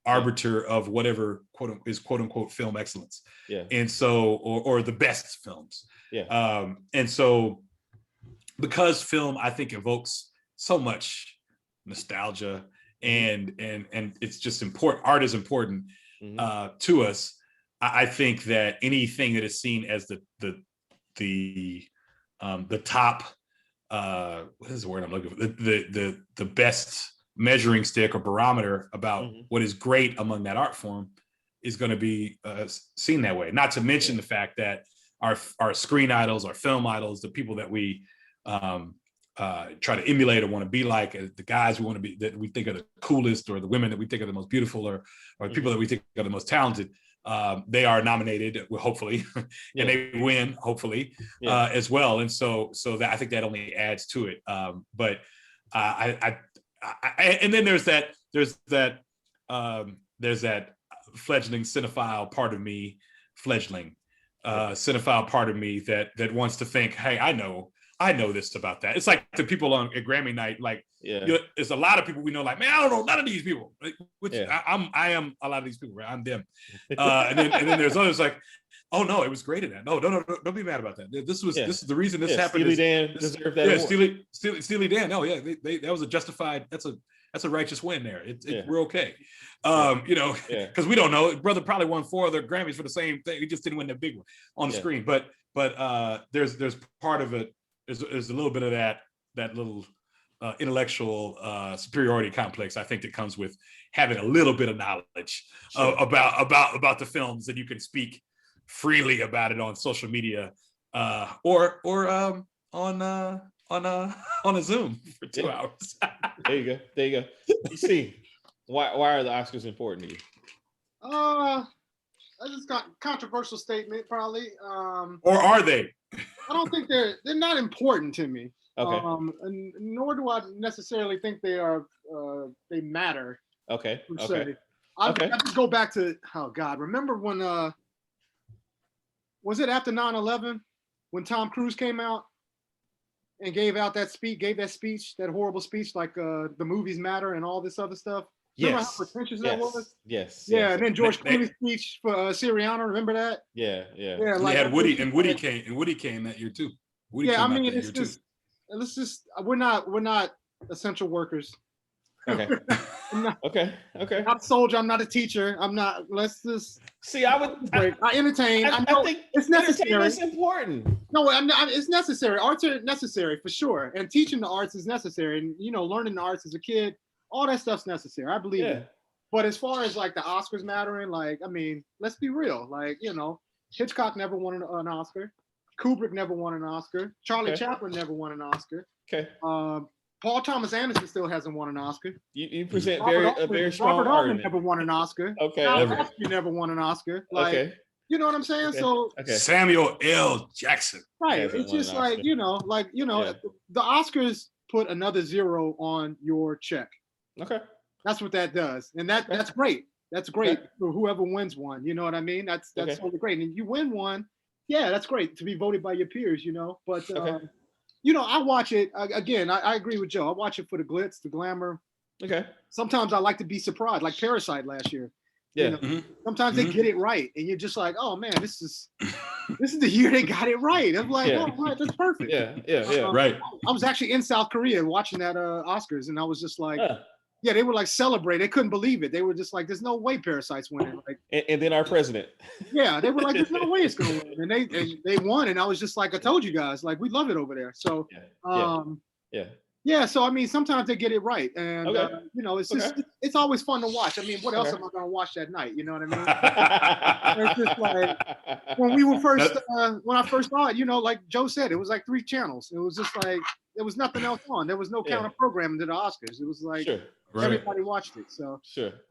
arbiter of whatever quote unquote film excellence. And so, or the best films. And so, because film, I think, evokes so much nostalgia and it's just important. Art is important to us. I think that anything that is seen as the top, what is the word I'm looking for? The best measuring stick or barometer about what is great among that art form is going to be seen that way. Not to mention the fact that our screen idols, our film idols, the people that we try to emulate or want to be like, the guys we want to be, that we think are the coolest, or the women that we think are the most beautiful, or the people that we think are the most talented, they are nominated, hopefully, and they win, hopefully, as well. And so that, I think that only adds to it. But and then there's that fledgling cinephile part of me, cinephile part of me that wants to think, hey, I know this about that. It's like the people at Grammy night, like, there's a lot of people we know, like, man, I don't know none of these people, which I am a lot of these people, right? I'm them. And then there's others like, oh no, it was great in that. No, don't be mad about that. This is the reason this happened. Steely Dan deserved that. Steely Dan. Oh yeah, that was a justified. That's a righteous win there. We're okay. Because we don't know. Brother probably won 4 other Grammys for the same thing. He just didn't win that big one on the screen. But there's part of it. There's a little bit of that little intellectual superiority complex, I think, that comes with having a little bit of knowledge about the films, and you can speak freely about it on social media or on a Zoom for 2 hours. There you go. You see, why are the Oscars important to you? I just got controversial statement, probably. Or are they? I don't think they're not important to me. Okay. And nor do I necessarily think they matter. Okay. I just go back to, oh God, remember when was it after 9/11 when Tom Cruise came out and gave that speech, that horrible speech, like the movies matter and all this other stuff? Remember how pretentious that was? Yes. Yeah, and then George Clooney's speech for Syriana, remember that? Yeah. Like, they had Woody came that year too. I mean, it's just, let's just, we're not essential workers. Okay. Okay. I'm not a soldier. I'm not a teacher. I'm not. Let's just see. I entertain. I think it's necessary. It's important. No, it's necessary. Arts are necessary for sure, and teaching the arts is necessary. And learning the arts as a kid, all that stuff's necessary. I believe it. But as far as like the Oscars mattering, like, I mean, let's be real. Like, Hitchcock never won an Oscar. Kubrick never won an Oscar. Charlie Chaplin never won an Oscar. Okay. Paul Thomas Anderson still hasn't won an Oscar. You present a very strong Robert argument. Altman never won an Oscar. Okay. You never won an Oscar. Like, you know what I'm saying? Okay. So Samuel L. Jackson. Right. It's just like, the Oscars put another 0 on your check. Okay. That's what that does. And that's great. That's great for whoever wins one. You know what I mean? That's totally great. And if you win one, that's great to be voted by your peers, But I watch it again. I agree with Joe. I watch it for the glitz, the glamour. Okay. Sometimes I like to be surprised, like Parasite last year. Yeah. Sometimes they get it right, and you're just like, oh man, this is the year they got it right. I'm like, oh, right, that's perfect. Yeah. Right. I was actually in South Korea watching that Oscars, and I was just like, they were like celebrating. They couldn't believe it. They were just like, there's no way Parasite's winning. Like, and then our president. Yeah, they were like, there's no way it's gonna win, and they won, and I was just like, I told you guys, like, we love it over there. So, so I mean, sometimes they get it right, and it's just it's always fun to watch. I mean, what else am I gonna watch that night? You know what I mean? It's just like when we were first when I first saw it, like Joe said, it was like 3 channels. It was just like there was nothing else on. There was no counter programming to the Oscars. It was like everybody watched it. So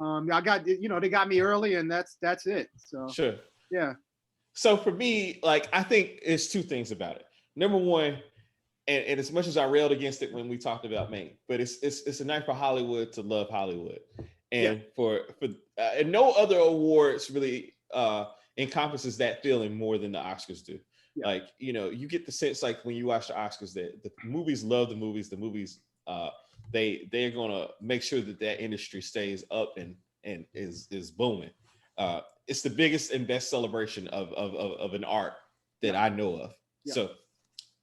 I got they got me early, and that's it. So So for me, like, I think it's 2 things about it. Number one, and as much as I railed against it when we talked about Maine, but it's a night for Hollywood to love Hollywood, and for and no other awards really encompasses that feeling more than the Oscars do. Yeah. Like, you know, you get the sense like when you watch the Oscars that the movies love the movies. The movies they're gonna make sure that industry stays up and is booming. It's the biggest and best celebration of an art that I know of. Yeah. So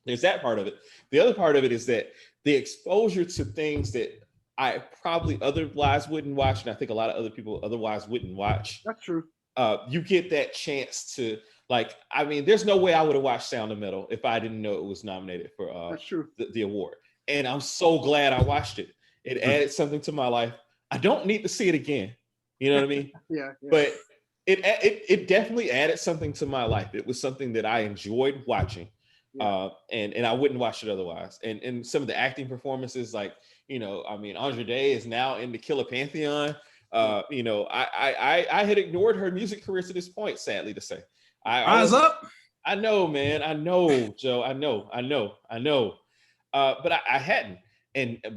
there's that part of it. The other part of it is that the exposure to things that I probably otherwise wouldn't watch, and I think a lot of other people otherwise wouldn't watch. That's true. You get that chance to, like, I mean, there's no way I would have watched Sound of Metal if I didn't know it was nominated for that's true. The award. And I'm so glad I watched it. It added something to my life. I don't need to see it again. You know what I mean? Yeah. But it definitely added something to my life. It was something that I enjoyed watching. Yeah. And I wouldn't watch it otherwise. And some of the acting performances, like, you know, I mean, Andra Day is now in the Killer Pantheon. You know, I had ignored her music career to this point, sadly to say. Rise up. I know, man. I know, Joe. I know. But I hadn't.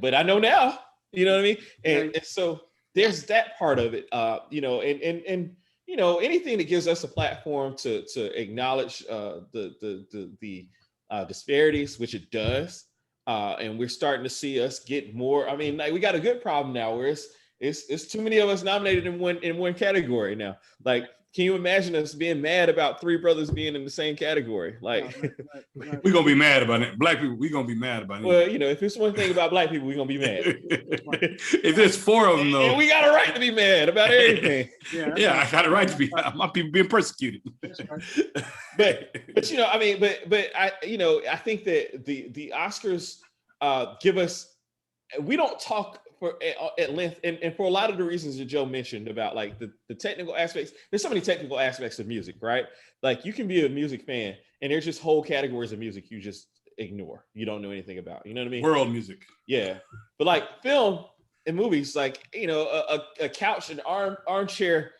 But I know now. You know what I mean? And so there's that part of it. You know, and you know, anything that gives us a platform to acknowledge the disparities, which it does, and we're starting to see us get more. I mean, like, we got a good problem now where it's too many of us nominated in one category now. Like, can you imagine us being mad about three brothers being in the same category? Like, right. We're gonna be mad about it. Black people, we're gonna be mad about it. Well, you know, if it's one thing about Black people, we're gonna be mad. If there's four of them, though, and we got a right to be mad about everything. Yeah, I got a right to be. My people being persecuted. But you know, I mean, but I, you know, I think that the Oscars give us. We don't talk at length, and for a lot of the reasons that Joe mentioned about, like, the technical aspects. There's so many technical aspects of music, right? Like, you can be a music fan and there's just whole categories of music you just ignore, you don't know anything about, you know what I mean? World music. Yeah. But like film and movies, like, you know, a couch and armchair,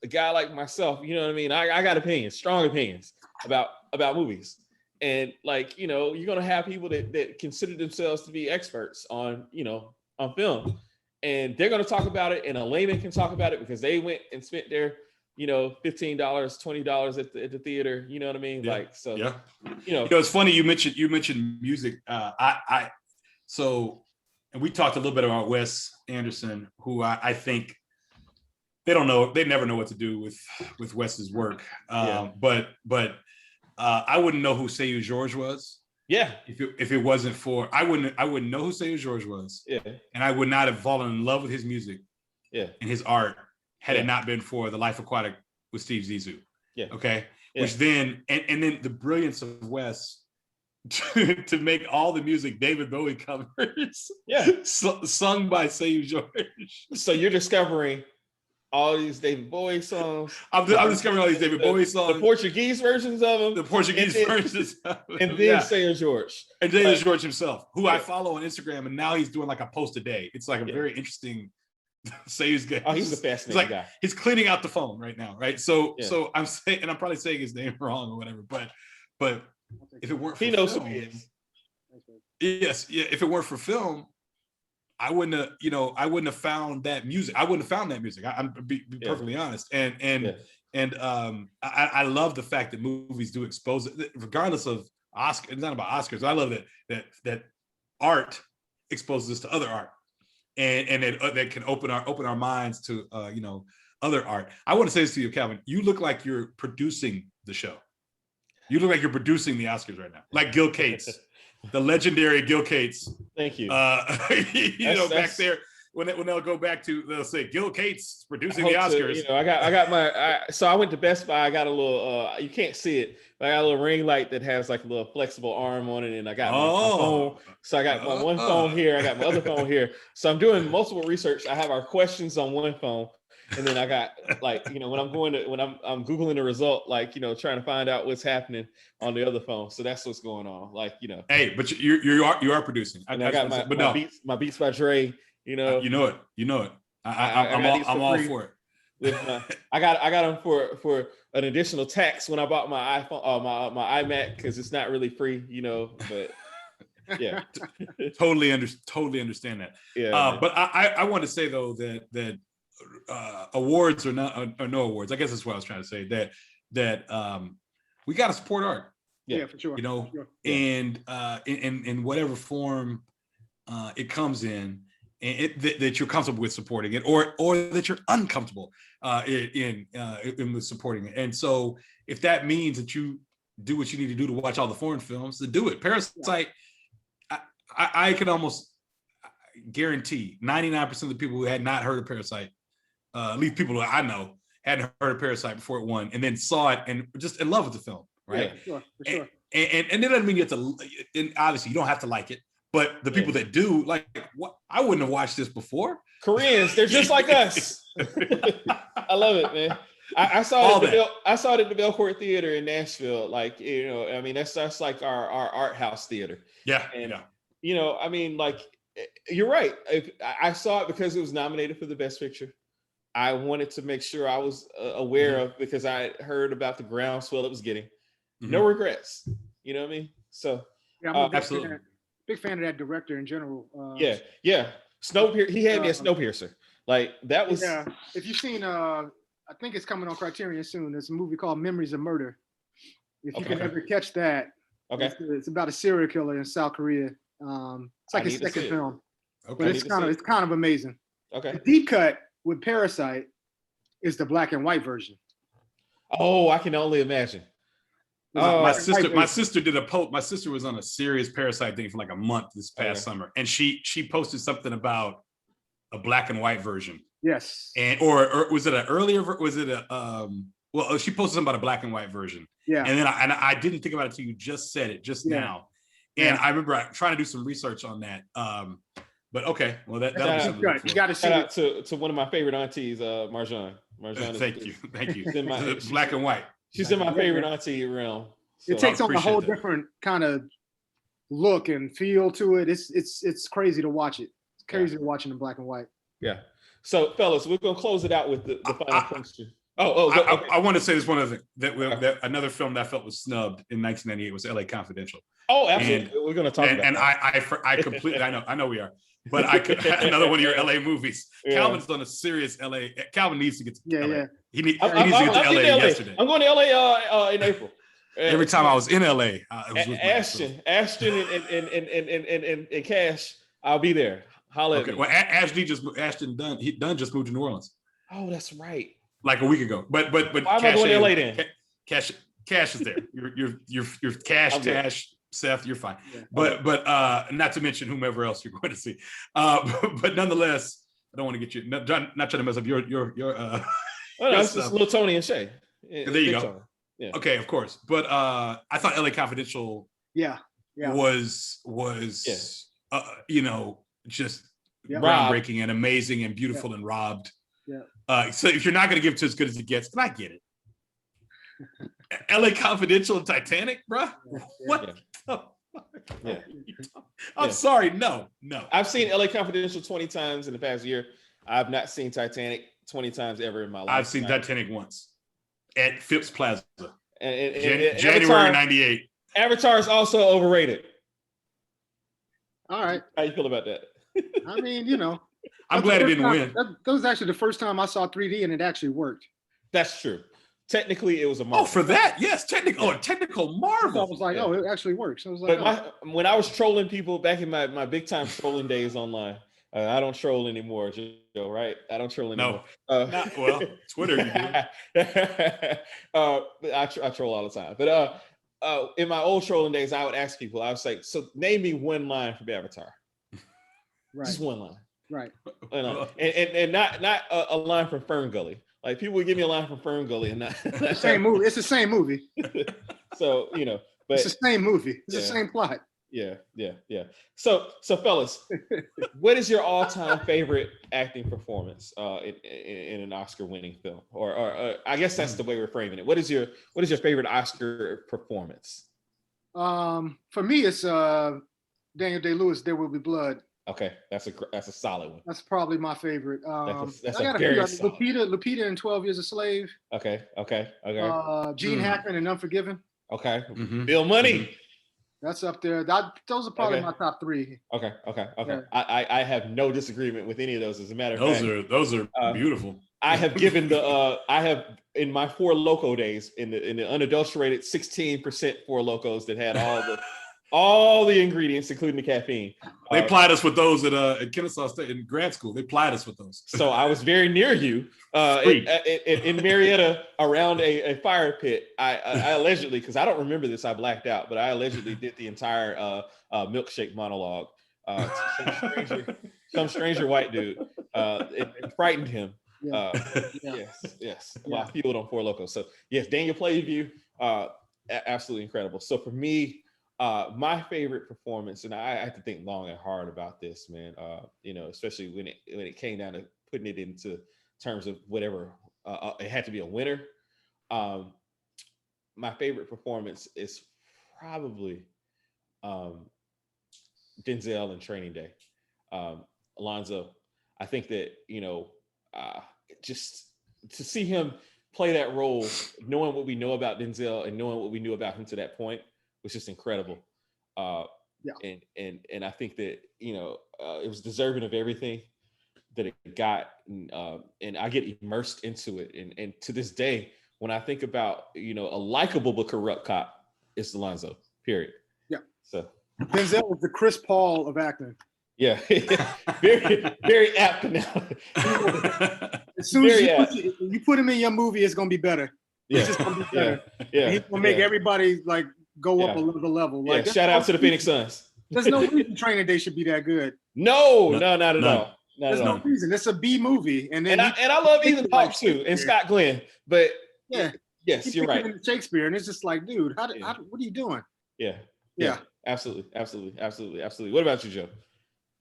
a guy like myself, you know what I mean? I got opinions, strong opinions about movies. And, like, you know, you're gonna have people that consider themselves to be experts on, you know, on film, and they're going to talk about it, and a layman can talk about it because they went and spent their, you know, $15, $20 at the theater, you know what I mean? Yeah. Like, so, yeah, you know, it's funny you mentioned music. So, and we talked a little bit about Wes Anderson, who I think they never know what to do with Wes's work. But I wouldn't know who Seyu George was. Yeah. If it wasn't for, I wouldn't know who Seyu George was. Yeah. And I would not have fallen in love with his music. Yeah. And his art had it not been for The Life Aquatic with Steve Zissou. Yeah. Okay. Yeah. Which then and then the brilliance of Wes to make all the music David Bowie covers. Yeah. Sung by Seyu George. So you're discovering all these David Bowie songs. I'm discovering all these David Bowie songs. The Portuguese versions of them. The Portuguese versions of them. And then Seyu George. And Seyu George himself, who I follow on Instagram, and now he's doing like a post a day. It's like a very interesting Seyu's guy. Oh, he's a fascinating guy. He's cleaning out the phone right now, right? So I'm saying, and I'm probably saying his name wrong or whatever, but if it weren't for film, who he is. Yes, yeah. If it weren't for film, I wouldn't have found that music. I'm be perfectly honest. And I love the fact that movies do expose it, regardless of Oscar. It's not about Oscars. I love that art exposes us to other art, and that can open our minds to other art. I want to say this to you, Calvin. You look like you're producing the show. You look like you're producing the Oscars right now, like Gil Cates. The legendary Gil Cates. Thank you. Back there when they'll go back to, they'll say Gil Cates producing the Oscars. I got my. So I went to Best Buy. I got a little. You can't see it, but I got a little ring light that has like a little flexible arm on it, and I got my phone. So I got my one phone here. I got my other phone here. So I'm doing multiple research. I have our questions on one phone. And then I got, like, when I'm I'm Googling the result, like, trying to find out what's happening on the other phone. So that's what's going on. Like, Hey, but you are producing. And I got my Beats by Dre, You know it. I'm all for it. I got them for an additional tax when I bought my iPhone, my iMac, because it's not really free, but Yeah. Totally understand that. Yeah. But I want to say though that awards or no awards, I guess that's what I was trying to say, that we got to support art. Yeah, for sure. You know, for sure. And in whatever form it comes in, and that you're comfortable with supporting it, or that you're uncomfortable in with supporting it. And so if that means that you do what you need to do to watch all the foreign films, to do it. Parasite, I can almost guarantee 99% of the people who had not heard of Parasite, at least people that I know, hadn't heard of Parasite before it won, and then saw it and just in love with the film, right? Yeah, for sure. And it doesn't mean you have to, and obviously you don't have to like it, but the people that do, like, what, I wouldn't have watched this before. Koreans, they're just like us. I love it, man. I saw it at the Belcourt Theater in Nashville. Like, you know, I mean, that's like our art house theater. Yeah. And, you know, I mean, like, you're right. I saw it because it was nominated for the Best Picture. I wanted to make sure I was aware of, because I heard about the groundswell it was getting. No regrets. You know what I mean? So yeah, I'm absolutely big fan of that director in general. Yeah. Snowpiercer. He had me at Snowpiercer. Like, that was. Yeah. If you've seen, I think it's coming on Criterion soon. There's a movie called Memories of Murder. If you can ever catch that, it's about a serial killer in South Korea. It's like his second film, but it's kind of amazing. Okay. The deep cut with Parasite is the black and white version. Oh, I can only imagine. My sister did a post. My sister was on a serious Parasite thing for like a month this past summer, and she posted something about a black and white version. Yes. And or was it an earlier? Was it a well? She posted something about a black and white version. Yeah. And then I didn't think about it until you just said it just now, and I remember trying to do some research on that. But okay, well that'll be something. Right. You got to see it. To one of my favorite aunties, Marjan. Thank you. It's black and white. She's in my favorite auntie realm. So it takes on a whole different kind of look and feel to it. It's crazy to watch it. It's crazy to watch it in black and white. Yeah. So, fellas, we're gonna close it out with the final question. I want to say this one other thing that another film that I felt was snubbed in 1998 was L.A. Confidential. Oh, absolutely. We're gonna talk about. And I completely I know we are. But I could another one of your LA movies. Yeah. Calvin's on a serious LA. Calvin needs to get to LA. Yeah. He needs to get to LA yesterday. I'm going to LA in April. Every time I was in LA, Ashton and Cash, I'll be there. Holla at me. Well, Ashton Dunn just moved to New Orleans. Oh, that's right. Like a week ago. But why am I going to LA then? Cash is there. You're Cash, Tash. Seth, you're fine. Yeah. But not to mention whomever else you're going to see. But nonetheless, I don't want to get you not trying to mess up your it's just little Tony and Shay. There you go. Yeah. Okay, of course. But I thought LA Confidential was just groundbreaking and amazing and beautiful and robbed. Yeah. So if you're not going to give it to as good as it gets, then I get it. LA Confidential and Titanic, bro. What? Yeah. I'm sorry. No. I've seen LA Confidential 20 times in the past year. I've not seen Titanic 20 times ever in my life. I've seen Titanic once at Phipps Plaza. And January '98. Avatar is also overrated. All right. How you feel about that? I mean, I'm glad it didn't win. That was actually the first time I saw 3D and it actually worked. That's true. Technically, it was a marvel. Oh, for that, yes, technical marvel. I was like, oh, it actually works. I was like, when I was trolling people back in my big time trolling days online, I don't troll anymore, Joe. Right? I don't troll anymore. No, well, Twitter, you do. I troll all the time. But in my old trolling days, I would ask people. I would say, "So, name me one line from Avatar." Right. Just one line. Right. And not a line from Fern Gully. Like, people would give me a line from Fern Gully and not the same movie. It's the same movie. So, but it's the same movie. It's the same plot. Yeah. So fellas, what is your all-time favorite acting performance in an Oscar-winning film? Or I guess that's the way we're framing it. What is your favorite Oscar performance? For me, it's Daniel Day-Lewis, There Will Be Blood. Okay, that's a solid one. That's probably my favorite. That's I got very solid. Lupita in 12 Years a Slave. Okay. Gene Hackman in Unforgiven. Okay. Bill Money. That's up there. Those are probably my top 3. Okay. Yeah. I have no disagreement with any of those. As a matter of fact, those are beautiful. I have given in my Four Loko days in the unadulterated 16% Four Lokos that had all the ingredients, including the caffeine. They plied us with those at Kennesaw State in grad school. They plied us with those. So I was very near you in Marietta around a fire pit. I allegedly, because I don't remember this, I blacked out, but I allegedly did the entire milkshake monologue. Some stranger white dude. It frightened him. Yes. Well, I fueled on Four Loko. So yes, Daniel Plainview, absolutely incredible. So for me, my favorite performance, and I had to think long and hard about this, man. Especially when it came down to putting it into terms of whatever, it had to be a winner. My favorite performance is probably Denzel in Training Day. Alonzo, I think that just to see him play that role, knowing what we know about Denzel and knowing what we knew about him to that point, was just incredible. And I think that it was deserving of everything that it got, and I get immersed into it. And to this day, when I think about a likable but corrupt cop, it's Alonzo. Period. Yeah. So Denzel was the Chris Paul of acting. Yeah, very very apt now. As soon as you put him in your movie, it's gonna be better. Yeah. It's just gonna be better. Yeah. He's gonna make everybody like go up another level. Like, shout out to the Phoenix Suns. There's no reason Training Day should be that good. No, not at all. There's no reason. It's a B movie, and I love Ethan Hawke too, and Scott Glenn. But yes, you're right. Shakespeare, and it's just like, dude, what are you doing? Yeah. Absolutely. What about you, Joe?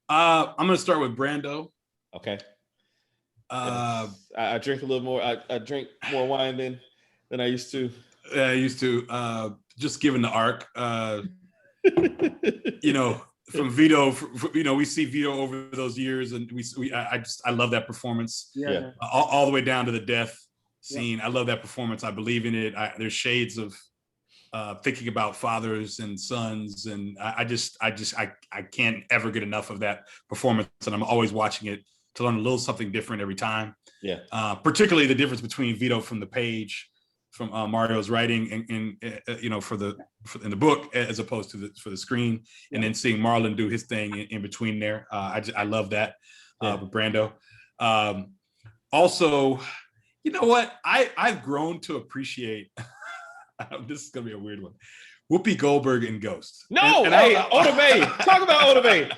I'm gonna start with Brando. Okay. I drink a little more. I drink more wine than I used to. I used to. Just given the arc, from Vito. We see Vito over those years, and I love that performance. Yeah. All the way down to the death scene. Yeah. I love that performance. I believe in it. There's shades of thinking about fathers and sons, and I can't ever get enough of that performance, and I'm always watching it to learn a little something different every time. Yeah. Particularly the difference between Vito from the page, from Mario's writing in the book, as opposed to for the screen, and then seeing Marlon do his thing in between there. I love that with Brando. Also, you know what? I've grown to appreciate. This is gonna be a weird one. Whoopi Goldberg in Ghost. No, Oda Mae. Talk about Oda Mae.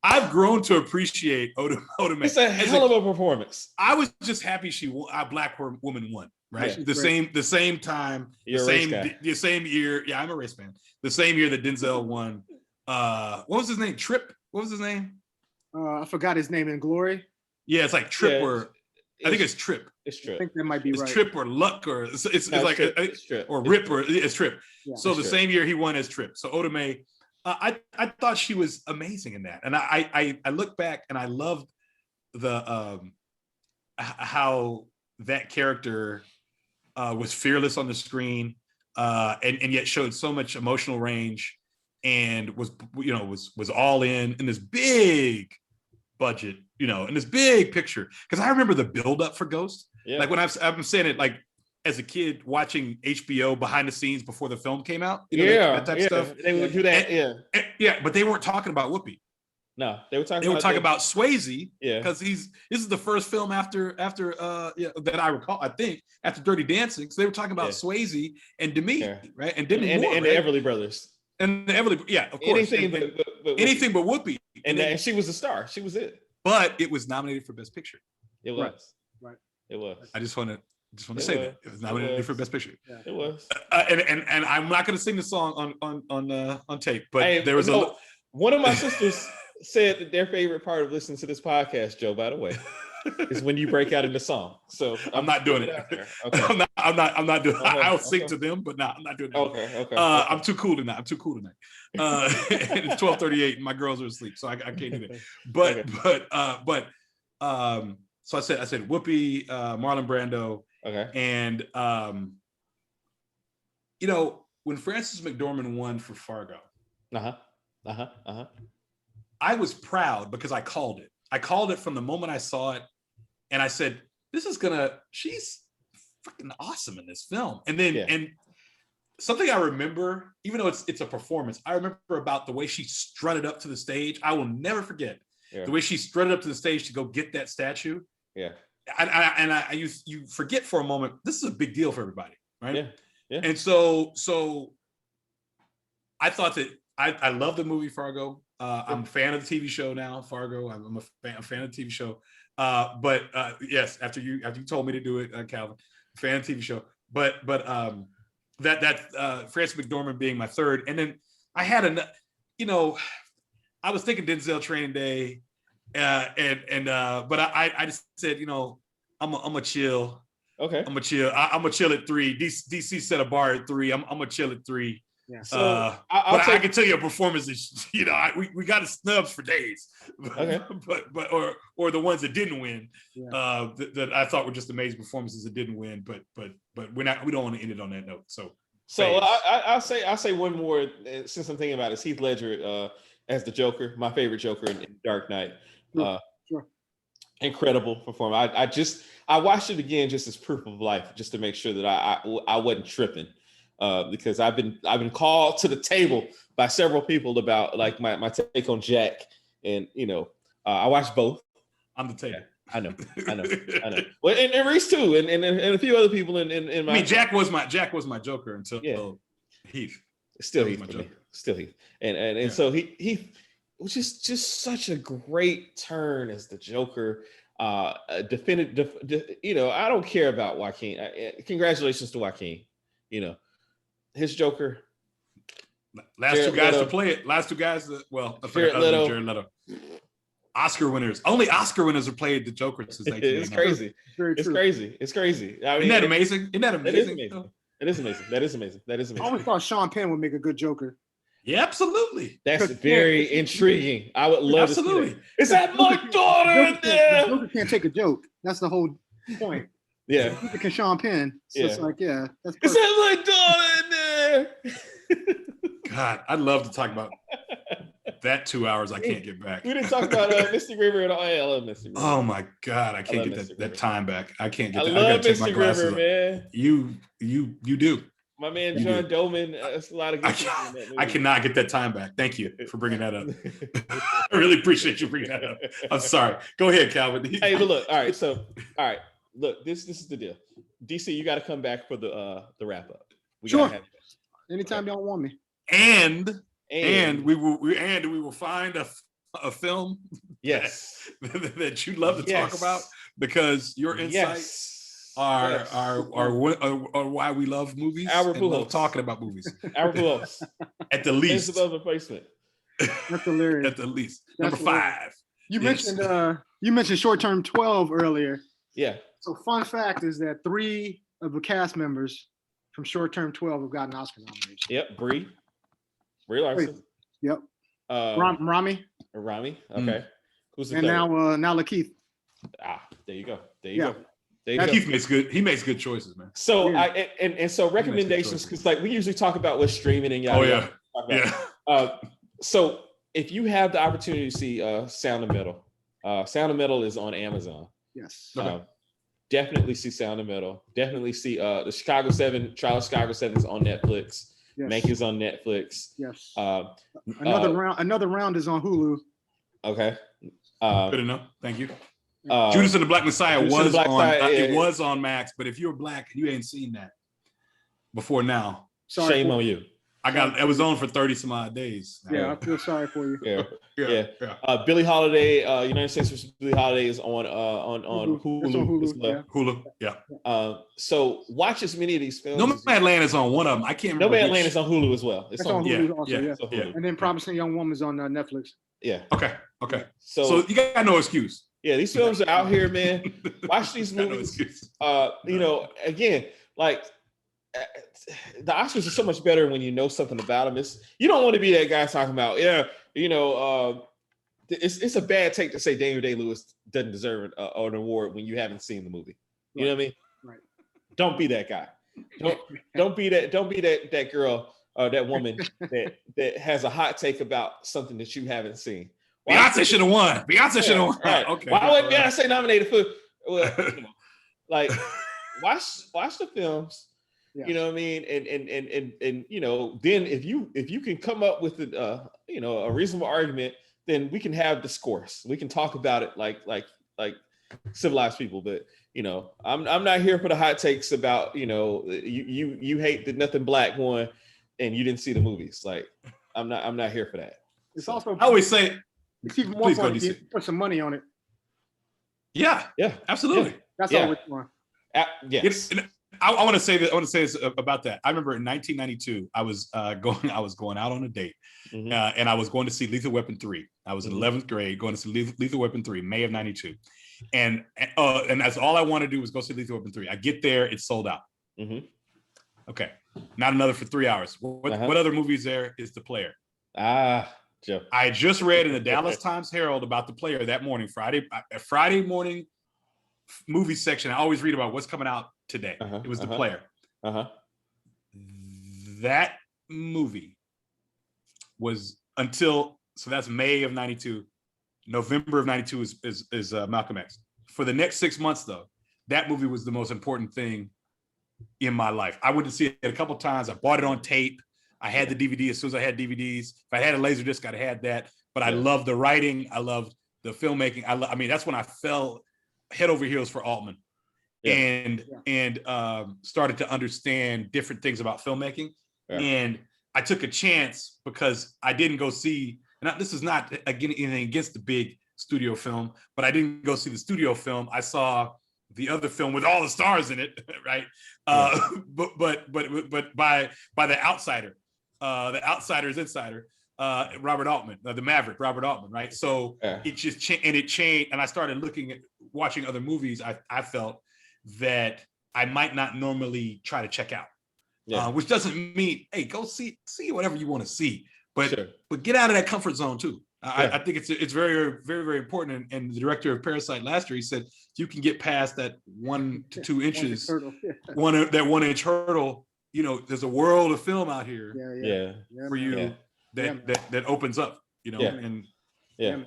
I've grown to appreciate Oda Mae. It's a hell of a performance. I was just happy a black woman won. Right, the same time, the same year. Yeah, I'm a race fan. The same year that Denzel won. What was his name? Trip. What was his name? I forgot his name in Glory. Yeah, it's like Trip I think it's Trip. It's Trip. I think that might be right. It's Trip or Luck or it's like Trip. Or Rip or it's Trip. Yeah, so the same year he won as Trip. So Oda Mae, I thought she was amazing in that, and I look back and I loved the how that character was fearless on the screen, and yet showed so much emotional range, and was all in this big budget, in this big picture. Because I remember the build up for Ghost. Yeah. Like when I'm saying it, like as a kid watching HBO behind the scenes before the film came out. That type of stuff. They would do that. But they weren't talking about Whoopi. No, they were talking about Swayze. Yeah, because this is the first film after that I recall. I think after Dirty Dancing, so they were talking about Swayze and Demi, right? And Demi Moore, and the Everly Brothers. And the Everly, of course. Anything but Whoopi. And she was the star. She was it. But it was nominated for Best Picture. It was. Right. It was. I just want to say that it was nominated for Best Picture. Yeah. It was. And I'm not going to sing the song on tape, but there was one of my sisters said that their favorite part of listening to this podcast, Joe, by the way, is when you break out into song. So I'm not doing it. Okay. I'm not doing it. I'll sing to them, but I'm not doing it. Okay. I'm too cool tonight. It's 12:38 and my girls are asleep, so I can't do that. But so I said Whoopi, Marlon Brando. Okay. And when Frances McDormand won for Fargo, I was proud because I called it. I called it from the moment I saw it, and I said, she's freaking awesome in this film. And then, and something I remember, even though it's a performance, I remember about the way she strutted up to the stage. I will never forget the way she strutted up to the stage to go get that statue. Yeah. You forget for a moment, this is a big deal for everybody, right? Yeah. Yeah. And so I thought that I love the movie Fargo. I'm a fan of the TV show now, Fargo. I'm a fan of the TV show. But yes, after you told me to do it, Calvin, fan of the TV show. But that Frances McDormand being my third, and then I had I was thinking Denzel Training Day, but I just said, I'm a chill. Okay. I'm a chill. I'm a chill at 3. DC set a bar at 3. I'm a chill at 3. Yeah. So I can tell you a performance is, we got snubs for days. Okay. but or the ones that didn't win, that I thought were just amazing performances that didn't win. But we don't want to end it on that note. So I'll say one more, since I'm thinking about it. It's Heath Ledger as the Joker, my favorite Joker in Dark Knight. Sure. Incredible performance. I watched it again just as proof of life, just to make sure that I wasn't tripping. Because I've been called to the table by several people about like my take on Jack, and I watched both. I'm the table. Yeah, I know. Well, and Reese too, and a few other people in my. I mean, Jack was my Joker until Heath. Still Heath for me. Still Heath, and so he was just such a great turn as the Joker. Definitive. I don't care about Joaquin. Congratulations to Joaquin. His Joker. Last Jared two guys Leto. To play it. Last two guys. Jared Leto. Oscar winners. Only Oscar winners have played the Joker since 1989. It's crazy. It's crazy. I mean, Isn't that amazing? It is amazing. I always thought Sean Penn would make a good Joker. Yeah, absolutely. That's very intriguing. I would love to see that. Is that my daughter in there? The Joker can't take a joke. That's the whole point. Yeah. Look at Sean Penn. So it's like, that's perfect. Is that my daughter in there? God, I'd love to talk about that 2 hours I can't get back. We didn't talk about Mystic River at all. I love Mystic River. Oh my God, I can't get that time back. I can't get that. I love Mystic River, man. You do. My man John Doman, that's a lot of good I cannot get that time back. Thank you for bringing that up. I really appreciate you bringing that up. I'm sorry. Go ahead, Calvin. Hey, but look, all right. Look, this is the deal. DC, you got to come back for the wrap up. Sure. Anytime y'all want me. And we will find a film. Yes. that you'd love to talk about, because your insights are why we love movies. Our and love talking about movies. Our Pujols. At the least. Above replacement. That's hilarious. At the least. Number 5. You mentioned Short Term 12 earlier. Yeah. So fun fact is that 3 of the cast members from Short Term 12 have gotten Oscar nominations. Yep. Brie Larson. Yep. Rami. Okay. Who's the and third? now Lakeith. There you go. Keith makes good choices, man. So so recommendations, because like we usually talk about what's streaming and yada. So if you have the opportunity to see Sound of Metal, Sound of Metal is on Amazon. Yes. Definitely see Sound of Metal. Definitely see the Trial of Chicago 7 is on Netflix. Yes. Mank is on Netflix. Yes. Another round is on Hulu. Okay. Good enough. Thank you. Judas and the Black Messiah was on Max, but if you're black and you ain't seen that before now, shame on you. It was on for 30 some odd days. Yeah, I feel sorry for you. Yeah. Billie Holiday, United States vs. Billie Holiday is on Hulu as well. Hulu, yeah. So watch as many of these films. Nomadland is on one of them. I can't remember. Nomadland is on Hulu as well. It's on Hulu also. Yeah. And then Promising Young Woman is on Netflix. Yeah. Okay. So you got no excuse. Yeah, these films are out here, man. Watch these movies. Again, like the Oscars are so much better when you know something about them. You don't want to be that guy talking about, it's a bad take to say Daniel Day-Lewis doesn't deserve an award when you haven't seen the movie. You know what I mean? Right. Don't be that guy. Don't be that girl that woman that has a hot take about something that you haven't seen. Beyonce should have won. Beyonce should have won. Right. Okay. Why wasn't Beyonce nominated for? Well, like watch the films. Yeah. You know what I mean? And you know, then if you can come up with a reasonable argument, then we can have discourse. We can talk about it like civilized people. But you know, I'm not here for the hot takes about, you know, you hate that Nothing Black won and you didn't see the movies. Like I'm not here for that. It's also I always say it's even more fun if you put some money on it. Yeah, absolutely. Yeah. That's always fun. Yes. I want to say that. I want to say this about that. I remember in 1992, I was going out on a date, and I was going to see Lethal Weapon 3. I was in 11th grade, going to see Lethal Weapon 3, May of '92, and that's all I wanted to do was go see Lethal Weapon 3. I get there, it's sold out. Okay, not another for 3 hours. What other movies there is The Player? Joe. I just read in the Dallas Times Herald about The Player that morning, Friday morning movie section. I always read about what's coming out today. It was The Player. That movie was so that's May of '92. November of '92 is Malcolm X. For the next 6 months, though, that movie was the most important thing in my life. I went to see it a couple times. I bought it on tape. I had the DVD as soon as I had DVDs. If I had a laser disc, I'd had that. But I loved the writing. I loved the filmmaking. I mean, that's when I fell head over heels for Altman, and started to understand different things about filmmaking. And I took a chance because I didn't go see. And this is not again anything against the big studio film, but I didn't go see the studio film. I saw the other film with all the stars in it, right? But by the outsider. The outsider's insider, Robert Altman, the Maverick, Robert Altman, right? So it just changed, and I started watching other movies. I felt that I might not normally try to check out, which doesn't mean, hey, go see whatever you want to see, but get out of that comfort zone too. I think it's very, very, very important. And the director of Parasite last year, he said you can get past that 1 to 2 inches, that 1 inch hurdle. You know, there's a world of film out here for you that opens up, you know, and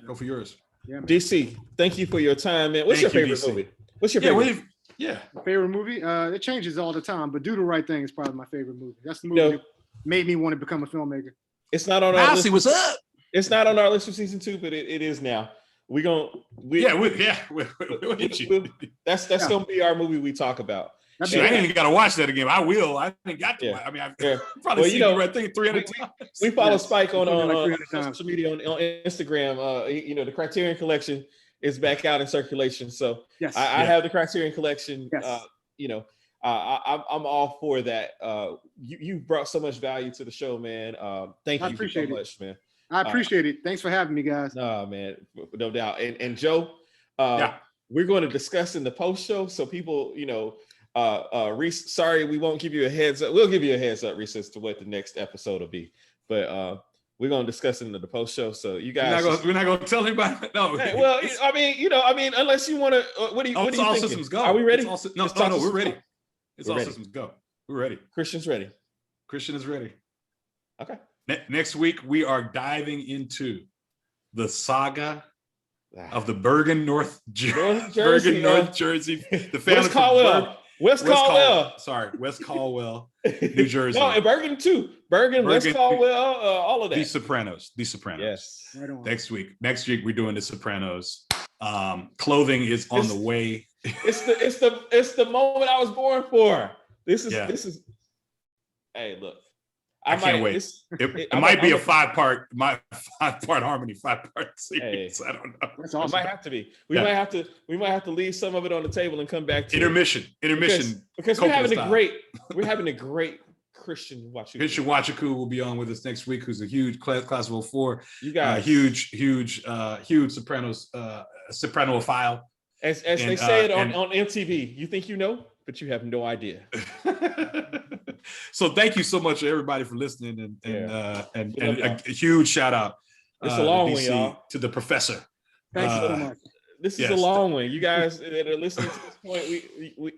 go for yours. DC, thank you for your time, man. What's your favorite movie? What's your favorite? My favorite movie? It changes all the time, but Do the Right Thing is probably my favorite movie. That's the movie that made me want to become a filmmaker. It's not on our list. What's up? It's not on our list for season 2, but it is now. We'll hit you. That's gonna be our movie we talk about. I ain't even got to watch that again. I will. I ain't got to. I mean, I've probably seen the right thing 300 times. We follow Spike on social media on Instagram. You know, the Criterion Collection is back out in circulation. So I have the Criterion Collection. You know, I'm all for that. You brought so much value to the show, man. Thank you so much, man. I appreciate it. Thanks for having me, guys. No, man, no doubt. And Joe, we're going to discuss in the post show, so people, you know. Reese, sorry, we won't give you a heads up. We'll give you a heads up, Reese, as to what the next episode will be. But we're gonna discuss it in the post show. So you guys, we're not gonna tell anybody. No. Hey, well, I mean, unless you want to. What do you think? Systems go. Are we ready? No, we're ready. It's all systems go. We're ready. Christian's ready. Christian is ready. Okay. Next week we are diving into the saga of the Bergen, North Jersey. The family West Caldwell, New Jersey. No, and Bergen too. Bergen, West Caldwell, all of that. The Sopranos. Yes. Right on. Next week we're doing The Sopranos. Clothing is on the way. It's the moment I was born for. This is. Hey, look. I can't wait. It might be a five-part harmony, 5-part series. I don't know. That's awesome. It might have to be. We might have to leave some of it on the table and come back to intermission. Because we're having a great Christian Wachuku. Christian Wachuku will be on with us next week, who's a huge class of 4. You guys, huge Sopranos sopranophile. As they say it on MTV. You think you know, but you have no idea. So thank you so much, everybody, for listening, and a huge shout out. It's a long one, y'all. To the professor. Thank you so much. This is a long one. You guys that are listening to this point,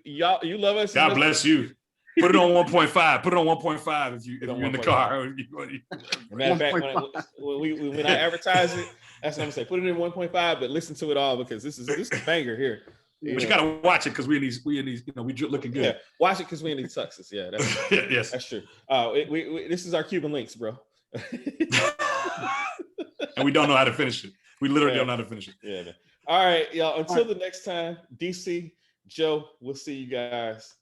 you love us. God bless you. Put it on 1.5. Put it on 1.5 if you're in the car. Matter of fact, when I advertise it, that's what I'm saying. Put it in 1.5, but listen to it all because this is a banger here. But you gotta watch it because we in these, we looking good. Yeah, watch it because we in these tuxes. Yeah, that's yes, that's true. This is our Cuban links, bro. And we don't know how to finish it. We literally don't know how to finish it. Yeah, man. All right, y'all. Until the next time, DC, Joe, we'll see you guys.